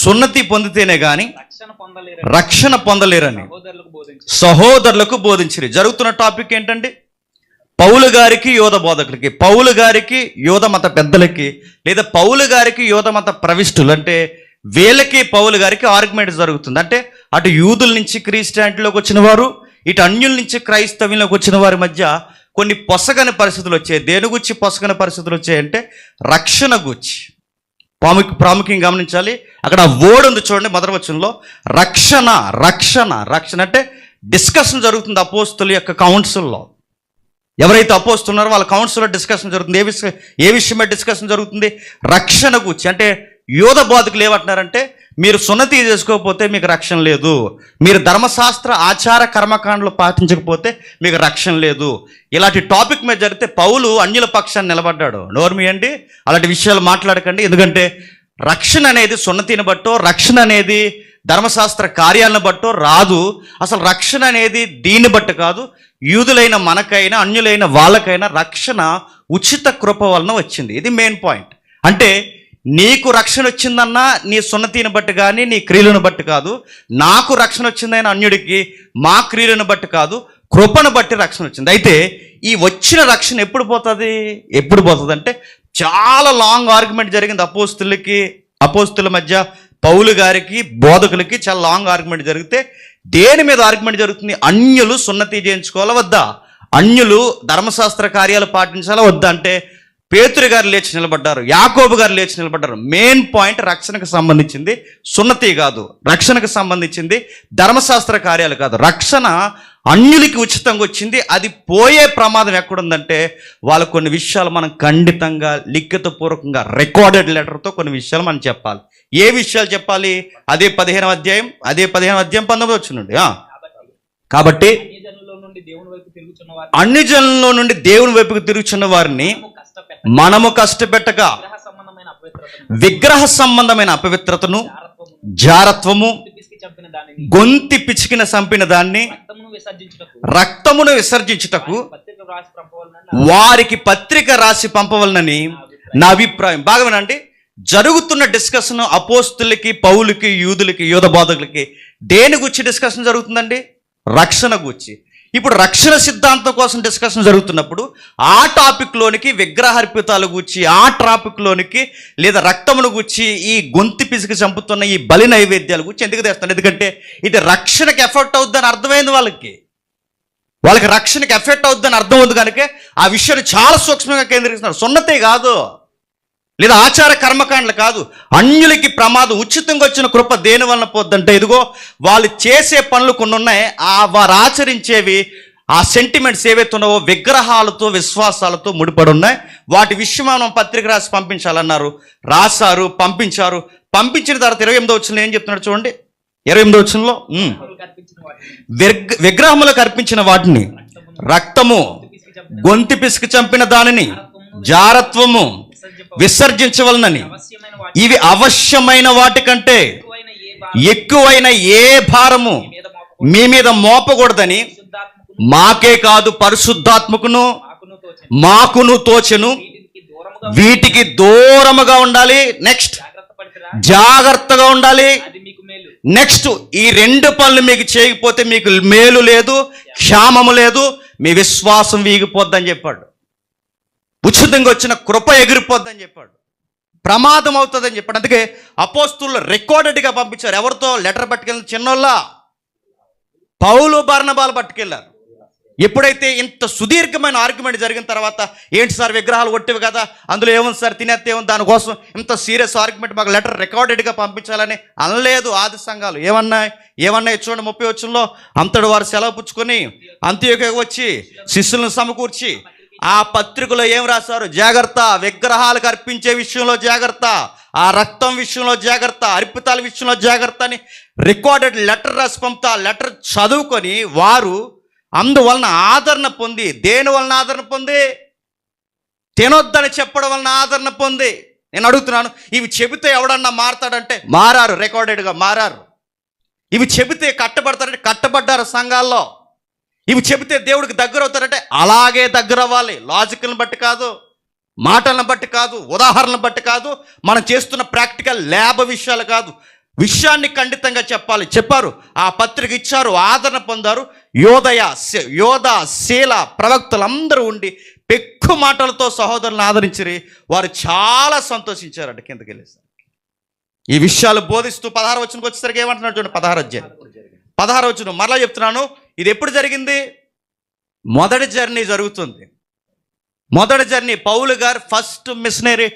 సున్నతి పొందితేనే గాని రక్షణ పొందలేరని సహోదరులకు బోధించిరి. జరుగుతున్న టాపిక్ ఏంటండి? పౌలు గారికి యోధ బోధకులకి, పౌలు గారికి యోధ మత పెద్దలకి, లేదా పౌలు గారికి యోధ మత ప్రవిష్టులు అంటే వీళ్ళకి పౌలు గారికి ఆర్గ్యుమెంట్ జరుగుతుంది. అంటే అటు యూదుల నుంచి క్రిస్టియానిటీలోకి వచ్చిన వారు, ఇటు అన్యుల నుంచి క్రైస్తవ్యంలోకి వచ్చిన వారి మధ్య కొన్ని పొసగని పరిస్థితులు వచ్చాయి. దేని గురించి పొసగని పరిస్థితులు వచ్చాయంటే రక్షణ గురించి. ప్రాముఖ్యంగా గమనించాలి. అక్కడ వర్డ్ ఉంది చూడండి, మొదటి వచనంలో రక్షణ రక్షణ రక్షణ అంటే డిస్కషన్ జరుగుతుంది అపోస్తుల యొక్క కౌన్సిల్లో. ఎవరైతే అపోస్తున్నారో వాళ్ళ కౌన్సిల్లో డిస్కషన్ జరుగుతుంది. ఏ విషయమే డిస్కషన్ జరుగుతుంది? రక్షణ గురించి. అంటే యోధ బోధకులు ఏమంటున్నారంటే మీరు సున్నతి చేసుకోకపోతే మీకు రక్షణ లేదు, మీరు ధర్మశాస్త్ర ఆచార కర్మకాండలు పాటించకపోతే మీకు రక్షణ లేదు. ఇలాంటి టాపిక్ మీద జరిగితే పౌలు అన్యుల పక్షాన్ని నిలబడ్డాడు. నోర్మి అండి, అలాంటి విషయాలు మాట్లాడకండి. ఎందుకంటే రక్షణ అనేది సున్నతిని బట్టో, రక్షణ అనేది ధర్మశాస్త్ర కార్యాలను బట్టో రాదు. అసలు రక్షణ అనేది దీన్ని బట్టి కాదు, యూదులైన మనకైనా అన్యులైన వాళ్ళకైనా రక్షణ ఉచిత కృప వలన వచ్చింది. ఇది మెయిన్ పాయింట్. అంటే నీకు రక్షణ వచ్చిందన్నా నీ సున్నతిని బట్టి కానీ నీ క్రియలను బట్టి కాదు. నాకు రక్షణ వచ్చిందైనా అన్యుడికి మా క్రియలను బట్టి కాదు, కృపను బట్టి రక్షణ వచ్చింది. అయితే ఈ వచ్చిన రక్షణ ఎప్పుడు పోతుంది అంటే చాలా లాంగ్ ఆర్గ్యుమెంట్ జరిగింది అపోస్తుల మధ్య, పౌలు గారికి బోధకులకి చాలా లాంగ్ ఆర్గ్యుమెంట్ జరిగితే దేని మీద ఆర్గ్యుమెంట్ జరుగుతుంది? అన్యులు సున్నతి చేయించుకోవాలా వద్దా, అన్యులు ధర్మశాస్త్ర కార్యాలు పాటించాలా వద్దా అంటే పేతురు గారు లేచి నిలబడ్డారు, యాకోబు గారు లేచి నిలబడ్డారు. మెయిన్ పాయింట్ రక్షణకు సంబంధించింది సున్నతి కాదు, రక్షణకు సంబంధించింది ధర్మశాస్త్ర కార్యాలు కాదు. రక్షణ అన్యులకి ఉచితంగా వచ్చింది. అది పోయే ప్రమాదం ఎక్కడుందంటే వాళ్ళు కొన్ని విషయాలు మనం ఖండితంగా లిఖితపూర్వకంగా రికార్డెడ్ లెటర్తో కొన్ని విషయాలు మనం చెప్పాలి. ఏ విషయాలు చెప్పాలి? అదే 15వ అధ్యాయం 19వ వచనం నుండి. కాబట్టి అన్ని జనుల నుండి దేవుని వైపుకు తిరుగుచున్న వారిని మనము కష్టపెట్టక విగ్రహ సంబంధమైన అపవిత్రతను, జారత్వము, గొంతి పిచికిన చంపిన దాన్ని, రక్తమును విసర్జించుటకు వారికి పత్రిక రాసి పంపవలనని నా అభిప్రాయం. బాగా వినండి, జరుగుతున్న డిస్కషన్ అపోస్తులకి, పౌలుకి, యూదులకి, యోధ బోధకులకి దేని గురించి డిస్కషన్ జరుగుతుందండి? రక్షణ గురించి. ఇప్పుడు రక్షణ సిద్ధాంతం కోసం డిస్కషన్ జరుగుతున్నప్పుడు ఆ టాపిక్లోనికి విగ్రహార్పితాల గురించి, ఆ టాపిక్లోనికి లేదా రక్తమును గురించి, ఈ గొంతి పిసికి చంపుతున్న ఈ బలి నైవేద్యాల గురించి ఎందుకు తెస్తాను? ఎందుకంటే ఇది రక్షణకి ఎఫెక్ట్ అవుద్దని అర్థమైంది వాళ్ళకి రక్షణకి ఎఫెక్ట్ అవుద్దని అర్థం అవుతుంది కనుక ఆ విషయాన్ని చాలా సూక్ష్మంగా కేంద్రీకరిస్తున్నారు. సున్నతే కాదు, లేదా ఆచార కర్మకాండలు కాదు, అన్యులకి ప్రమాదం. ఉచితంగా వచ్చిన కృప దేని వలన పోద్దంటే ఇదిగో వాళ్ళు చేసే పనులు కొన్ని ఉన్నాయి, వారు ఆచరించేవి, ఆ సెంటిమెంట్స్ ఏవైతే ఉన్నావో విగ్రహాలతో విశ్వాసాలతో ముడిపడి ఉన్నాయి. వాటి విషయం మనం పత్రిక రాసి పంపించాలన్నారు, రాశారు, పంపించారు. పంపించిన తర్వాత 28వ వచనంలో ఏం చెప్తున్నాడు చూడండి. 28వ వచనంలో విగ్రహములకు అర్పించిన వాటిని, రక్తము, గొంతి పిసికి చంపిన దానిని, జారత్వము విసర్జించవలనని, ఇవి అవశ్యమైన వాటి కంటే ఎక్కువైన ఏ భారము మీ మీద మోపకూడదని మాకే కాదు పరిశుద్ధాత్మకును మాకును తోచెను. వీటికి దూరముగా ఉండాలి. నెక్స్ట్ జాగ్రత్తగా ఉండాలి. నెక్స్ట్ ఈ రెండు పనులు మీకు చేయకపోతే మీకు మేలు లేదు, క్షేమము లేదు, మీ విశ్వాసం వీగిపోద్దని చెప్పాడు. ఉచితంగా వచ్చిన కృప ఎగిరిపోద్దని చెప్పాడు, ప్రమాదం అవుతుందని చెప్పాడు. అందుకే అపోస్తులు రికార్డెడ్గా పంపించారు. ఎవరితో లెటర్ పట్టుకెళ్ళిన? చిన్నోళ్ళ పౌలు బర్నబాలు పట్టుకెళ్ళారు. ఎప్పుడైతే ఇంత సుదీర్ఘమైన ఆర్గ్యుమెంట్ జరిగిన తర్వాత ఏంటి సార్ విగ్రహాలు కొట్టివి కదా, అందులో ఏముంది సార్, తినేస్తే ఏముంది, దానికోసం ఇంత సీరియస్ ఆర్గ్యుమెంట్ మాకు లెటర్ రికార్డెడ్గా పంపించాలని అనలేదు ఆది సంఘాలు. ఏమన్నాయి చూడండి 30 వచనంలో. అంతటి వారు సెలవు పుచ్చుకొని అంత్యోక్యకు వచ్చి శిష్యులను సమకూర్చి ఆ పత్రికలో ఏం రాశారు? జాగ్రత్త, విగ్రహాలకు అర్పించే విషయంలో జాగ్రత్త, ఆ రక్తం విషయంలో జాగ్రత్త, అర్పితాల విషయంలో జాగ్రత్త అని రికార్డెడ్ లెటర్ రాసి పంపుతా. లెటర్ చదువుకొని వారు అందువలన ఆదరణ పొంది, దేని వలన ఆదరణ పొంది? తినొద్దని చెప్పడం వలన ఆదరణ పొంది. నేను అడుగుతున్నాను, ఇవి చెబితే ఎవడన్నా మారతాడంటే మారారు, రికార్డెడ్గా మారారు. ఇవి చెబితే కట్టబడతారంటే కట్టబడ్డారు సంఘాల్లో. ఇవి చెబితే దేవుడికి దగ్గర అవుతారంటే అలాగే దగ్గర అవ్వాలి. లాజికల్ని బట్టి కాదు, మాటలను బట్టి కాదు, ఉదాహరణను బట్టి కాదు, మనం చేస్తున్న ప్రాక్టికల్ ల్యాబ్ విషయాలు కాదు, విషయాన్ని ఖండితంగా చెప్పాలి. చెప్పారు, ఆ పత్రిక ఇచ్చారు, ఆదరణ పొందారు. యోధ శీల ప్రవక్తలందరూ ఉండి పెక్కు మాటలతో సహోదరులను ఆదరించిరి. వారు చాలా సంతోషించారంట. కిందకి వెళ్ళేసరికి ఈ విషయాలు బోధిస్తూ 16 వచనంకి వచ్చేసరికి ఏమంటున్నాడు చూడండి. 16 వచనం మరలా చెప్తున్నాను. ఇది ఎప్పుడు జరిగింది? మొదటి జర్నీ జరుగుతుంది. మొదటి జర్నీ పౌలు గారు ఫస్ట్ మిషనరీ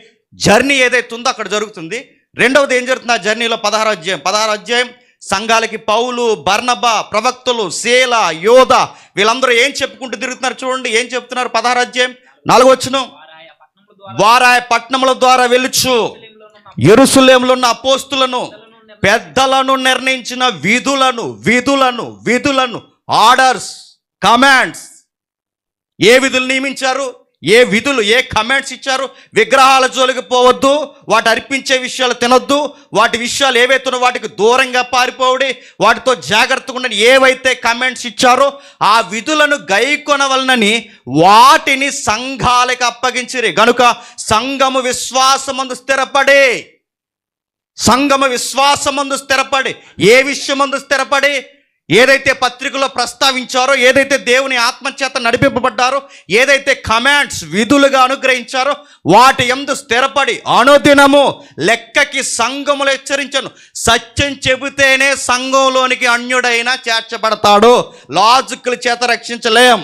జర్నీ ఏదైతే ఉందో అక్కడ జరుగుతుంది. రెండవది ఏం జరుగుతుంది ఆ జర్నీలో? 16 అధ్యాయం సంఘాలకి పౌలు, బర్నబా, ప్రవక్తలు, శీల, యోధ వీళ్ళందరూ ఏం చెప్పుకుంటూ తిరుగుతున్నారు చూడండి. ఏం చెప్తున్నారు? 16 అధ్యాయం 4వ వచనం. వారాయ పట్టణముల ద్వారా వెళ్ళుచు యెరూషలేములో ఉన్న అపోస్తులను, పెద్దలను నిర్ణయించిన విధులను ఆర్డర్స్, కమాండ్స్. ఏ విధులు నియమించారు? ఏ విధులు, ఏ కమాండ్స్ ఇచ్చారు? విగ్రహాల జోలికి పోవద్దు, వాటి అర్పించే విషయాలు తినొద్దు, వాటి విషయాలు ఏవైతున్నా వాటికి దూరంగా పారిపోవడి, వాటితో జాగ్రత్తగా ఉండని ఏవైతే కమాండ్స్ ఇచ్చారో ఆ విధులను గైకొనవలనని వాటిని సంఘాలకు అప్పగించిరి. గనుక సంఘము విశ్వాసమందు స్థిరపడి ఏ విషయమందు స్థిరపడి? ఏదైతే పత్రికలో ప్రస్తావించారో, ఏదైతే దేవుని ఆత్మచేత నడిపింపబడ్డారో, ఏదైతే కమాండ్స్ విధులుగా అనుగ్రహించారో వాటి యందు స్థిరపడి అనుదినము లెక్కకి సంఘములు హెచ్చరించను. సత్యం చెబితేనే సంఘంలోనికి అన్యుడైనా చేర్చబడతాడు. లాజికల్ చేత రక్షించలేం.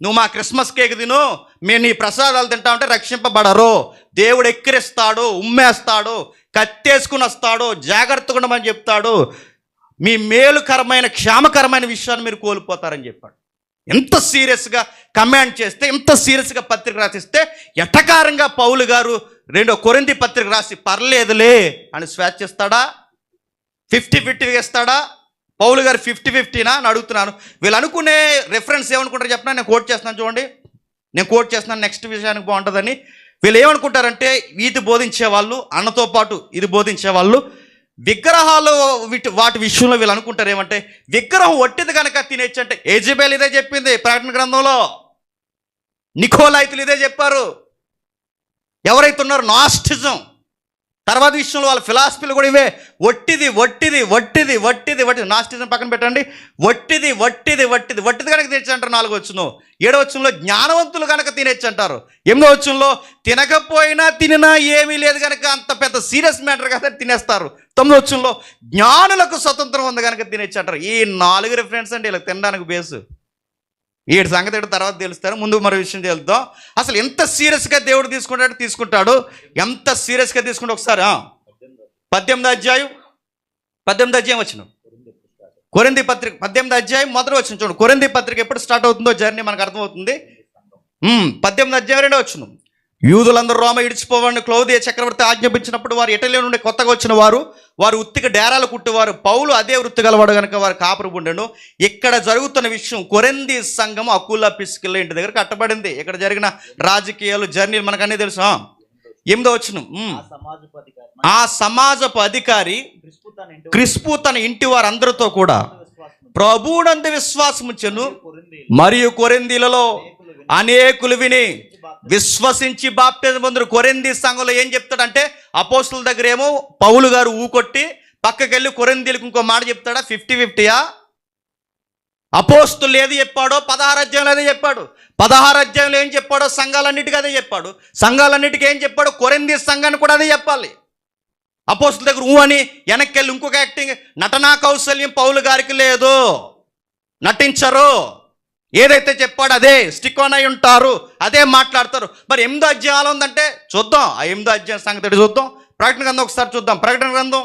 నువ్వు మా క్రిస్మస్ కేక్ తిను, మేము నీ ప్రసాదాలు తింటామంటే రక్షింపబడరు. దేవుడు ఎక్కిరిస్తాడు, ఉమ్మేస్తాడు, కత్తేసుకుని వస్తాడు, జాగ్రత్తగా ఉండమని చెప్తాడు. మీ మేలుకరమైన క్షేమకరమైన విషయాన్ని మీరు కోల్పోతారని చెప్పాడు. ఎంత సీరియస్గా కమాండ్ చేస్తే, ఎంత సీరియస్గా పత్రిక రాసిస్తే ఎటకారంగా పౌలు గారు 2 కొరింథీ పత్రిక రాసి పర్లేదులే అని స్వేచ్ఛిస్తాడా? 50-50 వేస్తాడా? పౌలు గారు 50-50నా అని అడుగుతున్నాను. వీళ్ళు అనుకునే రెఫరెన్స్ ఏమనుకుంటారు చెప్పినా? నేను కోట్ చేస్తున్నాను చూడండి. నెక్స్ట్ విషయానికి బాగుంటుందని. వీళ్ళు ఏమనుకుంటారంటే ఇది బోధించే వాళ్ళు, అన్నతో పాటు ఇది బోధించే వాళ్ళు, విగ్రహాలు వాటి విషయంలో వీళ్ళు అనుకుంటారు ఏమంటే, విగ్రహం ఒట్టిది కనుక తినేచ్చు అంటే యెజబెల్ ఇదే చెప్పింది ప్రకటన గ్రంథంలో, నికోలాయితులు ఇదే చెప్పారు. ఎవరైతే ఉన్నారో నాస్టిజం, తర్వాత విషయంలో వాళ్ళ ఫిలాసఫీలు కూడా ఇవే. ఒట్టిది నాస్టిజం పక్కన పెట్టండి. ఒట్టిది కనుక తినచ్చు అంటారు 4వ వచనం. 7వ వచనంలో జ్ఞానవంతులు కనుక తినచ్చు అంటారు. 8వ వచనంలో తినకపోయినా తినినా ఏమీ లేదు కనుక అంత పెద్ద సీరియస్ మ్యాటర్ కదా తినేస్తారు. 9వ వచనంలో జ్ఞానులకు స్వతంత్రం ఉంది కనుక తినచ్చు అంటారు. ఈ 4 రిఫరెన్స్ అండి వీళ్ళకి తినడానికి బేసు. 7 సంగతి తర్వాత తెలుస్తారు. ముందు మరో విషయం తెలుద్దాం. అసలు ఎంత సీరియస్గా దేవుడు తీసుకుంటాడు, ఎంత సీరియస్గా తీసుకుంటే ఒకసారి 18వ అధ్యాయం వచనం. కొరింథీ పత్రిక 18వ అధ్యాయం మొదటి వచనం చూడండి. కొరింథీ పత్రిక ఎప్పుడు స్టార్ట్ అవుతుందో జర్నీ మనకు అర్థమవుతుంది. 18వ అధ్యాయం 2వ వచనం. యూదులందరూ రోమ ఇడిచిపోవాలని క్లౌదియ చక్రవర్తి ఆజ్ఞాపించినప్పుడు వారు ఇటలీ నుండి కొత్తగా వచ్చిన వారు ఉత్తిక డేరాలు కుట్టేవారు. పౌలు అదే వృత్తి గలవాడు కనుక వారు కాపురు ఉండెను. ఇక్కడ జరుగుతున్న విషయం, కొరింథీ సంఘం అకుల ప్రిస్కిల్ల ఇంటి దగ్గర కట్టబడింది. ఇక్కడ జరిగిన రాజకీయాలు, జర్నీలు మనకు అన్నీ తెలుసు. 8వ వచనం. ఆ సమాజపు అధికారి క్రిస్పు తన ఇంటి వారందరితో కూడా ప్రభువునందు విశ్వాసముంచెను. మరియు కొరింథీలలో అనేకులు విని విశ్వసించి బాప్తిజం పొందురు. కొరింథీ సంఘంలో ఏం చెప్తాడంటే, అపోస్తుల దగ్గర ఏమో పౌలు గారు ఊకొట్టి పక్కకెళ్ళి కొరింథీలకు ఇంకో మాట చెప్తాడా? 50-50యా? అపోస్తులు ఏది చెప్పాడో 16 అధ్యాయంలో అదే చెప్పాడు. 16 అధ్యాయంలో ఏం చెప్పాడో సంఘాలన్నిటికీ అదే చెప్పాడు. సంఘాలన్నిటికీ ఏం చెప్పాడో కొరింథీ సంఘాన్ని కూడా అదే చెప్పాలి. అపోస్తుల దగ్గర అని వెనక్కి వెళ్ళి ఇంకొక యాక్టింగ్, నటనా కౌశల్యం పౌలు గారికి లేదు, నటించరు. ఏదైతే చెప్పాడో అదే స్టిక్ ఆన్ అయి ఉంటారు, అదే మాట్లాడతారు. మరి 8వ అధ్యాయం ఉందంటే చూద్దాం. ఆ 8వ అధ్యాయం సంగతి చూద్దాం. ప్రకటన గ్రంథం ఒకసారి చూద్దాం. ప్రకటన గ్రంథం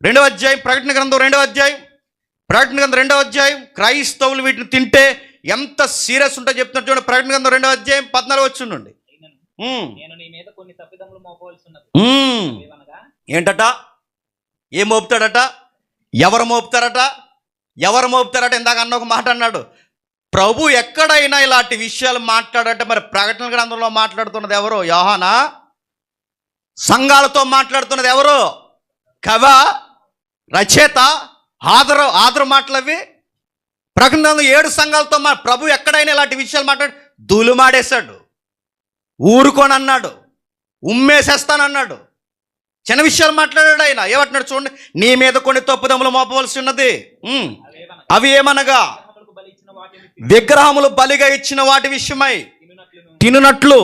2వ అధ్యాయం. ప్రకటన గ్రంథం 2వ అధ్యాయం. క్రైస్తవులు వీటిని తింటే ఎంత సీరియస్ ఉంటుందో చెప్తున్నారు చూడండి. ప్రకటన గ్రంథం 2వ అధ్యాయం 14 వచనం నుండి. నేను నీ మీద కొన్ని తప్పిదములు మోపవలసి ఉన్నది. ఏంటట? ఏం మోపుతాడట? ఎవరు మోపుతారట? ఎవరు మోపుతారట? ఇందాక అన్న ఒక మాట అన్నాడు, ప్రభు ఎక్కడైనా ఇలాంటి విషయాలు మాట్లాడట. మరి ప్రకటన గ్రంథంలో మాట్లాడుతున్నది ఎవరు? యోహానా? సంఘాలతో మాట్లాడుతున్నది ఎవరు? కవ? రచయిత? ఆదరు మాటలు అవి. ప్రకటన గ్రంథం 7 సంఘాలతో ప్రభు ఎక్కడైనా ఇలాంటి విషయాలు మాట్లాడి దులుమాడేశాడు, ఊరుకొని అన్నాడు, ఉమ్మేసేస్తానన్నాడు. చిన్న విషయాలు మాట్లాడాడు ఆయన. ఏమంటున్నాడు చూడండి, నీ మీద కొన్ని తప్పుదములు మోపవలసి ఉన్నది. అవి ఏమనగా విగ్రహములు బలిగా ఇచ్చిన వాటి విషయమై తినునట్లు,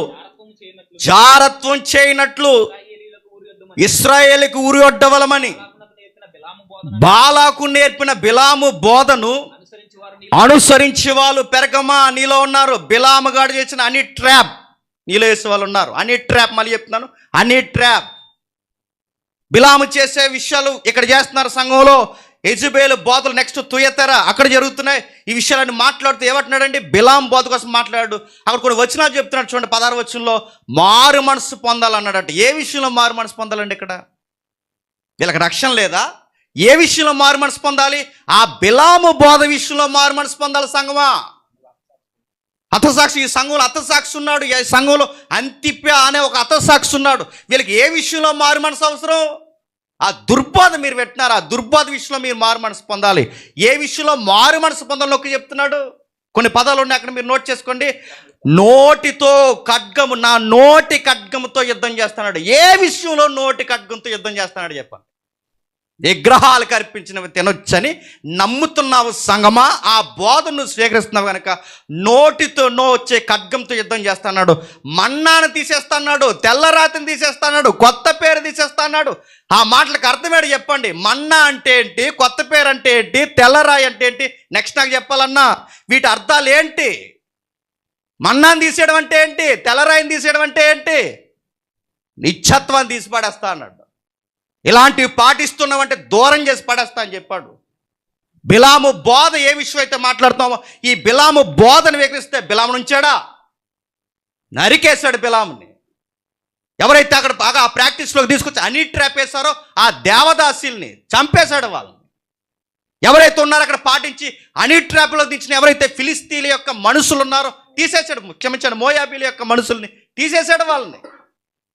జారత్వం చేయనట్లు ఇశ్రాయేలుకు ఉరి ఒడ్డవలమని బాలాకు నేర్పిన బిలాము బోధను అనుసరించి వాళ్ళు పెరగమా నీలో ఉన్నారు. బిలాము గాడు చేసిన అని ట్రాప్ నీలో వేసే వాళ్ళు ఉన్నారు. అని ట్రాప్, మళ్ళీ చెప్తున్నాను, అని ట్రాప్. బిలాము చేసే విషయాలు ఇక్కడ చేస్తున్నారు సంఘంలో. యెజబెలు బోధలు, నెక్స్ట్ తుయతెర అక్కడ జరుగుతున్నాయి. ఈ విషయాలన్నీ మాట్లాడుతూ ఏమంటున్నాడండి? బిలాం బోధ కోసం మాట్లాడాడు. అక్కడ కొన్ని వచనాలు చెప్తున్నాడు చూడండి. 16వ వచనంలో మారు మనసు పొందాలన్నాడట. ఏ విషయంలో మారు మనసు పొందాలండి? ఇక్కడ వీళ్ళకి రక్షణ లేదా? ఏ విషయంలో మారు మనసు పొందాలి? ఆ బిలాము బోధ విషయంలో మారు మనసు పొందాలి సంఘమా. హతసాక్షి, ఈ సంఘంలో హతసాక్షి ఉన్నాడు. ఈ సంఘంలో అంతిప్య అనే ఒక హతసాక్షి ఉన్నాడు. వీళ్ళకి ఏ విషయంలో మారు మనసు అవసరం? ఆ దుర్బాధ మీరు పెట్టినారు, ఆ దుర్బాధ విషయంలో మీరు మారు మనసు పొందాలి. ఏ విషయంలో మారు మనసు పొందాలని చెప్తున్నాడు? కొన్ని పదాలు ఉన్నాయి అక్కడ, మీరు నోట్ చేసుకోండి. నోటితో ఖడ్గము, నా నోటి ఖడ్గముతో యుద్ధం చేస్తున్నాడు. ఏ విషయంలో నోటి ఖడ్గంతో యుద్ధం చేస్తున్నాడు చెప్పండి? విగ్రహాలకు అర్పించినవి తినొచ్చని నమ్ముతున్నావు సంగమా. ఆ బోధను స్వీకరిస్తున్నావు కనుక నోటితో వచ్చే ఖడ్గంతో యుద్ధం చేస్తున్నాడు. మన్నాను తీసేస్తున్నాడు, తెల్లరాతిని తీసేస్తున్నాడు, కొత్త పేరు తీసేస్తున్నాడు. ఆ మాటలకు అర్థమేడు చెప్పండి? మన్నా అంటే ఏంటి? కొత్త పేరు అంటే ఏంటి? తెల్లరాయి అంటే ఏంటి? నెక్స్ట్ నాకు చెప్పాలన్నా వీటి అర్థాలు ఏంటి? మన్నాను తీసేయడం అంటే ఏంటి? తెల్లరాయిని తీసేయడం అంటే ఏంటి? నిత్యత్వాన్ని తీసి పడేస్తా అన్నాడు. ఇలాంటివి పాటిస్తున్నామంటే దూరం చేసి పడేస్తా అని చెప్పాడు. బిలాము బోధ ఏ విషయం అయితే మాట్లాడుతున్నామో ఈ బిలాము బోధను వికరిస్తే బిలాము నుంచాడా? నరికేశాడు బిలాముని. ఎవరైతే అక్కడ బాగా ఆ ప్రాక్టీస్లోకి తీసుకొచ్చి అన్ని ట్రాప్ వేశారో ఆ దేవదాసీల్ని చంపేశాడు వాళ్ళని. ఎవరైతే ఉన్నారో అక్కడ పాటించి అన్ని ట్రాప్లో దించిన ఎవరైతే ఫిలిస్తీన్ల యొక్క మనుషులు ఉన్నారో తీసేశాడు. క్షమించాడు, మోయాబీల యొక్క మనుషుల్ని తీసేశాడు వాళ్ళని.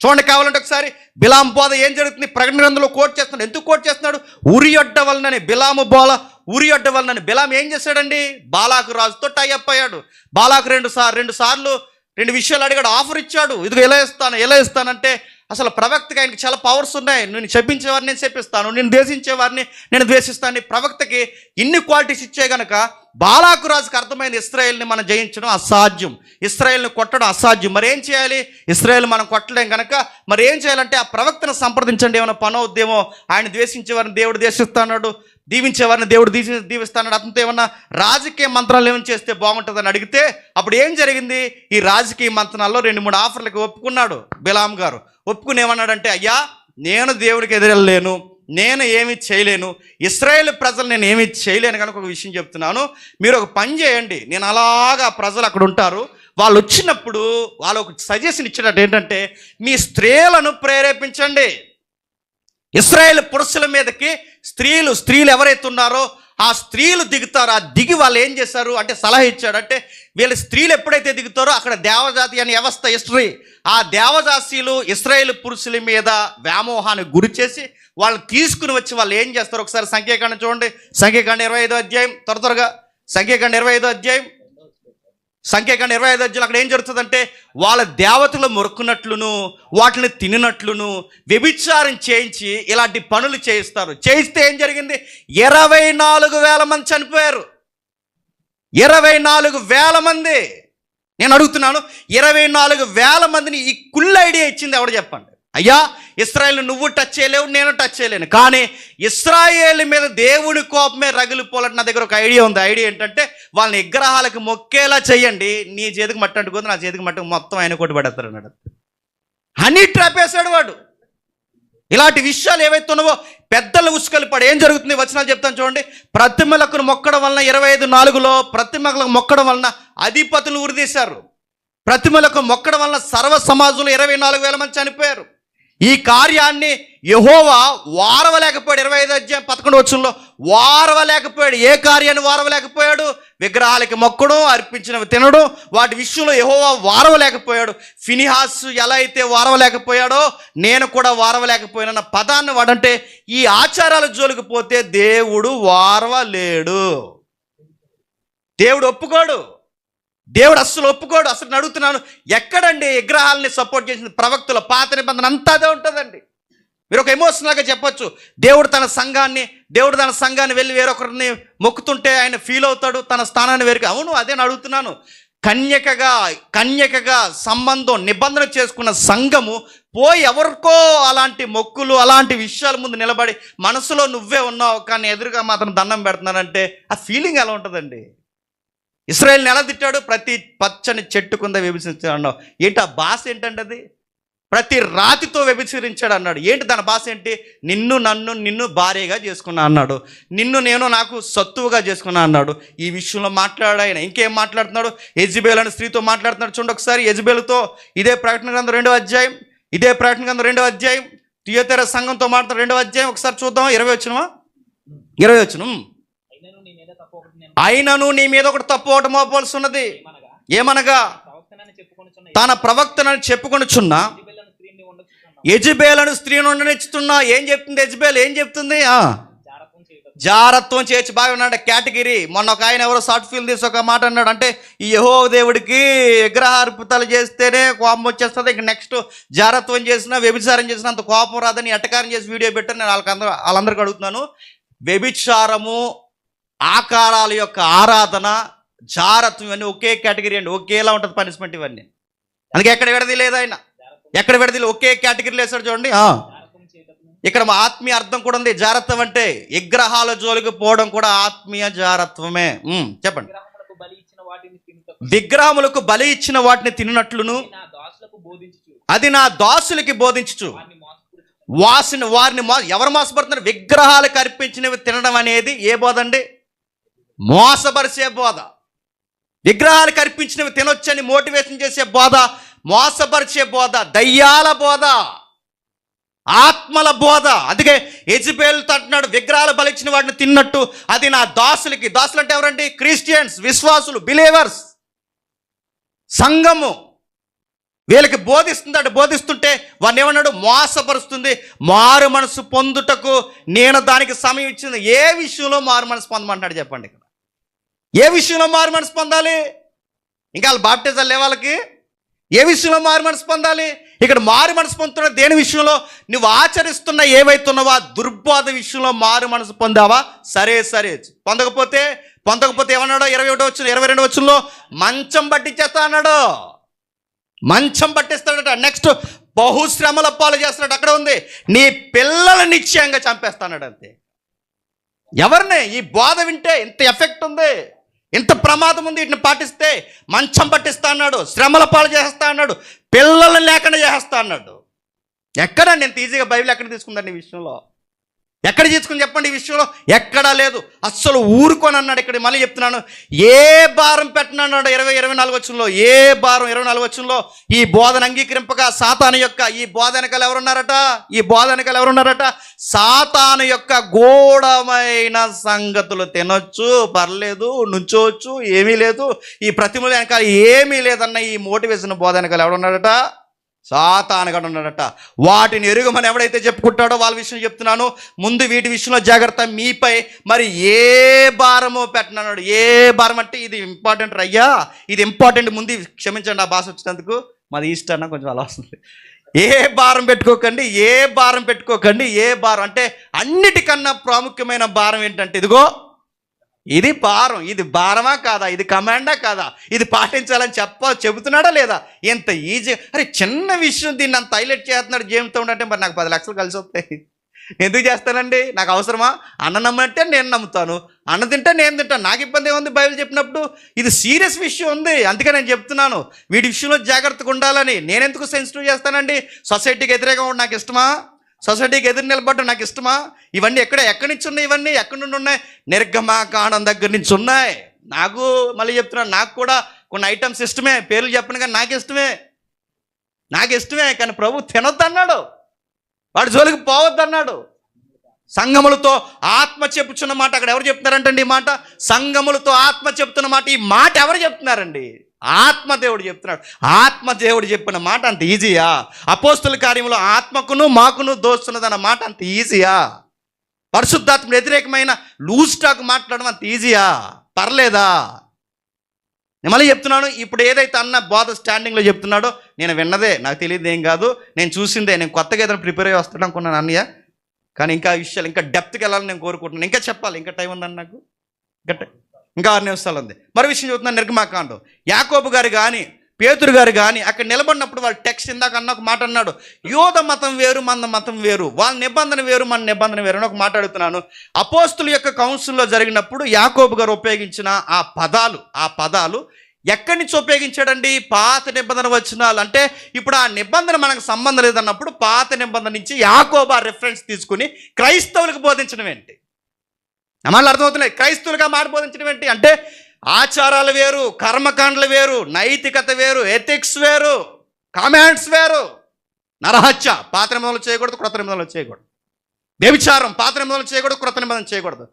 చూడండి కావాలంటే ఒకసారి బిలాము బోధ ఏం జరుగుతుంది ప్రకటన గ్రంథంలో కోట్ చేస్తున్నాడు. ఎందుకు కోట్ చేస్తున్నాడు? ఉరియొడ్డ వలనని, బిలాము బోల ఉరియొడ్డ వలనని. బిలాం ఏం చేశాడండి? బాలాకు రాజుతో టైఅప్ అయ్యాడు. బాలాకు రెండు సార్లు 2 విషయాలు అడిగాడు, ఆఫర్ ఇచ్చాడు. ఇదిగో ఎలా ఇస్తానంటే అసలు ప్రవక్తకి ఆయనకి చాలా పవర్స్ ఉన్నాయి. నేను శపించేవారిని నేను శపిస్తాను, నేను ద్వేషించేవారిని నేను ద్వేషిస్తాను. ప్రవక్తకి ఇన్ని క్వాలిటీస్ ఇచ్చే గనక బాలాకు రాజుకి అర్థమైంది ఇశ్రాయేల్ని మనం జయించడం అసాధ్యం, ఇశ్రాయేల్ని కొట్టడం అసాధ్యం. మరి ఏం చేయాలి? ఇశ్రాయేల్ మనం కొట్టలేం కనుక మరి ఏం చేయాలంటే ఆ ప్రవక్తను సంప్రదించండి, ఏమైనా పని అవుద్దేమో. ఆయన ద్వేషించేవారిని దేవుడు ద్వేషిస్తాడు, దీవించేవారిని దేవుడు దీవిస్తాడు. అతనితో ఏమన్నా రాజకీయ మంత్రాలు ఏమైనా చేస్తే బాగుంటుందని అడిగితే అప్పుడు ఏం జరిగింది? ఈ రాజకీయ మంత్రాల్లో 2-3 ఆఫర్లకి ఒప్పుకున్నాడు బిలాం గారు. ఒప్పుకుని ఏమన్నాడంటే, అయ్యా నేను దేవుడికి ఎదురెళ్ళలేను, నేను ఏమీ చేయలేను, ఇశ్రాయేల్ ప్రజలు నేను ఏమీ చేయలేను కనుక ఒక విషయం చెప్తున్నాను, మీరు ఒక పని చేయండి. నేను అలాగా ప్రజలు అక్కడ ఉంటారు, వాళ్ళు వచ్చినప్పుడు వాళ్ళు ఒక సజెషన్ ఇచ్చేటట్టు ఏంటంటే మీ స్త్రీలను ప్రేరేపించండి. ఇశ్రాయేల్ పురుషుల మీదకి స్త్రీలు ఎవరైతే ఉన్నారో ఆ స్త్రీలు దిగుతారు. ఆ దిగి వాళ్ళు ఏం చేశారు అంటే సలహా ఇచ్చాడు. అంటే వీళ్ళ స్త్రీలు ఎప్పుడైతే దిగుతారో అక్కడ దేవజాతి అనే వ్యవస్థ హిస్టరీ, ఆ దేవదాసీలు ఇశ్రాయేల్ పురుషుల మీద వ్యామోహానికి గురి చేసి వాళ్ళు తీసుకుని వచ్చి వాళ్ళు ఏం చేస్తారు ఒకసారి సంఖ్యాకాండం చూడండి. సంఖ్యాకాండం 25వ అధ్యాయం, త్వరగా సంఖ్యాకాండం 25వ అధ్యాయం, సంఖ్యాకాండం 25వ అధ్యాయం. అక్కడ ఏం జరుగుతుందంటే వాళ్ళ దేవతలు మొరుకున్నట్లును వాటిని తిననట్లును వ్యభిచారం చేయించి ఇలాంటి పనులు చేయిస్తారు. చేయిస్తే ఏం జరిగింది? 24,000 మంది చనిపోయారు. 24,000 మంది. నేను అడుగుతున్నాను, 24,000 మందిని ఈ కుళ్ళ ఐడియా ఇచ్చింది ఎవడు చెప్పండి? అయ్యా ఇశ్రాయేల్ నువ్వు టచ్ చేయలేవు, నేను టచ్ చేయలేను, కానీ ఇశ్రాయేల్ మీద దేవుని కోపమే రగిలిపోవాలంటే నా దగ్గర ఒక ఐడియా ఉంది. ఐడియా ఏంటంటే వాళ్ళని విగ్రహాలకు మొక్కేలా చెయ్యండి, నీ చేతికి మట్టి అంటుకుంది, నా చేతికి మట్టి మొత్తం ఆయన కొట్టుబడతారు అన్నాడు. హనీ ట్రాప్ వేసాడు వాడు. ఇలాంటి విషయాలు ఏవైతే ఉన్నావో పెద్దలు ఉసుకలిపడి ఏం జరుగుతుంది వచనాలు చెప్తాను చూడండి. ప్రతిమలకు మొక్కడం వలన 25:4 ప్రతిమలకు మొక్కడం వలన అధిపతులు ఉరిదీశారు. ప్రతిమలకు మొక్కడం వలన సర్వ సమాజంలో 24,000 మంది చనిపోయారు. ఈ కార్యాన్ని యెహోవా వారవలేకపోయాడు. 25:11 వారవలేకపోయాడు. ఏ కార్యాన్ని వారవలేకపోయాడు? విగ్రహాలకి మొక్కడం, అర్పించినవి తినడం, వాటి విషయంలో యెహోవా వారవలేకపోయాడు. ఫినిహాసు ఎలా అయితే వారవలేకపోయాడో నేను కూడా వారవలేకపోయానన్న పదాన్ని వాడంటే ఈ ఆచారాల జోలికి పోతే దేవుడు వారవలేడు, దేవుడు ఒప్పుకోడు, దేవుడు అస్సలు ఒప్పుకోడు. అసలు అడుగుతున్నాను, ఎక్కడండి విగ్రహాలని సపోర్ట్ చేసింది? ప్రవక్తుల పాత నిబంధన అంతా అదే ఉంటుందండి. మీరు ఒక ఎమోషనల్గా చెప్పొచ్చు, దేవుడు తన సంఘాన్ని వెళ్ళి వేరొకరిని మొక్కుతుంటే ఆయన ఫీల్ అవుతాడు, తన స్థానాన్ని వేరుగా. అవును, అదే అడుగుతున్నాను. కన్యకగా సంబంధం నిబంధన చేసుకున్న సంఘము పోయి ఎవరికో అలాంటి మొక్కులు అలాంటి విషయాల ముందు నిలబడి మనసులో నువ్వే ఉన్నావు కానీ ఎదురుగా మాత్రం దండం పెడుతున్నానంటే ఆ ఫీలింగ్ ఎలా ఉంటుందండి? ఇశ్రాయేలుని ఎలా తిట్టాడు? ప్రతి పచ్చని చెట్టు కింద వ్యభిచరించాడు అన్నావు. ఏంటి ఆ భాష ఏంటంటే అది? ప్రతి రాతితో వ్యభిచరించాడు అన్నాడు. ఏంటి దాని భాష ఏంటి? నిన్ను భార్యగా చేసుకున్నా అన్నాడు. నేను నాకు సత్తువుగా చేసుకున్నా అన్నాడు. ఈ విషయంలో మాట్లాడాడు ఆయన. ఇంకేం మాట్లాడుతున్నాడు? యెజబెల్ అనే స్త్రీతో మాట్లాడుతున్నాడు. చూడండి ఒకసారి యెజబెలుతో ఇదే ప్రకటన గ్రంథం 2వ అధ్యాయం, థియోతెర సంఘంతో మాట్లాడుతున్న 2వ అధ్యాయం ఒకసారి చూద్దాం. 20 వచనం. అయినను నీ మీద ఒకటి తప్పు ఒకటి మోపవలసి ఉన్నది. ఏమనగా తన ప్రవక్తనని చెప్పుకొనుచున్నా యెజబెలను స్త్రీని ఉండనిచ్చుతున్నా. ఏం చెప్తుంది యెజబెల్? ఏం చెప్తుంది? జారత్వం చేయొచ్చు. బాగా ఉన్నాడు కేటగిరీ. మొన్న ఒక ఆయన ఎవరో షార్ట్ ఫిల్మ్ తీసి ఒక మాట అన్నాడు, అంటే ఈ యెహోవా దేవుడికి విగ్రహార్పితాలు చేస్తేనే కోపం వచ్చేస్తుంది, ఇంక నెక్స్ట్ జారత్వం చేసినా వ్యభిచారం చేసినా అంత కోపం రాదని ఎట్టకారం చేసి వీడియో పెట్టాను. నేను వాళ్ళందరికీ అడుగుతున్నాను, వ్యభిచారము, ఆకారాల యొక్క ఆరాధన, జారత్వం ఇవన్నీ ఒకే కేటగిరీ అండి. ఒకేలా ఉంటుంది పనిష్మెంట్ ఇవన్నీ. అందుకే ఎక్కడ విడదీయలేదు ఆయన, ఎక్కడ విడదీయలేదు, ఒకే కేటగిరీలో వేసాడు చూడండి. ఇక్కడ ఆత్మీయ అర్థం కూడా ఉంది. జారత్వం అంటే విగ్రహాల జోలికి పోవడం కూడా ఆత్మీయ జారత్వమే. చెప్పండి. విగ్రహములకు బలి ఇచ్చిన వాటిని తిన్నట్లును అది నా దాసులకి బోధించుచు వారిని ఎవరు మోసపడుతున్నారు? విగ్రహాలకు అర్పించినవి తినడం అనేది ఏ బోధ అండి? మోసపరిచే బోధ. విగ్రహాలకు అర్పించినవి తినొచ్చని మోటివేషన్ చేసే బోధ, మోసపరిచే బోధ, దయ్యాల బోధ, ఆత్మల బోధ. అందుకే యెజబెల్ అంటున్నాడు, విగ్రహాలు బలిచ్చిన వాటిని తిన్నట్టు అది నా దాసులకి. దాసులు అంటే ఎవరండి? క్రిస్టియన్స్, విశ్వాసులు, బిలీవర్స్, సంఘము. వీళ్ళకి బోధిస్తుంటే వాడిని ఏమన్నాడు? మోసపరుస్తుంది. మారు మనసు పొందుటకు నేను దానికి సమయం ఇచ్చింది. ఏ విషయంలో మారు మనసు పొందమంటున్నాడు చెప్పండి? ఇక్కడ ఏ విషయంలో మారు మనసు పొందాలి? ఇంకా వాళ్ళు బాప్టిజాలు లే వాళ్ళకి. ఏ విషయంలో మారు మనసు పొందాలి? ఇక్కడ మారు మనసు పొందుతున్న దేని విషయంలో? నువ్వు ఆచరిస్తున్న ఏవైతున్నావో ఆ దుర్బోధ విషయంలో మారు మనసు పొందావా? సరే. పొందకపోతే ఏమన్నాడో 22 వచనంలో మంచం పట్టించేస్తా అన్నాడు. మంచం పట్టిస్తాడట. నెక్స్ట్ బహుశ్రమల పాలు చేస్తాడు. అక్కడ ఉంది, నీ పిల్లలు నిశ్చయంగా చంపేస్తాడు. అంతే. ఎవరిని? ఈ బోధ వింటే ఇంత ఎఫెక్ట్ ఉంది, ఇంత ప్రమాదం ఉంది. వీటిని పాటిస్తే మంచం పట్టిస్తా అన్నాడు, శ్రమల పాలు చేస్తా అన్నాడు, పిల్లలు లేకుండా చేస్తా అన్నాడు. ఎక్కడండి ఇంత ఈజీగా బైబిల్ ఎక్కడ తీసుకుందండి ఈ విషయంలో? ఎక్కడ తీసుకుని చెప్పండి ఈ విషయంలో? ఎక్కడా లేదు. అస్సలు ఊరుకొని అన్నాడు. ఇక్కడ మళ్ళీ చెప్తున్నాను, ఏ భారం పెట్టనన్నాడు 24 వచనంలో. ఏ భారం? 24 వచనంలో ఈ బోధన అంగీకరింపగా సాతాను యొక్క ఈ బోధ వెనకాల ఎవరున్నారట? సాతాను యొక్క గూఢమైన సంగతులు తినొచ్చు, పర్లేదు, నుంచోవచ్చు, ఏమీ లేదు, ఈ ప్రతిమల వెనకాల ఏమీ లేదన్న ఈ మోటివేషన్ బోధ వెనకాల ఎవరున్నాడట? సాతానుగా ఉన్నాడట. వాటిని ఎరుగమని ఎవడైతే చెప్పుకుంటాడో వాళ్ళ విషయం చెప్తున్నాను. ముందు వీటి విషయంలో జాగ్రత్త. మీపై మరి ఏ భారమో పెట్టనన్నాడు. ఏ భారం అంటే ఇది ఇంపార్టెంట్ అయ్యా, ఇది ఇంపార్టెంట్. ముందు క్షమించండి ఆ భాష వచ్చినందుకు, మాది ఈస్ట్ అన్న కొంచెం అలా వస్తుంది. ఏ భారం పెట్టుకోకండి. ఏ భారం అంటే అన్నిటికన్నా ప్రాముఖ్యమైన భారం ఏంటంటే ఇదిగో, ఇది భారం. ఇది భారమా కాదా? ఇది కమాండా కాదా? ఇది పాటించాలని చెబుతున్నాడా లేదా? ఎంత ఈజీ. అరే చిన్న విషయం దీన్ని అంత హైలైట్ చేస్తున్నాడు జీవితం అంటే, మరి నాకు 10 లక్షలు కలిసి వస్తాయి, ఎందుకు చేస్తానండి? నాకు అవసరమా? అన్న నమ్మంటే నేను నమ్ముతాను, అన్న తింటే నేను తింటాను, నాకు ఇబ్బంది ఏముంది? బైబిల్ చెప్పినప్పుడు ఇది సీరియస్ విషయం ఉంది. అందుకే నేను చెప్తున్నాను వీటి విషయంలో జాగ్రత్తగా ఉండాలని. నేను ఎందుకు సెన్సిటివ్ చేస్తానండి? సొసైటీకి వ్యతిరేకంగా నాకు ఇష్టమా? సొసైటీకి ఎదురు నిలబడడం నాకు ఇష్టమా? ఇవన్నీ ఎక్కడి నుంచి ఉన్నాయి? ఇవన్నీ ఎక్కడి నుండి ఉన్నాయి? నిర్గమాకాండం దగ్గర నుంచి ఉన్నాయి. నాకు మళ్ళీ చెప్తున్నాను, నాకు కూడా కొన్ని ఐటమ్స్ ఇష్టమే, పేర్లు చెప్పను కానీ నాకు ఇష్టమే. కానీ ప్రభు తినొద్దన్నాడు, వాడి జోలికి పోవద్దన్నాడు. సంఘములతో ఆత్మ చెప్పుచున్న మాట అక్కడ ఎవరు చెప్తున్నారంటండి? ఈ మాట సంఘములతో ఆత్మ చెప్తున్న మాట, ఈ మాట ఎవరు చెప్తున్నారండి? ఆత్మదేవుడు చెప్తున్నాడు. ఆత్మదేవుడు చెప్పిన మాట అంత ఈజీయా? అపోస్తుల కార్యంలో ఆత్మకును మాకును దోస్తున్నదన్న మాట అంత ఈజీయా? పరిశుద్ధాత్మ వ్యతిరేకమైన లూజ్ టాక్ మాట్లాడడం అంత ఈజీయా? పర్లేదా? నేను మళ్ళీ చెప్తున్నాను, ఇప్పుడు ఏదైతే అన్న బోధ స్టాండింగ్లో చెప్తున్నాడో నేను విన్నదే, నాకు తెలియదు ఏం కాదు, నేను చూసిందే. నేను కొత్తగా ఏదైనా ప్రిపేర్ అయ్యి వస్తాను అనుకున్నాను అన్నయ్య, కానీ ఇంకా విషయాలు ఇంకా డెప్త్కి వెళ్ళాలని నేను కోరుకుంటున్నాను. ఇంకా చెప్పాలి, ఇంకా టైం ఉందండి నాకు, ఇంకా 6 నిమిషాలు ఉంది. మరో విషయం చెబుతున్నాను, నిర్గమాకాండం. యాకోబు గారు కానీ పేతురు గారు కానీ అక్కడ నిలబడినప్పుడు వాళ్ళ టెక్స్ట్ ఇందాక అన్న ఒక మాట అన్నాడు, యోధ మతం వేరు మన మతం వేరు, వాళ్ళ నిబంధన వేరు మన నిబంధన వేరు అని ఒక మాట అడుగుతున్నాను. అపోస్తుల యొక్క కౌన్సిల్లో జరిగినప్పుడు యాకోబు గారు ఉపయోగించిన ఆ పదాలు ఎక్కడి నుంచి ఉపయోగించాడండి? పాత నిబంధన వచనాలు. అంటే ఇప్పుడు ఆ నిబంధన మనకు సంబంధం లేదన్నప్పుడు పాత నిబంధన నుంచి యాకోబు ఆ రిఫరెన్స్ తీసుకుని క్రైస్తవులకు బోధించడం ఏంటి? మళ్ళీ అర్థమవుతున్నాయి. క్రైస్తవులుగా మాట బోధించడం ఏంటి అంటే ఆచారాలు వేరు, కర్మకాండలు వేరు, నైతికత వేరు, ఎథిక్స్ వేరు, కామెంట్స్ వేరు. నరహత్య పాత నిబంధనలు చేయకూడదు, క్రొత్త నిబంధనలు చేయకూడదు. వ్యభిచారం పాత నిబంధనలు చేయకూడదు, క్రొత్త నిబంధనలు చేయకూడదు.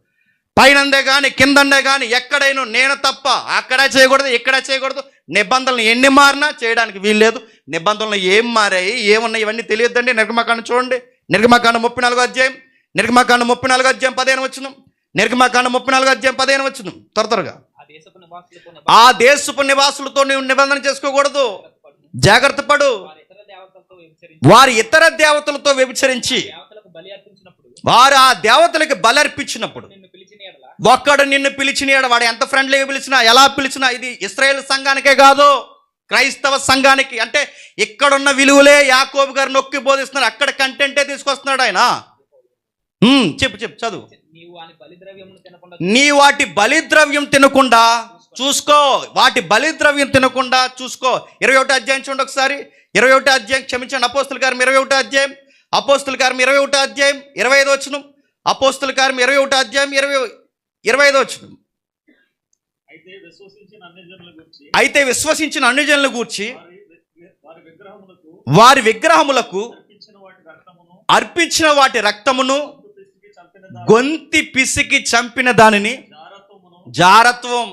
పైనందే కానీ కిందందే కానీ ఎక్కడైనా నేను తప్ప అక్కడ చేయకూడదు, ఇక్కడ చేయకూడదు. నిబంధనలు ఎన్ని మారినా చేయడానికి వీల్లేదు. నిబంధనలు ఏం మారాయి, ఏమున్నాయి ఇవన్నీ తెలియద్దండి. నిర్గమాకాండం చూడండి, నిర్గమాకాండం 34వ అధ్యాయం, నిర్గమాకాండం 34వ అధ్యాయం 15వ వచనం, నిర్గమాకాండం 34వ అధ్యాయం 15వ వచనం. త్వరగా ఆ దేశపు నివాసులతో నువ్వు నిబంధన చేసుకోకూడదు, జాగ్రత్త పడు. వారి ఇతర దేవతలతో వ్యభిచరించి వారు ఆ దేవతలకు బలి అర్పించినప్పుడు ఒక్కడు నిన్ను పిలిచిన వాడు ఎంత ఫ్రెండ్లీగా పిలిచినా ఎలా పిలిచినా, ఇది ఇశ్రాయేల్ సంఘానికే కాదు క్రైస్తవ సంఘానికి. అంటే ఇక్కడున్న విలువలే యాకోబు గారు నొక్కి బోధిస్తున్నారు, అక్కడ కంటెంటే తీసుకొస్తున్నాడు ఆయన. చెప్పు చదువు. నీ వాటి బలిద్రవ్యం తినకుండా చూసుకో, వాటి బలిద్రవ్యం తినకుండా చూసుకో. 21వ అధ్యాయం చూడండి ఒకసారి. 21వ అధ్యాయం, క్షమించండి, అపోస్తుల కార్యం 21వ అధ్యాయం, అపోస్తుల కార్యం 21వ అధ్యాయం 25వ వచనం, అపోస్తుల కార్యం 21వ అధ్యాయం 25వ వచనం. అయితే విశ్వసించిన అన్ని జనుల గూర్చి వారి విగ్రహములకు అర్పించిన వాటి రక్తమును గొంతి పిసికి చంపిన దానిని జారత్వం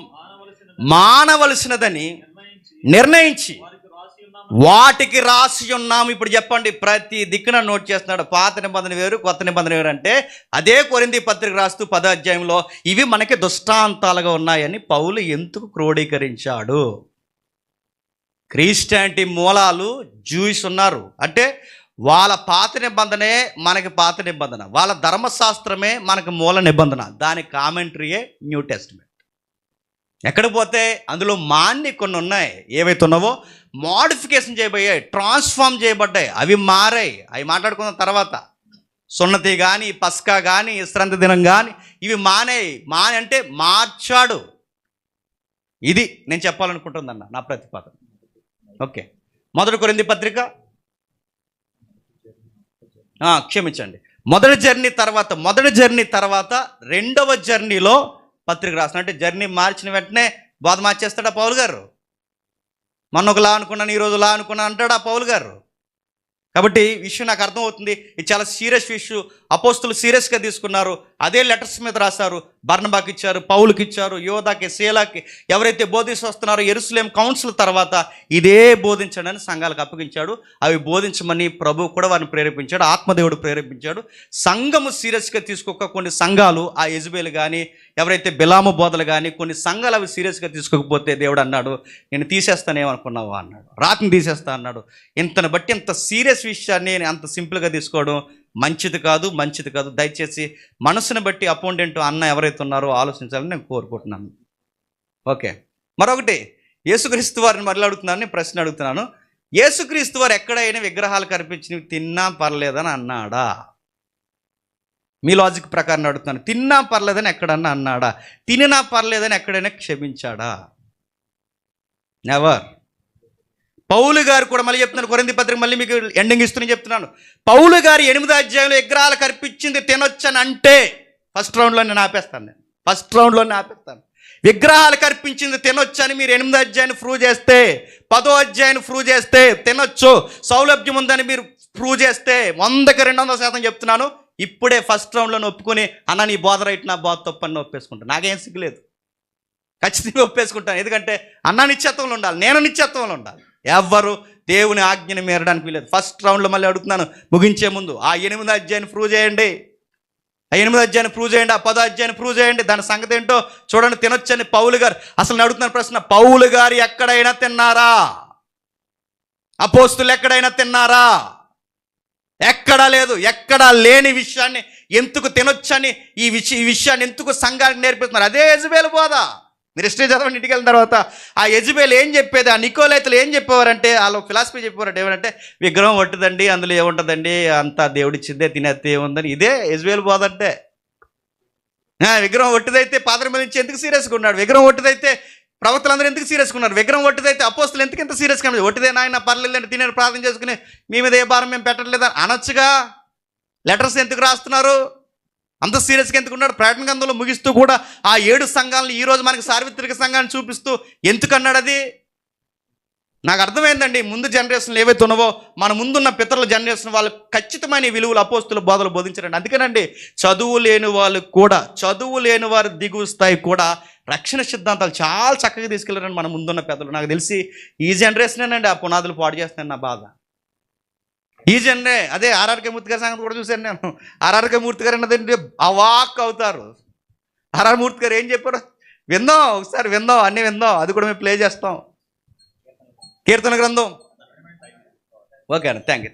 మానవలసినదని నిర్ణయించి వాటికి రాసి ఉన్నాము. ఇప్పుడు చెప్పండి, ప్రతి దిక్కున నోట్ చేస్తున్నాడు. పాత నిబంధన వేరు, కొత్త నిబంధన వేరు అంటే అదే కొరింథీ పత్రిక రాస్తూ 10వ అధ్యాయంలో ఇవి మనకి దృష్టాంతాలుగా ఉన్నాయని పౌలు ఎందుకు క్రోడీకరించాడు? క్రిస్టియానిటీ మూలాలు జూయిస్ ఉన్నారు అంటే వాళ్ళ పాత నిబంధనే మనకి పాత నిబంధన, వాళ్ళ ధర్మశాస్త్రమే మనకు మూల నిబంధన, దాని కామెంటరీయే న్యూ టెస్ట్మెంట్. ఎక్కడ పోతే అందులో మాన్ని కొన్ని ఉన్నాయి, ఏవైతే ఉన్నావో మోడిఫికేషన్ చేయబోయాయి, ట్రాన్స్ఫార్మ్ చేయబడ్డాయి, అవి మారాయి. అవి మాట్లాడుకున్న తర్వాత సున్నతి కానీ పస్కా కానీ విశ్రాంతి దినం కానీ ఇవి మానే అంటే మార్చాడు. ఇది నేను చెప్పాలనుకుంటుందన్న నా ప్రతిపాదన. ఓకే, 1 కొరింథీ పత్రిక, క్షమించండి, మొదటి జర్నీ తర్వాత 2వ జర్నీలో పత్రిక రాసిన. అంటే జర్నీ మార్చిన వెంటనే బోధ మార్చేస్తాడా పౌలు గారు? మొన్న ఒకలా అనుకున్నాను, ఈరోజు లా అనుకున్నాను అంటాడా పౌలు గారు? కాబట్టి విషయం నాకు అర్థమవుతుంది, ఇది చాలా సీరియస్ ఇష్యూ. అపోస్తులు సీరియస్గా తీసుకున్నారు, అదే లెటర్స్ మీద రాశారు. బర్నబాకి ఇచ్చారు, పౌలుకి ఇచ్చారు, యోధాకి, శీలాకి, ఎవరైతే బోధిస్తూ వస్తున్నారో యెరూషలేం కౌన్సిల్ తర్వాత ఇదే బోధించండి అని సంఘాలకు అప్పగించాడు. అవి బోధించమని ప్రభు కూడా వారిని ప్రేరేపించాడు, ఆత్మదేవుడు ప్రేరేపించాడు. సంఘము సీరియస్గా తీసుకోక కొన్ని సంఘాలు, ఆ యెజబెల్ కానీ ఎవరైతే బిలాము బోధలు కానీ కొన్ని సంఘాలు అవి సీరియస్గా తీసుకోకపోతే దేవుడు అన్నాడు, నేను తీసేస్తానేమనుకున్నావా అన్నాడు, రాత్రిని తీసేస్తా అన్నాడు. ఇంతను బట్టి ఇంత సీరియస్ విషయాన్ని అంత సింపుల్గా తీసుకోవడం మంచిది కాదు. దయచేసి మనసును బట్టి అపోనెంట్ అన్న ఎవరైతే ఉన్నారో ఆలోచించాలని నేను కోరుకుంటున్నాను. ఓకే, మరొకటి, యేసుక్రీస్తు వారిని మరలా అడుగుతున్నాను, నేను ప్రశ్న అడుగుతున్నాను. యేసుక్రీస్తు వారు ఎక్కడైనా విగ్రహాలు కనిపించినవి తిన్నా పర్లేదని అన్నాడా? మీ లాజిక్ ప్రకారం అడుగుతున్నాను. తిన్నా పర్లేదని ఎక్కడన్నా అన్నాడా? తినినా పర్లేదని ఎక్కడైనా క్షమించాడా? నెవర్. పౌలు గారు కూడా మళ్ళీ చెప్తున్నాను, కొరింథీ పత్రిక మళ్ళీ మీకు ఎండింగ్ ఇస్తూనే చెప్తున్నాను. పౌలు గారు 8వ అధ్యాయంలో విగ్రహాలకు అర్పించింది తినొచ్చని అంటే ఫస్ట్ రౌండ్లో నేను ఆపేస్తాను. విగ్రహాలకు అర్పించింది తినొచ్చని మీరు 8వ అధ్యాయాన్ని ప్రూవ్ చేస్తే, 10వ అధ్యాయాన్ని ప్రూవ్ చేస్తే తినొచ్చు, సౌలభ్యం ఉందని మీరు ప్రూవ్ చేస్తే 100కి 200% చెప్తున్నాను, ఇప్పుడే ఫస్ట్ రౌండ్లో ఒప్పుకొని అన్న నీ బోధ రైట్, నా బోధ తప్పు అని ఒప్పేసుకుంటాను. నాకేం సిగ్గులేదు, ఖచ్చితంగా ఒప్పేసుకుంటాను. ఎందుకంటే అన్న నిత్యత్వంలో ఉండాలి, నేను నిత్యత్వంలో ఉండాలి. ఎవ్వరు దేవుని ఆజ్ఞని మీరడానికి వీలేదు. ఫస్ట్ రౌండ్లో మళ్ళీ అడుగుతున్నాను ముగించే ముందు, ఆ 8వ అధ్యాయాన్ని ప్రూవ్ చేయండి, ఆ 8వ అధ్యాయాన్ని ప్రూవ్ చేయండి, ఆ 10వ అధ్యాయాన్ని ప్రూవ్ చేయండి. దాని సంగతి ఏంటో చూడండి. తినొచ్చని పౌలు గారు, అసలు నేను అడుగుతున్న ప్రశ్న, పౌలు గారు ఎక్కడైనా తిన్నారా? అపోస్తులు ఎక్కడైనా తిన్నారా? ఎక్కడా లేదు. ఎక్కడా లేని విషయాన్ని ఎందుకు తినొచ్చని ఈ విషయాన్ని ఎందుకు సంఘానికి నేర్పిస్తున్నారు? అదే యెజబెలు బోధ. మీరు హిస్టరీ చదవండి ఇంటికి వెళ్ళిన తర్వాత. ఆ యెజబెలు ఏం చెప్పేది, ఆ నికోలైతులు ఏం చెప్పేవారంటే, వాళ్ళు ఫిలాసఫీ చెప్పేవారంటే ఏమంటే విగ్రహం వట్టుదండి, అందులో ఏముంటుందండి, అంతా దేవుడిచ్చిందే, తినేస్తే ఏముందని. ఇదే యెజబెలు బోధ అంటే. విగ్రహం వట్టుదైతే పాత్ర మీద నుంచి ఎందుకు సీరియస్గా ఉన్నాడు? విగ్రహం వట్టుదైతే ప్రవక్తలందరూ ఎందుకు సీరియస్గా ఉన్నారు? విగ్రహం వట్టుదైతే అపోస్తులు ఎందుకు ఎంత సీరియస్గా ఉన్నారు? వట్టిదే నాయన పర్లేదండి, తినే ప్రార్థన చేసుకుని మీ మీద ఏ భారం మేము పెట్టట్లేదని అనొచ్చుగా. లెటర్స్ ఎందుకు రాస్తున్నారు? అంత సీరియస్గా ఎందుకు ఉన్నాడు? ప్రకటన గ్రంథంలో ముగిస్తూ కూడా ఆ 7 సంఘాలను ఈరోజు మనకి సార్వత్రిక సంఘాన్ని చూపిస్తూ ఎందుకు అన్నాడు? అది నాకు అర్థమైందండి. ముందు జనరేషన్లు ఏవైతే ఉన్నావో, మన ముందున్న పితరుల జనరేషన్ వాళ్ళు ఖచ్చితమైన విలువలు, అపోస్తుల బోధలు బోధించారండి. అందుకేనండి చదువు లేని వారు దిగువ స్థాయి కూడా రక్షణ సిద్ధాంతాలు చాలా చక్కగా తీసుకెళ్ళారండి మన ముందున్న పెద్దలు. నాకు తెలిసి ఈ జనరేషనేనండి ఆ పునాదులు పాడు చేస్తున్నాను. నా బాధ ఈ జనరే. అదే ఆర్ఆర్కే మూర్తి గారి సంగతి కూడా చూశాను నేను. ఆర్ఆర్కే మూర్తి గారు అన్నది అవాక్ అవుతారు. ఆర్ఆర్ మూర్తి గారు ఏం చెప్పారు విందాం, ఒకసారి విందాం, అన్నీ విందాం. అది కూడా మేము ప్లే చేస్తాం. కీర్తన గ్రంథం. ఓకే అండి, థ్యాంక్ యూ.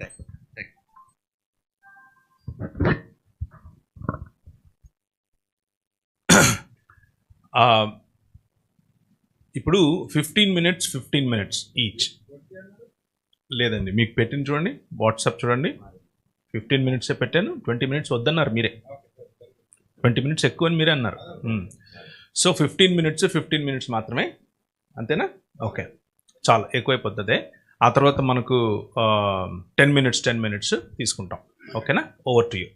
ఇప్పుడు 15 minutes ఈచ్. లేదండి, మీకు పెట్టిన చూడండి, వాట్సాప్ చూడండి, 15 minutes పెట్టాను. 20 minutes వద్దన్నారు మీరే, 20 minutes ఎక్కువ అని మీరే అన్నారు. సో 15 minutes మాత్రమే, అంతేనా? ఓకే, చాలా ఎక్కువైపోతుంది. ఆ తర్వాత మనకు 10 minutes తీసుకుంటాం. ఓకేనా? Over to you.